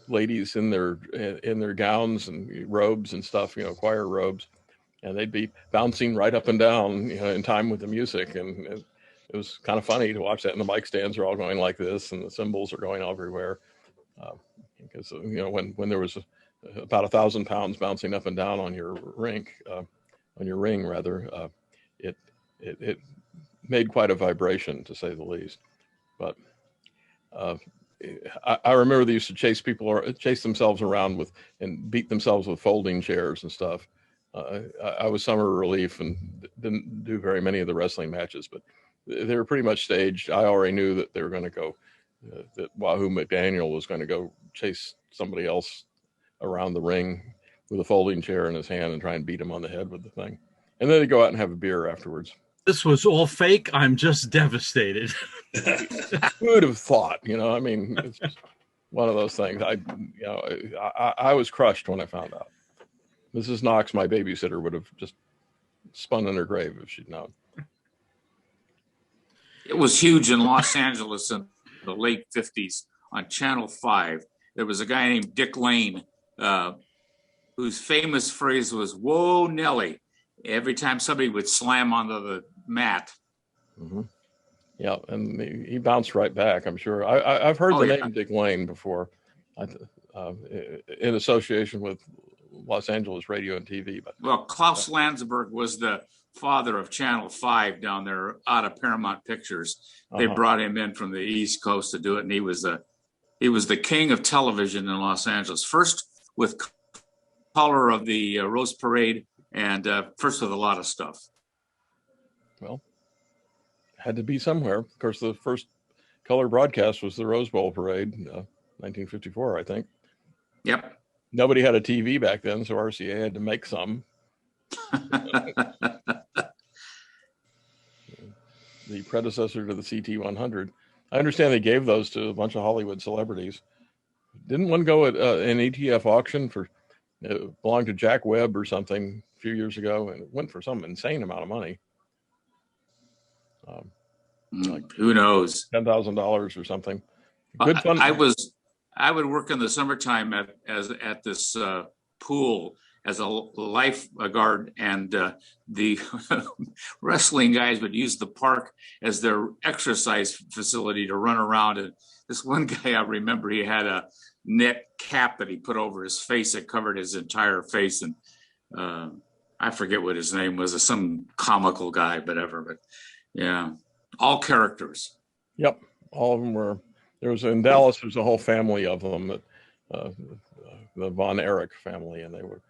ladies in their gowns and robes and stuff, you know, choir robes, and they'd be bouncing right up and down, you know, in time with the music, and it was kind of funny to watch that. And the mic stands are all going like this, and the cymbals are going everywhere, because you know when there was about 1,000 pounds bouncing up and down on your ring, it made quite a vibration, to say the least. But I remember they used to chase themselves around with and beat themselves with folding chairs and stuff. I was summer relief and didn't do very many of the wrestling matches, but they were pretty much staged. I already knew that they were going to go, that Wahoo McDaniel was going to go chase somebody else around the ring with a folding chair in his hand and try and beat him on the head with the thing. And then they go out and have a beer afterwards. This was all fake. I'm just devastated. Who would have thought, you know, I mean, one of those things. I was crushed when I found out. Mrs. Knox, my babysitter, would have just spun in her grave if she'd known. It was huge in Los Angeles in the late 50s on Channel 5. There was a guy named Dick Lane, whose famous phrase was, "Whoa, Nelly," every time somebody would slam onto the mat. Mm-hmm. Yeah, and he bounced right back, I'm sure. I've heard the name Dick Lane before, in association with Los Angeles radio and TV. But well, Klaus Landsberg was the father of Channel 5 down there out of Paramount Pictures. They brought him in from the East Coast to do it, and he was the king of television in Los Angeles. First with color of the Rose Parade, and first with a lot of stuff. Well, had to be somewhere. Of course, the first color broadcast was the Rose Bowl Parade, 1954, I think. Yep. Nobody had a TV back then, so RCA had to make some. The predecessor to the CT100. I understand they gave those to a bunch of Hollywood celebrities. Didn't one go at an ETF auction for belonged to Jack Webb or something a few years ago, and it went for some insane amount of money. Like who knows? $10,000 or something. Good fun. I would work in the summertime at this pool as a lifeguard, and the wrestling guys would use the park as their exercise facility to run around. And this one guy, I remember, he had a net cap that he put over his face that covered his entire face, and I forget what his name was, some comical guy, whatever. But yeah, all characters. Yep, all of them were. There was in Dallas. There's a whole family of them, that the Von Erich family, and they were.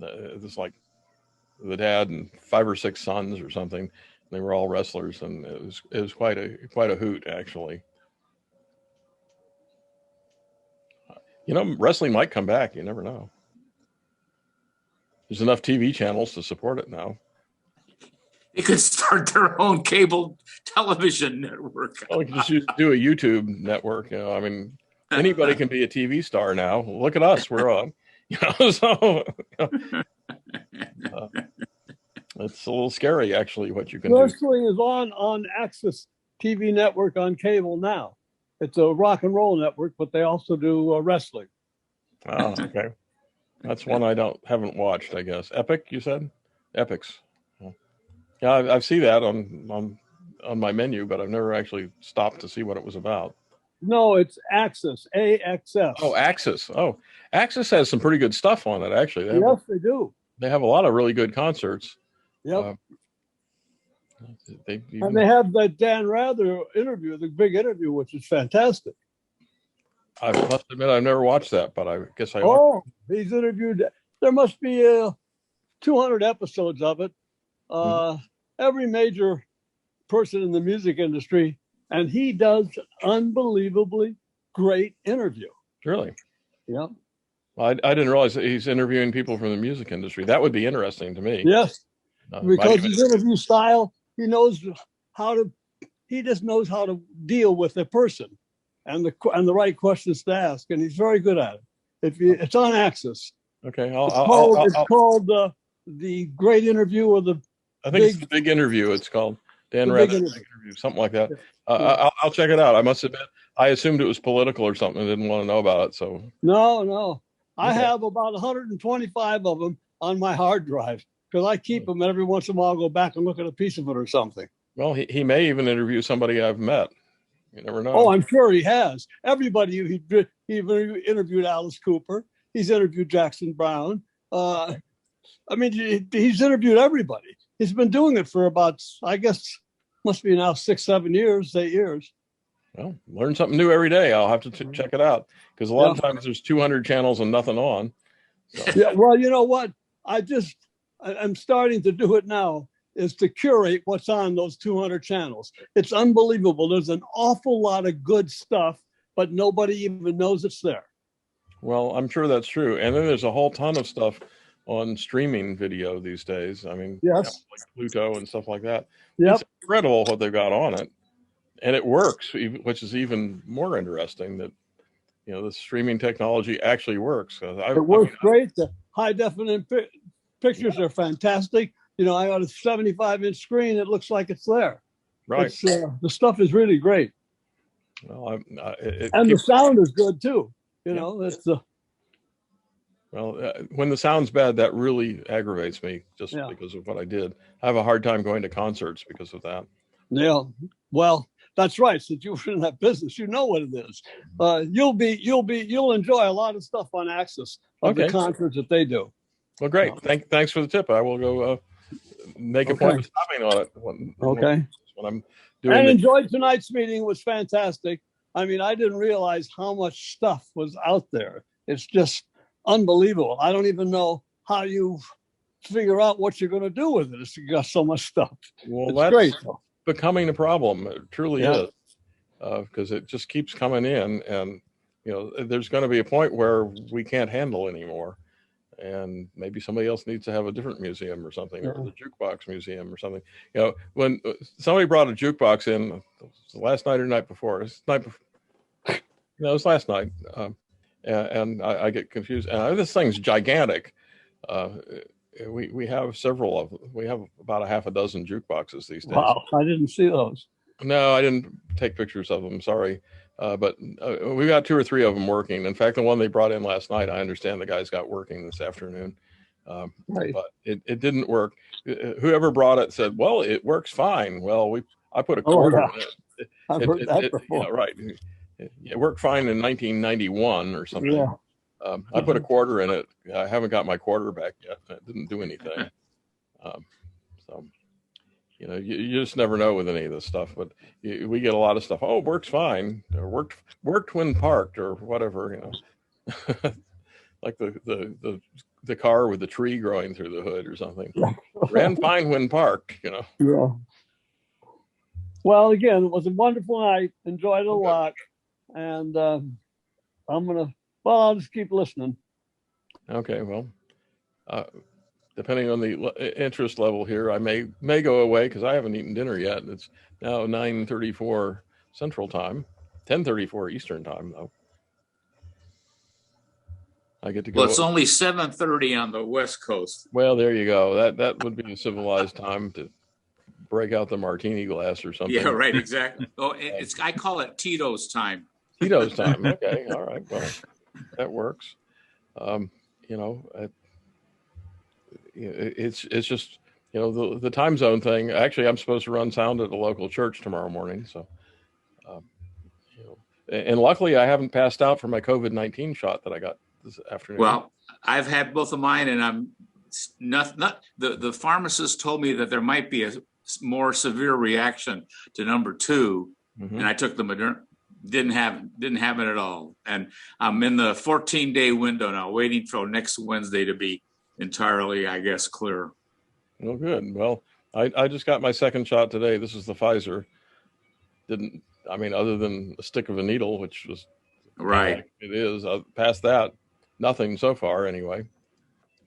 It was like the dad and 5 or 6 sons or something. They were all wrestlers, and it was quite a hoot, actually. You know, wrestling might come back. You never know. There's enough TV channels to support it now. They could start their own cable television network. Oh, we could just do a YouTube network. You know, I mean, anybody can be a TV star now. Look at us. We're on. You know, so it's a little scary, actually, what you can do. Wrestling is on Access TV network on cable now. It's a rock and roll network, but they also do wrestling. Oh, okay. That's one I haven't watched, I guess. Epic, you said? Epics. Yeah, I see that on my menu, but I've never actually stopped to see what it was about. No, it's Access, AXS. Oh, Access. Oh, Access has some pretty good stuff on it, actually. They do. They have a lot of really good concerts. Yep. And they have that Dan Rather interview, the big interview, which is fantastic. I must admit, I've never watched that, but I guess I. Oh, he's interviewed. There must be 200 episodes of it. Every major person in the music industry, and he does an unbelievably great interview. Really? Yeah. Well, I didn't realize that he's interviewing people from the music industry. That would be interesting to me. Yes, because his interview style, he just knows how to deal with a person and the right questions to ask, and he's very good at it. It's on Access. Okay, it's called the Great Interview, or the. I think it's the Big Interview. It's called Dan Rather Interview, something like that. I'll check it out. I must admit, I assumed it was political or something. I didn't want to know about it. So no, I have about 125 of them on my hard drive because I keep them. And every once in a while, I'll go back and look at a piece of it or something. Well, he may even interview somebody I've met. You never know. Oh, I'm sure he has. Everybody. He interviewed Alice Cooper. He's interviewed Jackson Browne. I mean, he's interviewed everybody. He's been doing it for about, I guess, must be now 6, 7 years, 8 years. Well, learn something new every day. I'll have to check it out because a lot of times there's 200 channels and nothing on. So. Yeah, well, you know what? I'm starting to do it now, is to curate what's on those 200 channels. It's unbelievable. There's an awful lot of good stuff, but nobody even knows it's there. Well, I'm sure that's true. And then there's a whole ton of stuff on streaming video these days. I mean, yes, like Pluto and stuff like that. Yep. It's incredible what they've got on it. And it works, which is even more interesting, that the streaming technology actually works. It works great. The high definition pictures are fantastic. I got a 75-inch screen. It looks like it's there. Right. The stuff is really great. Well, the sound is good too. It's when the sound's bad, that really aggravates me just because of what I did. I have a hard time going to concerts because of that. Yeah. Well, that's right. Since you're in that business, you know what it is. You'll enjoy a lot of stuff on Axis of the concerts that they do. Well, great. Thanks for the tip. I will go make a point of stopping on it. When I'm doing. And enjoyed tonight's meeting. It was fantastic. I mean, I didn't realize how much stuff was out there. It's just unbelievable. I don't even know how you figure out what you're going to do with it. It's got so much stuff. Well, it's that's great. Becoming a problem. It truly is, because it just keeps coming in, and there's going to be a point where we can't handle anymore, and maybe somebody else needs to have a different museum or something, or the jukebox museum or something. When somebody brought a jukebox in last night or night before, it was last night. And I get confused. And this thing's gigantic. We have several of them. We have about a half a dozen jukeboxes these days. Wow, I didn't see those. No, I didn't take pictures of them. Sorry, but we got 2 or 3 of them working. In fact, the one they brought in last night, I understand the guys got working this afternoon. Right. But it didn't work. Whoever brought it said, "Well, it works fine." Well, I put a quarter in it. I've heard that before. Right. It worked fine in 1991 or something. Yeah. I put a quarter in it. I haven't got my quarter back yet. It didn't do anything. So, you just never know with any of this stuff. But we get a lot of stuff. Oh, it works fine. Or worked when parked, or whatever. Like the car with the tree growing through the hood or something. Ran fine when parked. Yeah. Well, again, it was a wonderful night. Enjoyed it a lot. And I'll just keep listening. Okay, well, depending on the interest level here, I may go away because I haven't eaten dinner yet. It's now 9:34 Central Time, 10:34 Eastern Time, though. I get to go. Well, it's only 7:30 on the West Coast. Well, there you go. That would be a civilized time to break out the martini glass or something. Yeah, right, exactly. Oh, I call it Tito's time. Tito's time. Okay, all right. Well, that works. It's just the time zone thing. Actually, I'm supposed to run sound at a local church tomorrow morning, so and luckily I haven't passed out from my COVID-19 shot that I got this afternoon. Well, I've had both of mine, and I'm not the pharmacist told me that there might be a more severe reaction to number 2, and I took the Moderna. Didn't have it at all, and I'm in the 14-day window now, waiting for next Wednesday to be entirely, I guess, clear. Well, good. Well, I just got my second shot today. This is the Pfizer. Other than a stick of a needle, which was right. It is. Past that, nothing so far, anyway.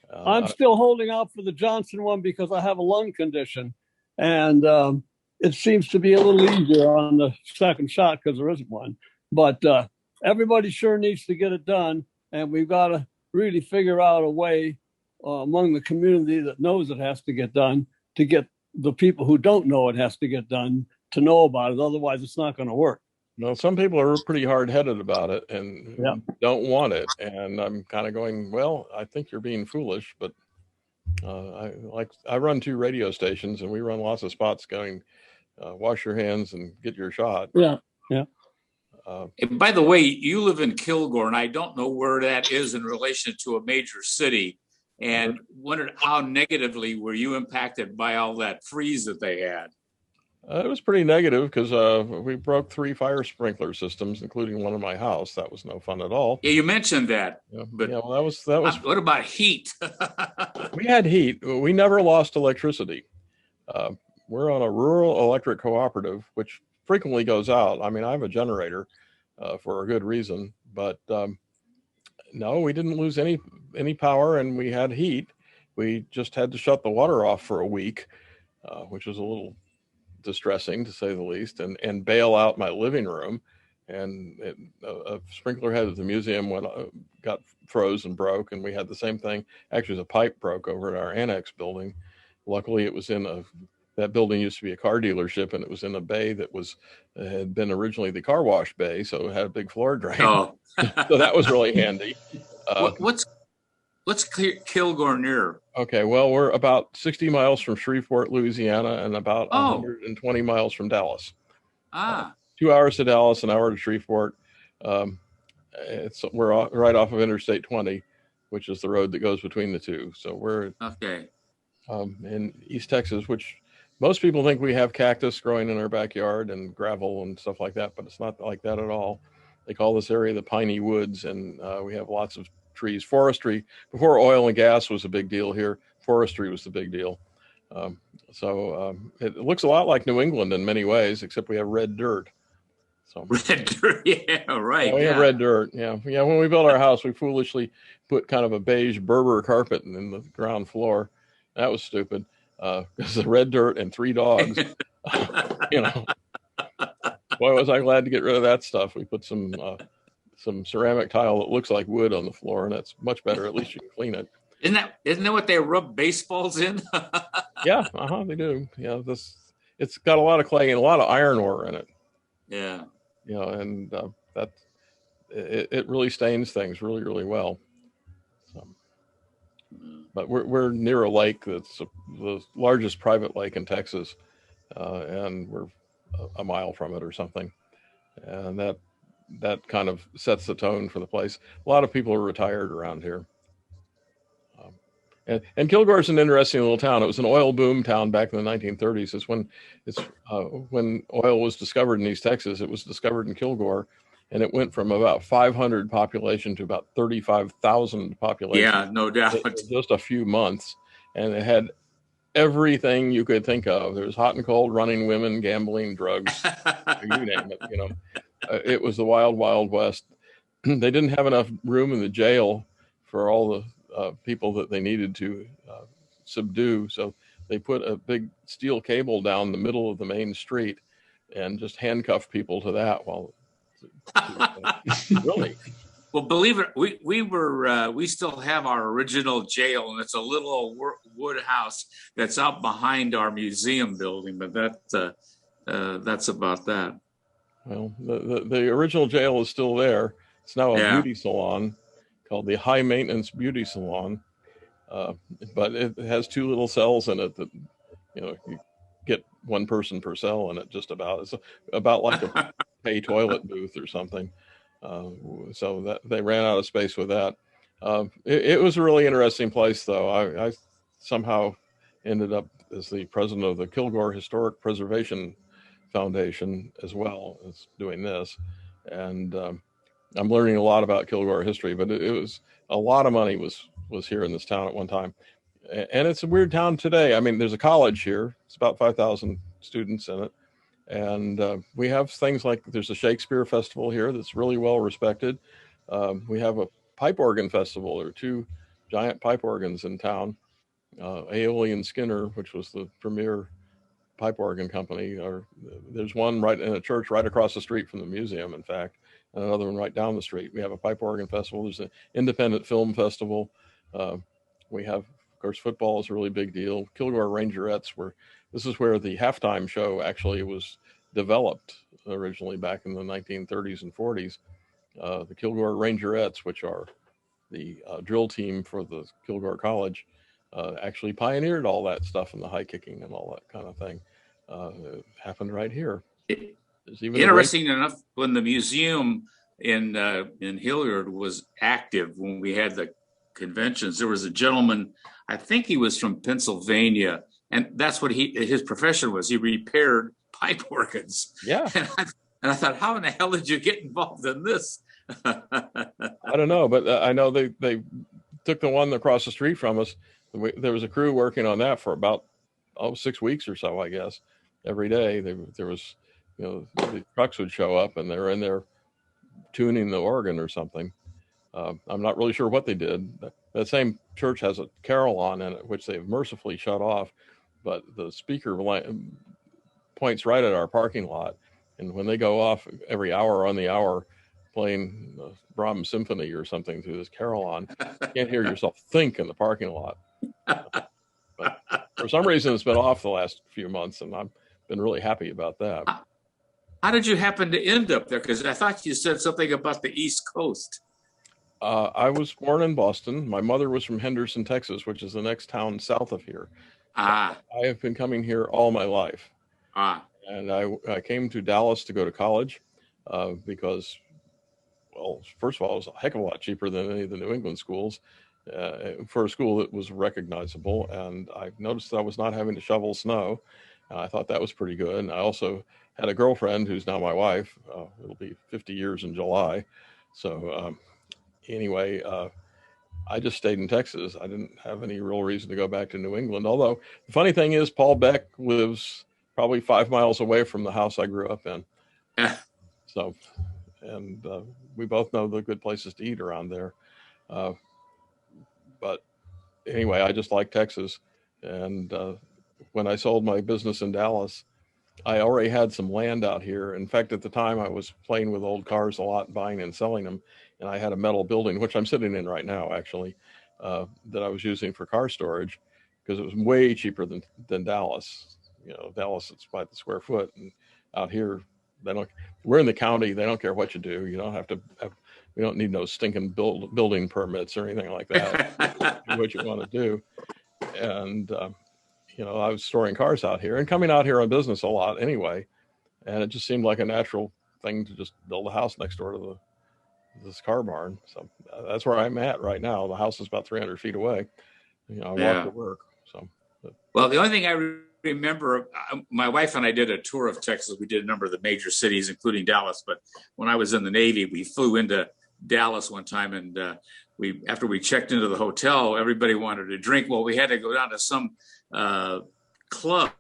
I'm still holding out for the Johnson one because I have a lung condition, and it seems to be a little easier on the second shot because there isn't one. But everybody sure needs to get it done, and we've got to really figure out a way among the community that knows it has to get done to get the people who don't know it has to get done to know about it. Otherwise, it's not going to work. No, some people are pretty hard-headed about it and don't want it. And I'm kind of going, well, I think you're being foolish, but I run 2 radio stations, and we run lots of spots going, wash your hands and get your shot. Yeah. And by the way, you live in Kilgore, and I don't know where that is in relation to a major city, and wondered how negatively were you impacted by all that freeze that they had? It was pretty negative because we broke 3 fire sprinkler systems, including one in my house. That was no fun at all. Yeah, you mentioned that. But that was. What about heat? We had heat. We never lost electricity. We're on a rural electric cooperative, which frequently goes out. I have a generator for a good reason, but no, we didn't lose any power, and we had heat. We just had to shut the water off for a week, which was a little distressing to say the least, and bail out my living room and a sprinkler head at the museum got froze and broke, and we had the same thing. Actually, the pipe broke over at our annex building. Luckily, it was that building used to be a car dealership, and it was in a bay that had been originally the car wash bay, so it had a big floor drain. Oh. So that was really handy. What's Kilgore near? Okay, well, we're about 60 miles from Shreveport, Louisiana, and about 120 miles from Dallas. 2 hours to Dallas, an hour to Shreveport. We're right off of Interstate 20, which is the road that goes between the two. So we're in East Texas, which most people think we have cactus growing in our backyard and gravel and stuff like that, but it's not like that at all. They call this area the Piney Woods, and we have lots of trees. Forestry, before oil and gas was a big deal here, forestry was the big deal. It looks a lot like New England in many ways, except we have red dirt. So red dirt, yeah, right. We have red dirt, yeah. When we built our house, we foolishly put kind of a beige Berber carpet in the ground floor. That was stupid, because the red dirt and 3 dogs. Boy, was I glad to get rid of that stuff. We put some ceramic tile that looks like wood on the floor, and that's much better. At least you can clean it. Isn't that what they rub baseballs in? Yeah, they do. Yeah, it's got a lot of clay and a lot of iron ore in it. Yeah. And it really stains things really, really well. But we're near a lake that's the largest private lake in Texas, and we're a mile from it or something, and that kind of sets the tone for the place. A lot of people are retired around here. And Kilgore's an interesting little town. It was an oil boom town back in the 1930s. When oil was discovered in East Texas. It was discovered in Kilgore, and it went from about 500 population to about 35,000 population. Yeah, no doubt. In just a few months, and it had everything you could think of. There was hot and cold, running women, gambling, drugs, you name it. It was the wild, wild west. They didn't have enough room in the jail for all the people that they needed to subdue. So they put a big steel cable down the middle of the main street and just handcuffed people to that really. Well, believe it, we still have our original jail, and it's a little old wood house that's out behind our museum building, but that's about that. Well, the original jail is still there. It's now a beauty salon called the High Maintenance Beauty Salon, but it has 2 little cells in it that you get 1 person per cell in it. Just about, it's about like a pay toilet booth or something. So that they ran out of space with that. It was a really interesting place, though. I somehow ended up as the president of the Kilgore Historic Preservation Foundation as well as doing this, and I'm learning a lot about Kilgore history. But it was a lot of money was here in this town at one time, and it's a weird town today. I mean, there's a college here. It's about 5,000 students in it, and we have things like there's a Shakespeare festival here that's really well respected. We have a pipe organ festival. There are 2 giant pipe organs in town. Aeolian Skinner, which was the premier pipe organ company, there's one right in a church right across the street from the museum, in fact, and another one right down the street. We have a pipe organ festival. There's an independent film festival. We have, of course, football is a really big deal. Kilgore Rangerettes, this is where the halftime show actually was developed originally back in the 1930s and 40s. The Kilgore Rangerettes, which are the drill team for the Kilgore College, actually pioneered all that stuff in the high kicking and all that kind of thing. It happened right here. Interesting enough, when the museum in Hilliard was active, when we had the conventions, there was a gentleman, I think he was from Pennsylvania, and that's what his profession was. He repaired pipe organs. Yeah. And I thought, how in the hell did you get involved in this? I don't know, but I know they took the one across the street from us. There was a crew working on that for about 6 weeks or so, I guess. Every day there was, the trucks would show up and they're in there tuning the organ or something. I'm not really sure what they did. That same church has a carillon in it, which they've mercifully shut off, but the speaker points right at our parking lot, And when they go off every hour on the hour playing Brahms Symphony or something through this carillon, you can't hear yourself think in the parking lot. But for some reason, it's been off the last few months, and I've been really happy about that. How did you happen to end up there? Because I thought you said something about the East Coast. I was born in Boston. My mother was from Henderson, Texas, which is the next town south of here. I have been coming here all my life. And I came to Dallas to go to college because, well, first of all, it was a heck of a lot cheaper than any of the New England schools for a school that was recognizable. And I noticed that I was not having to shovel snow. I thought that was pretty good. And I also had a girlfriend who's now my wife. It'll be 50 years in July. So anyway, I just stayed in Texas. I didn't have any real reason to go back to New England. Although the funny thing is, Paul Beck lives probably 5 miles away from the house I grew up in. So, and we both know the good places to eat around there. But anyway, I just like Texas. And when I sold my business in Dallas, I already had some land out here. In fact, at the time I was playing with old cars a lot, buying and selling them. And I had a metal building, which I'm sitting in right now, actually, that I was using for car storage because it was way cheaper than Dallas. You know, Dallas, it's by the square foot. And out here, we're in the county. They don't care what you do. You don't have to we don't need no stinking building permits or anything like that. Do what you want to do. And, you know, I was storing cars out here and coming out here on business a lot anyway. And it just seemed like a natural thing to just build a house next door to this car barn. So that's where I'm at right now. The house is about 300 feet away. You know, I walk to work. So, well, the only thing I remember, my wife and I did a tour of Texas. We did a number of the major cities, including Dallas. But when I was in the Navy, we flew into Dallas one time, and after we checked into the hotel, everybody wanted to drink. Well, we had to go down to some club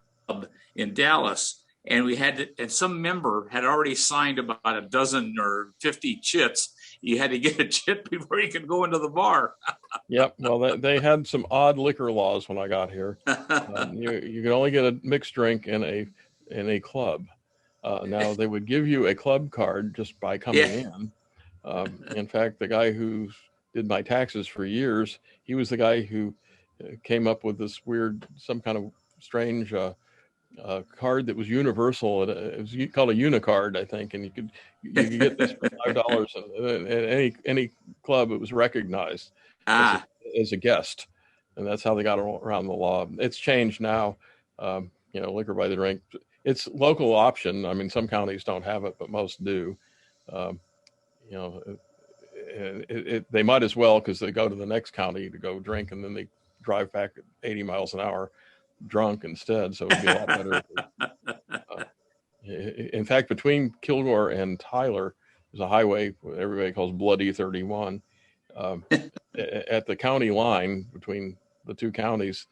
in Dallas, and and some member had already signed about a dozen or 50 chits. You had to get a chit before you could go into the bar. Yep. Well, they had some odd liquor laws when I got here. You could only get a mixed drink in a club. Now they would give you a club card just by coming in. In fact, the guy who did my taxes for years, he was the guy who came up with this weird, some kind of strange card that was universal. It was called a Unicard, I think, and you could get this for $5 at any club. It was recognized as a guest, and that's how they got around the law. It's changed now. You know, liquor by the drink. It's local option. I mean, some counties don't have it, but most do. You know, they might as well, because they go to the next county to go drink, and then they drive back at 80 miles an hour drunk instead. So it would be a lot better. In fact, between Kilgore and Tyler, there's a highway everybody calls Bloody 31. At the county line between the two counties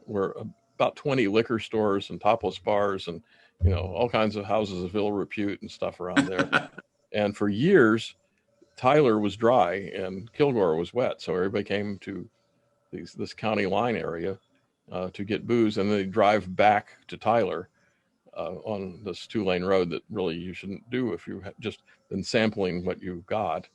were about 20 liquor stores and topless bars and, you know, all kinds of houses of ill repute and stuff around there. And for years, Tyler was dry and Kilgore was wet. So everybody came to this county line area to get booze, and they drive back to Tyler on this 2-lane road that really you shouldn't do if you've just been sampling what you got.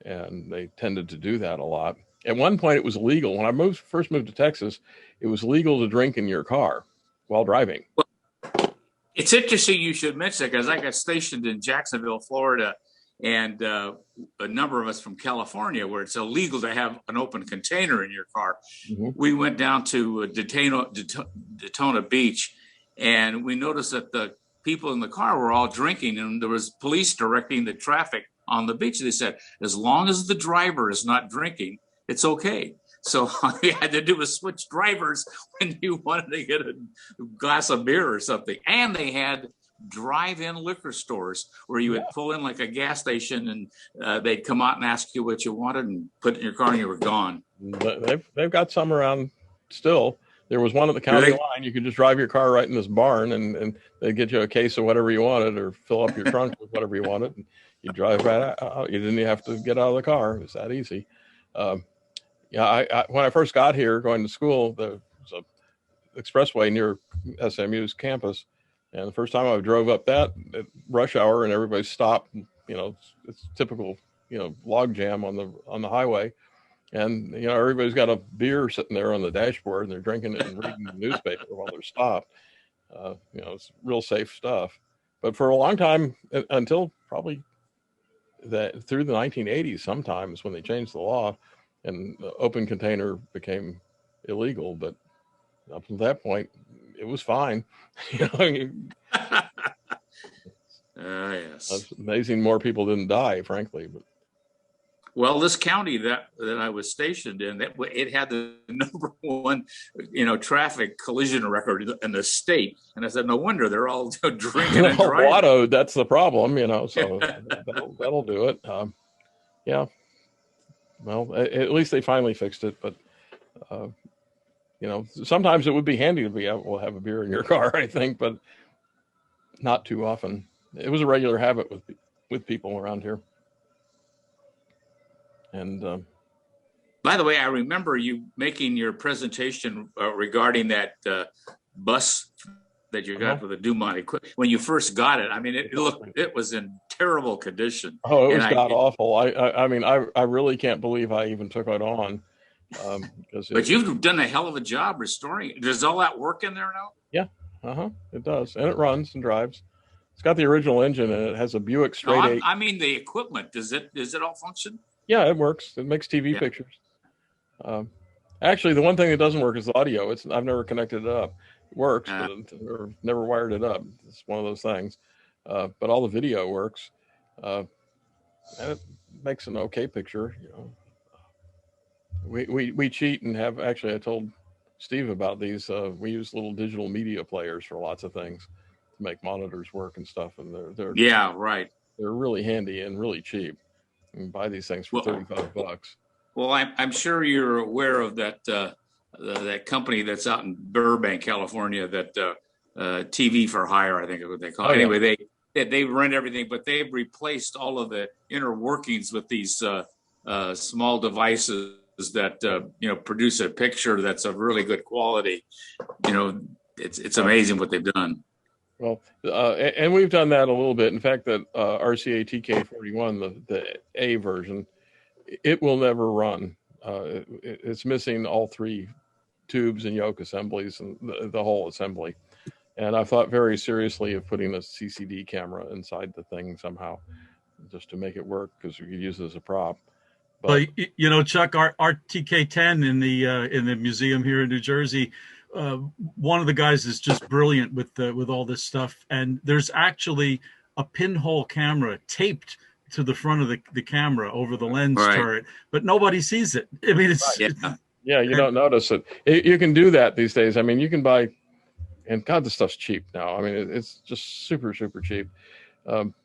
And they tended to do that a lot. At one point, it was illegal. When I first moved to Texas, it was legal to drink in your car while driving. Well, it's interesting you should mention that, because I got stationed in Jacksonville, Florida, and a number of us from California, where it's illegal to have an open container in your car. Mm-hmm. We went down to Daytona Beach, and we noticed that the people in the car were all drinking, and there was police directing the traffic on the beach. They said, as long as the driver is not drinking, it's okay. So all you had to do was switch drivers when you wanted to get a glass of beer or something. And they had drive-in liquor stores where you would pull in like a gas station, and they'd come out and ask you what you wanted and put it in your car, and you were gone. They've got some around still. There was one at the county line. You could just drive your car right in this barn, and they'd get you a case of whatever you wanted, or fill up your trunk with whatever you wanted. And you drive right out. You didn't even have to get out of the car. It was that easy. I when I first got here going to school, there was a expressway near SMU's campus, And the first time I drove up that at rush hour and everybody stopped, you know, it's typical, you know, log jam on the highway. And, you know, everybody's got a beer sitting there on the dashboard and they're drinking it and reading the newspaper while they're stopped. You know, it's real safe stuff. But for a long time, until probably through the 1980s, sometimes when they changed the law and the open container became illegal, but up to that point, it was fine. You know, yes. It's amazing more people didn't die, frankly. But well, this county that I was stationed in, it had the #1, you know, traffic collision record in the state, and I said, no wonder they're all drinking and driving. Auto, that's the problem, you know. So that'll do it. Yeah. Well, at least they finally fixed it, but. You know, sometimes it would be handy to be able to have a beer in your car, I think, but not too often. It was a regular habit with people around here. And by the way, I remember you making your presentation regarding that bus that you got for the DuMont equipment when you first got it. I mean, it was in terrible condition. Oh, it was god awful. I mean, I really can't believe I even took it on. But you've done a hell of a job restoring it. Does all that work in there now? Yeah, it does, and it runs and drives. It's got the original engine, and it has a Buick straight eight. I mean the equipment. Does it all function? Yeah, it works. It makes TV pictures. Actually, the one thing that doesn't work is the audio. I've never connected it up. It works, but I've never wired it up. It's one of those things. But all the video works, and it makes an okay picture. You know. We cheat and have, actually I told Steve about these. We use little digital media players for lots of things to make monitors work and stuff. And they're right. They're really handy and really cheap. You can buy these things for $35. Well, I'm sure you're aware of that company that's out in Burbank, California, that TV for hire, I think is what they call it. Anyway, they rent everything, but they've replaced all of the inner workings with these small devices that you know, produce a picture that's of really good quality. You know, it's amazing what they've done. Well, and we've done that a little bit. In fact, that RCA TK41, the A version, it will never run. It's missing all 3 tubes and yoke assemblies and the whole assembly. And I thought very seriously of putting a CCD camera inside the thing somehow, just to make it work, because we could use it as a prop. But you know, Chuck, our TK10 in the museum here in New Jersey, one of the guys is just brilliant with all this stuff. And there's actually a pinhole camera taped to the front of the camera over the lens turret, but nobody sees it. I mean, it's you don't notice it. You can do that these days. I mean, you can buy, and God, this stuff's cheap now. I mean, it's just super, super cheap.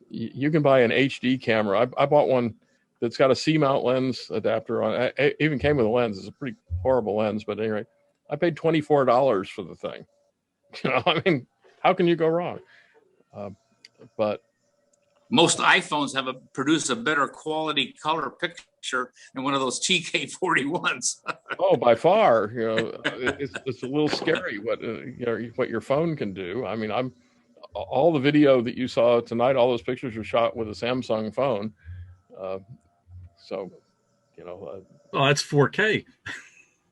You can buy an HD camera. I bought one that's got a C-mount lens adapter on it. It even came with a lens. It's a pretty horrible lens, but anyway, I paid $24 for the thing. You know, I mean, how can you go wrong? But most iPhones produce a better quality color picture than one of those TK41s. Oh, by far. You know, it's a little scary what your phone can do. I mean, all the video that you saw tonight, all those pictures were shot with a Samsung phone. So, you know. Oh, that's 4K.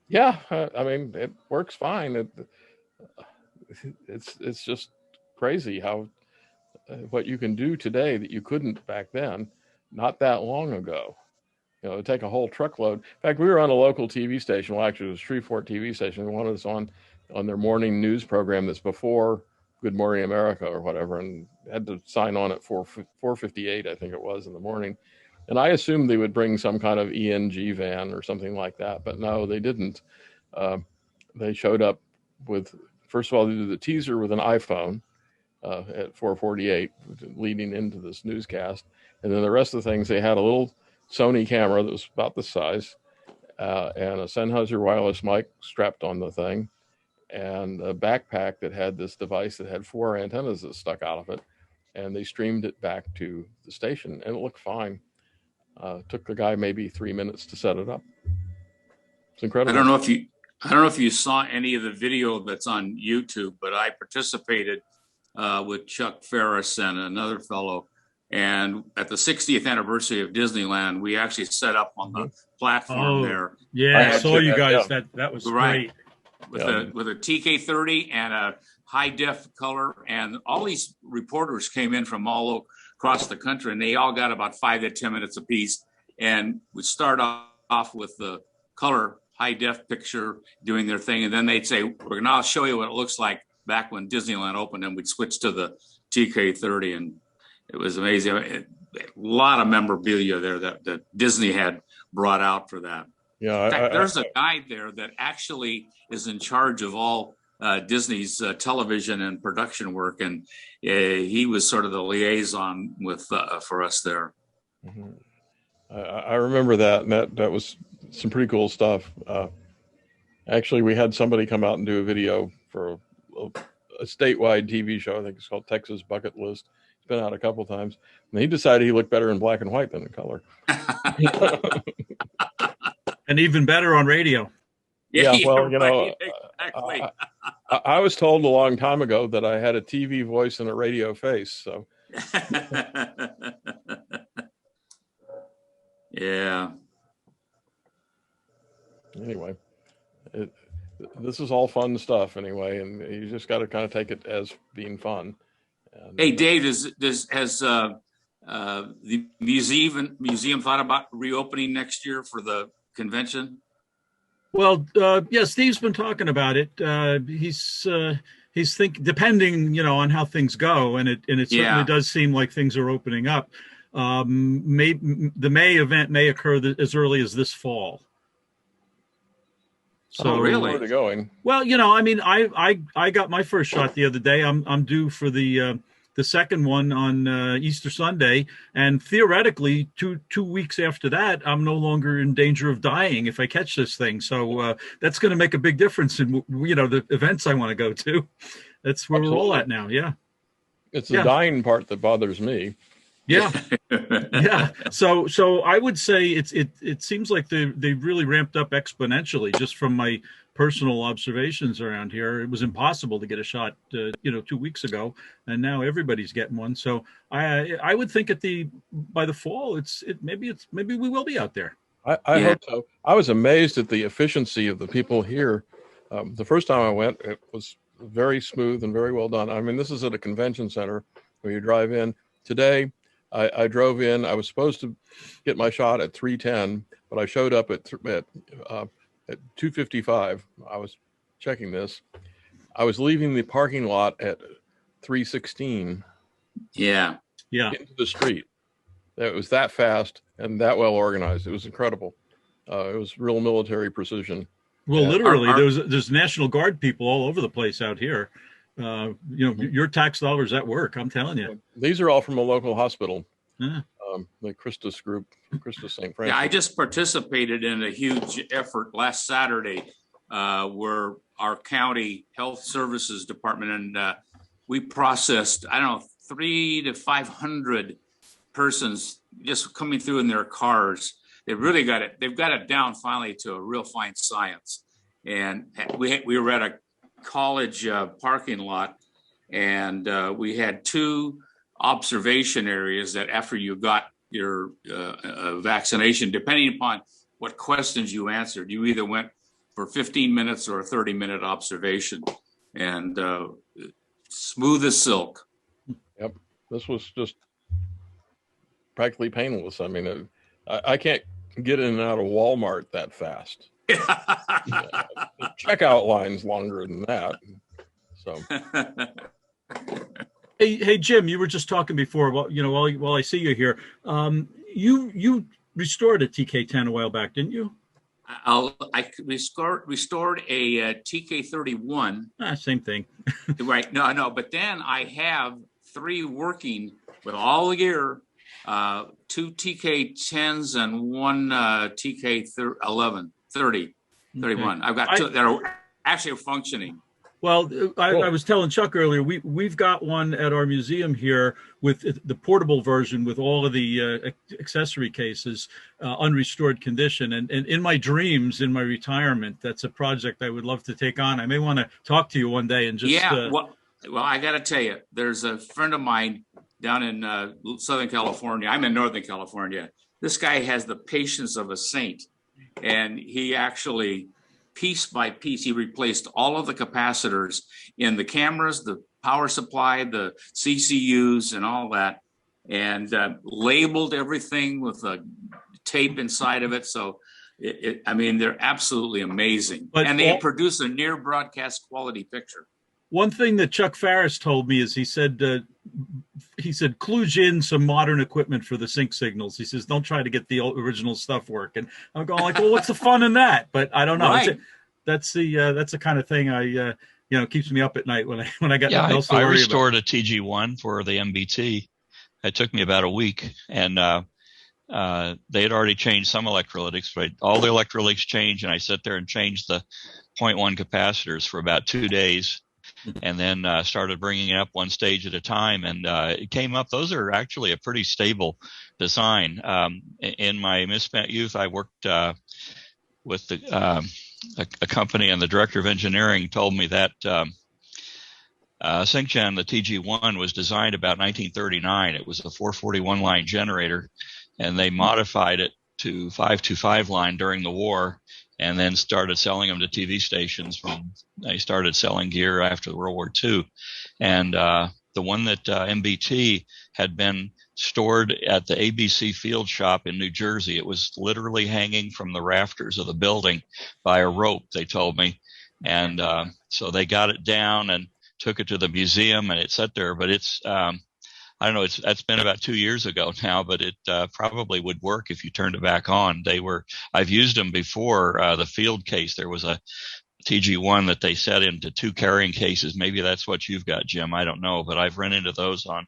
Yeah, I mean, it works fine. It's just crazy how what you can do today that you couldn't back then, not that long ago. You know, it'd take a whole truckload. In fact, we were on a local TV station. Well, actually, it was Shreveport TV station. They wanted us on their morning news program that's before Good Morning America or whatever, and had to sign on at 4:58, I think it was, in the morning. And I assumed they would bring some kind of ENG van or something like that, but no, they didn't. They showed up with, first of all, they did the teaser with an iPhone at 4:48, leading into this newscast. And then the rest of the things, they had a little Sony camera that was about this size, and a Sennheiser wireless mic strapped on the thing, and a backpack that had this device that had 4 antennas that stuck out of it. And they streamed it back to the station, and it looked fine. Took the guy maybe 3 minutes to set it up. It's incredible. I don't know if you saw any of the video that's on YouTube, but I participated with Chuck Ferris and another fellow. And at the 60th anniversary of Disneyland, we actually set up on the platform there. Yeah, I saw you guys. That was great. With a TK30 and a high def color, and all these reporters came in from all across the country, and they all got about 5 to 10 minutes apiece. And we start off with the color high def picture doing their thing, and then they'd say, "We're gonna now show you what it looks like back when Disneyland opened," and we'd switch to the TK30, and it was amazing. A lot of memorabilia there that Disney had brought out for that. Yeah, in fact, there's a guy there that actually is in charge of all Disney's television and production work, and he was sort of the liaison with for us there. Mm-hmm. I remember that, and that was some pretty cool stuff. Actually, we had somebody come out and do a video for a statewide TV show. I think it's called Texas Bucket List. It's been out a couple times, and he decided he looked better in black and white than in color. And even better on radio. Yeah, well, you know, exactly. I was told a long time ago that I had a TV voice and a radio face. So, yeah. Anyway, this is all fun stuff. Anyway, and you just got to kind of take it as being fun. And, hey, Dave, has the museum thought about reopening next year for the convention? Well, yeah, Steve's been talking about it. He's depending, on how things go, and it certainly does seem like things are opening up. The May event may occur as early as this fall. So really, where are they going? Well, I mean, I got my first shot the other day. I'm due for the second one on Easter Sunday, and theoretically, two weeks after that, I'm no longer in danger of dying if I catch this thing. So that's going to make a big difference in the events I want to go to. That's where we're all at now. Yeah, it's the dying part that bothers me. Yeah, yeah. So I would say it seems like they've really ramped up exponentially just from my personal observations around here. It was impossible to get a shot, 2 weeks ago, and now everybody's getting one. So I would think by the fall, maybe we will be out there. I hope so. I was amazed at the efficiency of the people here. The first time I went, it was very smooth and very well done. I mean, this is at a convention center where you drive in. Today, I drove in. I was supposed to get my shot at 3:10, but I showed up at 2:55. I was checking this. I was leaving the parking lot at 3:16. Yeah. Into the street. It was that fast and that well organized. It was incredible. It was real military precision. Well, literally, there's National Guard people all over the place out here. Your tax dollars at work. I'm telling you. These are all from a local hospital. Yeah. The Christus group, Christus St. Francis. Yeah, I just participated in a huge effort last Saturday where our county health services department, and we processed, 300 to 500 persons just coming through in their cars. They've got it down finally to a real fine science. And we were at a college parking lot, and we had 2 observation areas that after you got your vaccination, depending upon what questions you answered, you either went for 15 minutes or a 30-minute observation, and smooth as silk. Yep. This was just practically painless. I mean, I can't get in and out of Walmart that fast. The checkout line's longer than that. So. Hey, Jim, you were just talking before. While I see you here, you restored a TK10 a while back, didn't you? I restored a TK31. Same thing. Right. No. But then I have 3 working with all the gear, 2 TK10s and 1 TK11, 30, 31. I've got 2 that are actually functioning. Well, I was telling Chuck earlier, we've got one at our museum here with the portable version with all of the accessory cases, unrestored condition. And in my dreams, in my retirement, that's a project I would love to take on. I may want to talk to you one day and just Well, I got to tell you, there's a friend of mine down in Southern California. I'm in Northern California. This guy has the patience of a saint, and he actually, piece by piece, he replaced all of the capacitors in the cameras, the power supply, the CCUs, and all that, and labeled everything with a tape inside of it. So, I mean, they're absolutely amazing, and they produce a near broadcast quality picture. One thing that Chuck Farris told me is he said kludge in some modern equipment for the sync signals. He says, don't try to get the original stuff working. I'm going like, well, what's the fun in that? But I don't know. Right. That's the kind of thing keeps me up at night when I got nothing else to I worry restored a TG1 for the MBT. It took me about a week, and they had already changed some electrolytics, but all the electrolytics changed, and I sat there and changed the 0.1 capacitors for about 2 days. And then started bringing it up one stage at a time, and it came up. Those are actually a pretty stable design. In my misspent youth, I worked with a company, and the director of engineering told me that SyncGen, the TG1, was designed about 1939. It was a 441 line generator, and they modified it to 525 line during the war, and then started selling them to TV stations. They started selling gear after World War II. And the one that MBT had been stored at the ABC Field Shop in New Jersey. It was literally hanging from the rafters of the building by a rope, they told me. And so they got it down and took it to the museum, and it sat there. But it's I don't know, that's been about 2 years ago now, but it probably would work if you turned it back on. I've used them before. The field case, there was a TG1 that they set into 2 carrying cases. Maybe that's what you've got, Jim. I don't know, but I've run into those on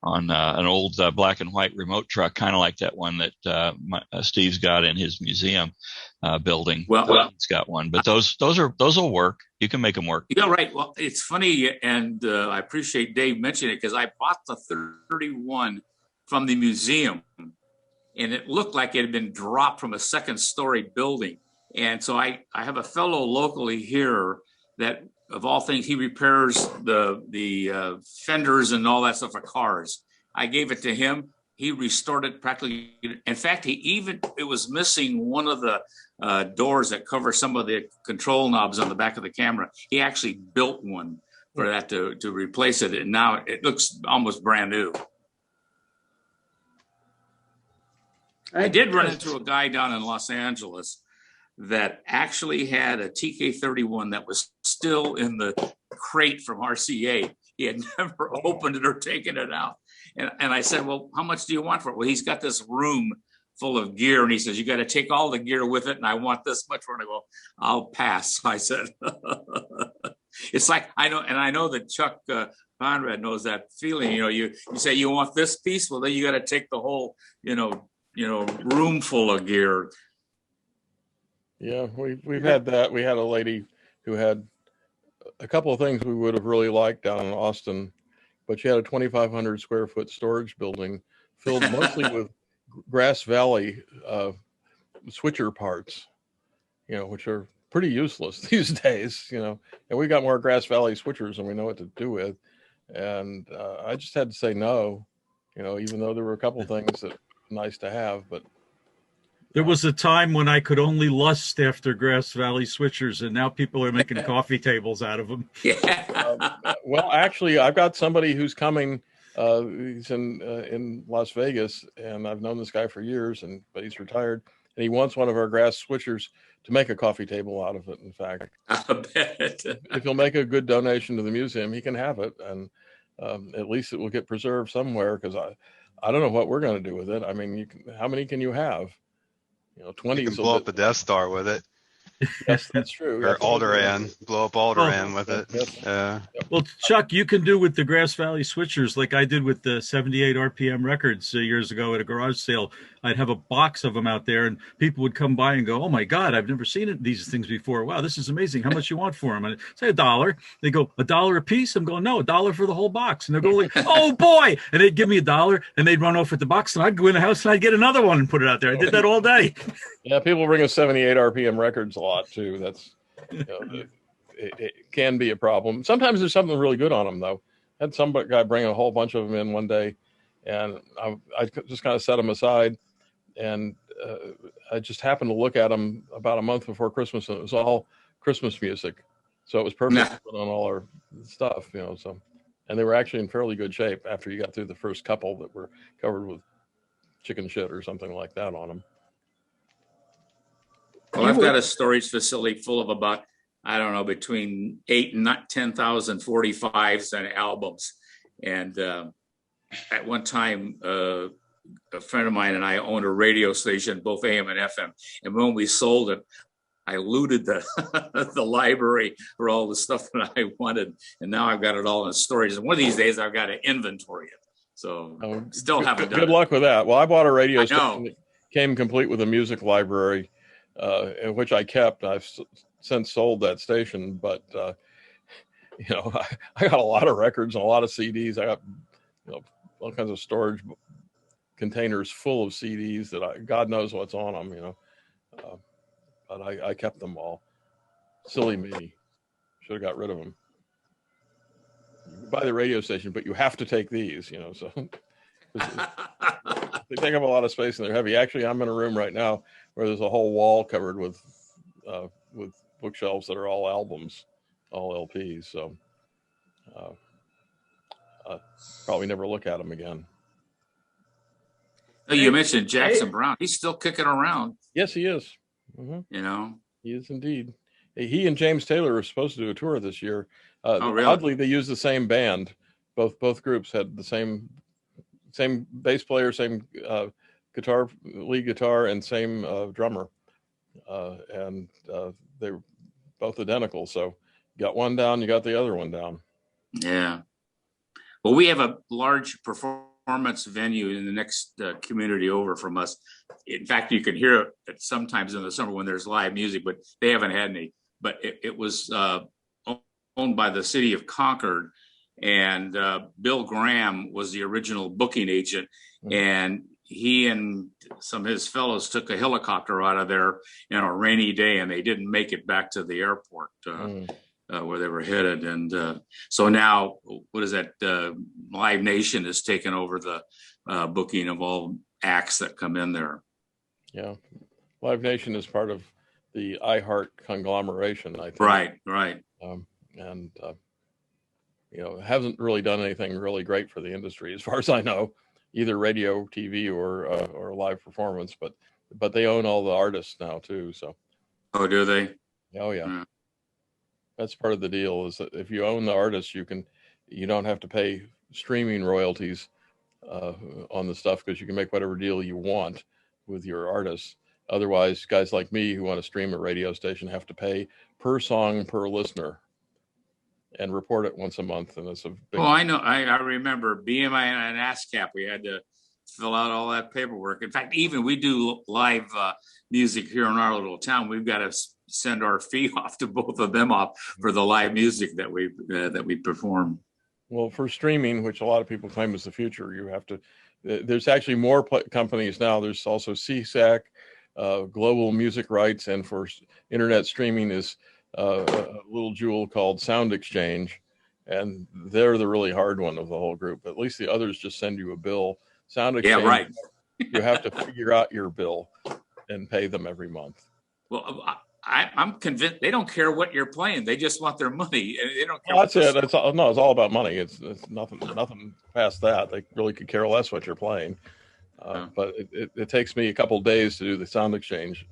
an old black and white remote truck, kind of like that one that Steve's got in his museum building. Well, he's got one, but those will work. You can make them work. Yeah, right. Well, it's funny, and I appreciate Dave mentioning it, because I bought the 31 from the museum, and it looked like it had been dropped from a second-story building. And so I have a fellow locally here that, of all things, he repairs the fenders and all that stuff for cars. I gave it to him. He restored it practically. In fact, it was missing one of the doors that cover some of the control knobs on the back of the camera. He actually built one for that to replace it, and now it looks almost brand new. I did run into a guy down in Los Angeles that actually had a TK31 that was still in the crate from RCA. He had never opened it or taken it out. And I said, well, how much do you want for it? Well, he's got this room full of gear, and he says, you got to take all the gear with it, and I want this much for it. And I go, I'll pass. So I said, it's like, I know that Chuck Conrad knows that feeling. You say you want this piece, well, then you got to take the whole, room full of gear. Yeah, we've had that. We had a lady who had a couple of things we would have really liked down in Austin, but she had a 2,500 square foot storage building filled mostly with Grass Valley switcher parts, which are pretty useless these days, and we got more Grass Valley switchers than we know what to do with. And I just had to say no, even though there were a couple of things that were nice to have, but there was a time when I could only lust after Grass Valley switchers, and now people are making coffee tables out of them. Well, actually, I've got somebody who's coming. He's in Las Vegas, and I've known this guy for years, but he's retired, and he wants one of our grass switchers to make a coffee table out of it. In fact, I bet. If he'll make a good donation to the museum, he can have it, and at least it will get preserved somewhere. Because I don't know what we're going to do with it. I mean, how many can you have? 20. You can blow up the Death Star with it. Yes, that's true. Or Alderaan, blow up Alderaan with it. Well, Chuck, you can do with the Grass Valley switchers like I did with the 78 RPM records years ago at a garage sale. I'd have a box of them out there, and people would come by and go, "Oh my God, I've never seen these things before. Wow, this is amazing. How much you want for them?" And I'd say $1. They go, $1 a piece? I'm going, no, $1 for the whole box. And they'll go like, "Oh boy!" And they'd give me $1, and they'd run off with the box, and I'd go in the house and I'd get another one and put it out there. I did that all day. Yeah, people bring us 78 RPM records a lot too. That's it can be a problem. Sometimes there's something really good on them, though. I had some guy bring a whole bunch of them in one day, and I just kind of set them aside, and I just happened to look at them about a month before Christmas, and it was all Christmas music, so it was perfect to put on all our stuff, you know. So, and they were actually in fairly good shape after you got through the first couple that were covered with chicken shit or something like that on them. Well, I've got a storage facility full of about, I don't know, between 8,000 and 10,000 45s and albums. And at one time, a friend of mine and I owned a radio station, both AM and FM. And when we sold it, I looted the the library for all the stuff that I wanted. And now I've got it all in storage. And one of these days, I've got to inventory it. So still haven't done it. Good luck with that. Well, I bought a radio station that came complete with a music library, in which I kept. I've since sold that station, but you know, I got a lot of records and a lot of CDs. I got, you know, all kinds of storage containers full of CDs that God knows what's on them, you know. But I kept them all. Silly me. Should have got rid of them. You can buy the radio station, but you have to take these, you know, so they take up a lot of space and they're heavy. Actually, I'm in a room right now where there's a whole wall covered with bookshelves that are all albums, all LPs. So probably never look at them again. You mentioned Jackson Brown. He's still kicking around. Yes, he is. Mm-hmm. You know, he is indeed. He and James Taylor were supposed to do a tour this year. Really? Oddly, they used the same band. Both groups had the same bass player, same lead guitar, and same drummer. And they were both identical. So you got one down, you got the other one down. Yeah. Well, we have a large performance venue in the next community over from us. In fact, you can hear it sometimes in the summer when there's live music, but they haven't had any. But it was owned by the city of Concord, and Bill Graham was the original booking agent, and he and some of his fellows took a helicopter out of there on a rainy day, and they didn't make it back to the airport where they were headed. And so now, what is that? Live Nation has taken over the booking of all acts that come in there. Yeah, Live Nation is part of the iHeart conglomeration, I think. Right. And you know, hasn't really done anything really great for the industry, as far as I know, either radio, TV, or live performance. But they own all the artists now too. So. Oh, do they? Oh yeah. That's part of the deal. Is that if you own the artist, you don't have to pay streaming royalties on the stuff, because you can make whatever deal you want with your artists. Otherwise, guys like me who want to stream a radio station have to pay per song per listener and report it once a month. And it's a big... Oh, I know. I remember BMI and ASCAP. We had to fill out all that paperwork. In fact, even we do live music here in our little town. We've got to send our fee off to both of them off for the live music that we perform. Well, for streaming, which a lot of people claim is the future, you have to. There's actually more companies now. There's also CSAC, Global Music Rights, and for internet streaming is a little jewel called Sound Exchange, and they're the really hard one of the whole group. At least the others just send you a bill. Sound Exchange, yeah, right. You have to figure out your bill and pay them every month. Well, I'm convinced they don't care what you're playing. They just want their money. They don't care. Well, that's it. It's all about money. It's nothing past that. They really could care less what you're playing. But it takes me a couple of days to do the Sound Exchange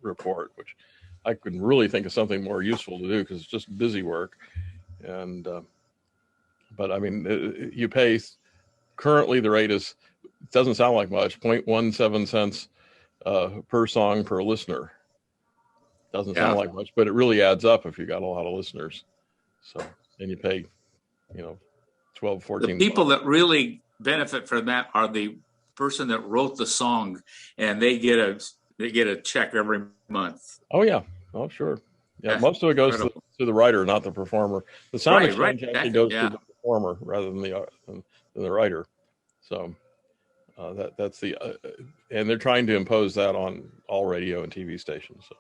report, which I could really think of something more useful to do because it's just busy work. And but I mean, you pay. Currently, the rate is, it doesn't sound like much, 0.17 cents per song per listener. Doesn't sound like much, but it really adds up if you got a lot of listeners. So, and you pay, 12, 14. The people that really benefit from that are the person that wrote the song, and they get a check every month. Oh yeah, oh sure, yeah. That's most of it goes to the writer, not the performer. The Sound Exchange actually goes to the performer rather than the writer. So that's the and they're trying to impose that on all radio and TV stations. So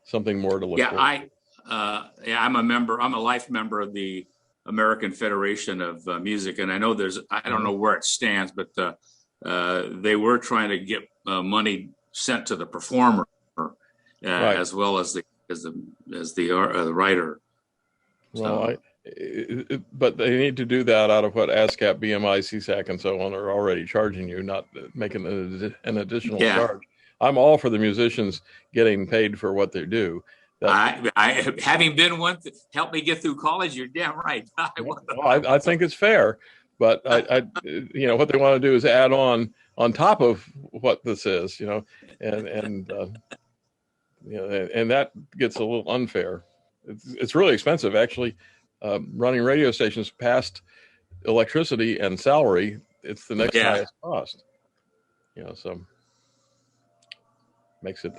something more to look for. Yeah, yeah, I'm a life member of the American Federation of Music, and I know I don't know where it stands, but they were trying to get money sent to the performer Right. as well as the writer. Well, but they need to do that out of what ASCAP, BMI, CSAC, and so on are already charging you, not making an additional charge. I'm all for the musicians getting paid for what they do. I having been one, help me get through college. You're damn right. I think it's fair, but I what they want to do is add on top of what this is, and that gets a little unfair. It's really expensive, actually. Running radio stations past electricity and salary, it's the next highest cost. So makes it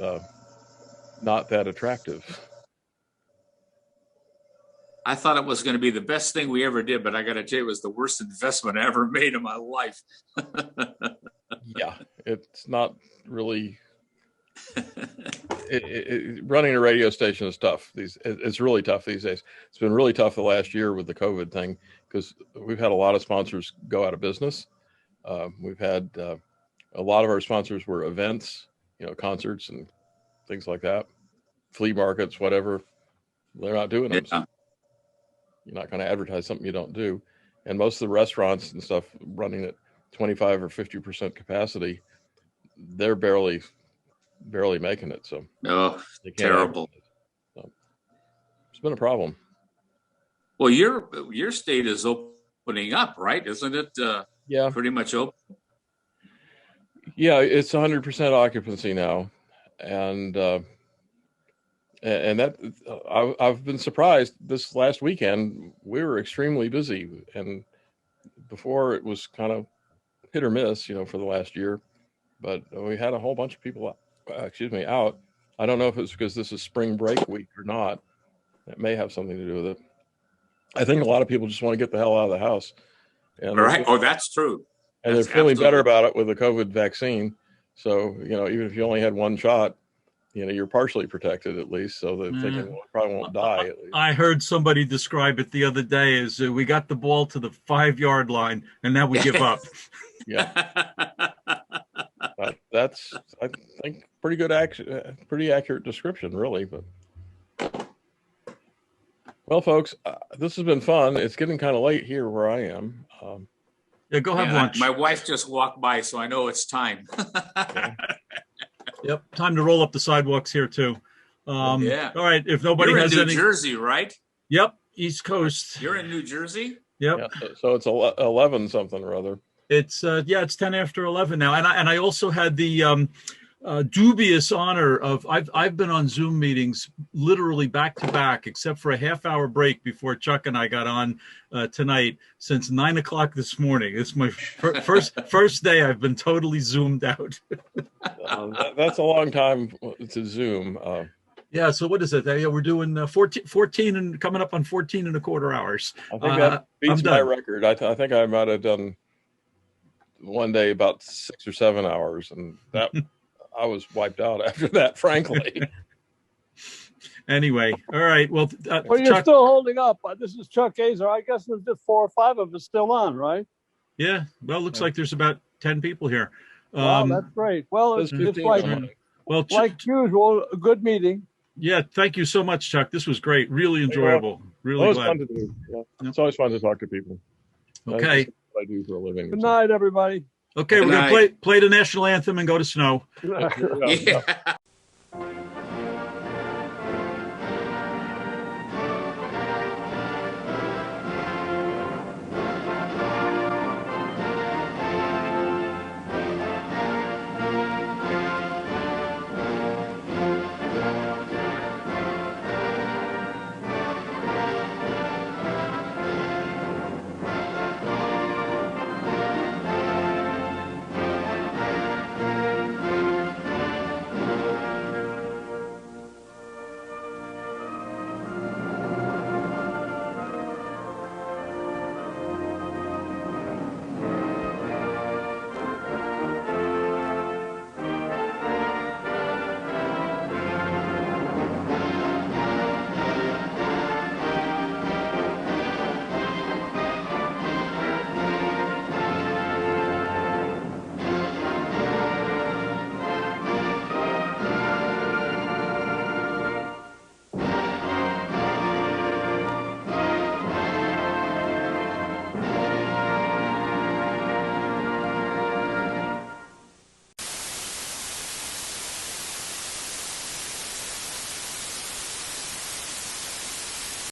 not that attractive. I thought it was going to be the best thing we ever did, but I got to tell you, it was the worst investment I ever made in my life. Yeah, it's not really. Running a radio station is tough. It's really tough these days. It's been really tough the last year with the COVID thing because we've had a lot of sponsors go out of business. We've had a lot of our sponsors were events, concerts and things like that, flea markets, whatever. They're not doing them. So you're not going to advertise something you don't do. And most of the restaurants and stuff running at 25 or 50% capacity, they're barely making it. So terrible. So it's been a problem. Well, your state is opening up, right? Isn't it? Pretty much open. Yeah, it's 100% occupancy now, and that I've been surprised. This last weekend we were extremely busy, and before it was kind of hit or miss, for the last year. But we had a whole bunch of people out. I don't know if it's because this is spring break week or not. It may have something to do with it. I think a lot of people just want to get the hell out of the house. And right. Oh, that's true. And they're feeling better about it with the COVID vaccine. So, even if you only had one shot, you're partially protected at least. So they're thinking, well, I probably won't die at least. I heard somebody describe it the other day as we got the ball to the 5-yard line and now we give up. Yeah. That's, I think, pretty accurate description, really. But well, folks, this has been fun. It's getting kind of late here where I am. Go have lunch. My wife just walked by, so I know it's time. Yep, time to roll up the sidewalks here too. All right, if nobody has any. You're in New Jersey, right? Yep, East Coast. You're in New Jersey. Yep. Yeah, so it's 11 something or other. It's it's 10 after 11 now, and I also had the dubious honor of I've been on Zoom meetings literally back to back, except for a half-hour break before Chuck and I got on tonight since 9 o'clock this morning. It's my first day I've been totally zoomed out. That's a long time to Zoom. Yeah. So what is it? Yeah, we're doing 14 and coming up on 14 and a quarter hours. I think that beats my record. I think I might have done one day about 6 or 7 hours, and that I was wiped out after that, frankly. Anyway, all right. Well, well, you're Chuck, still holding up. This is Chuck Azer. I guess there's just 4 or 5 of us still on, right? Yeah. Well, it looks like there's about 10 people here. Wow, that's great. Well, it's like, like usual, a good meeting. Yeah, thank you so much, Chuck. This was great. Really enjoyable. Really glad. Fun to do. Yeah. It's always fun to talk to people. Okay. That's what I do for a living. Good night, everybody. Okay, we're going to play the national anthem and go to snow. Yeah.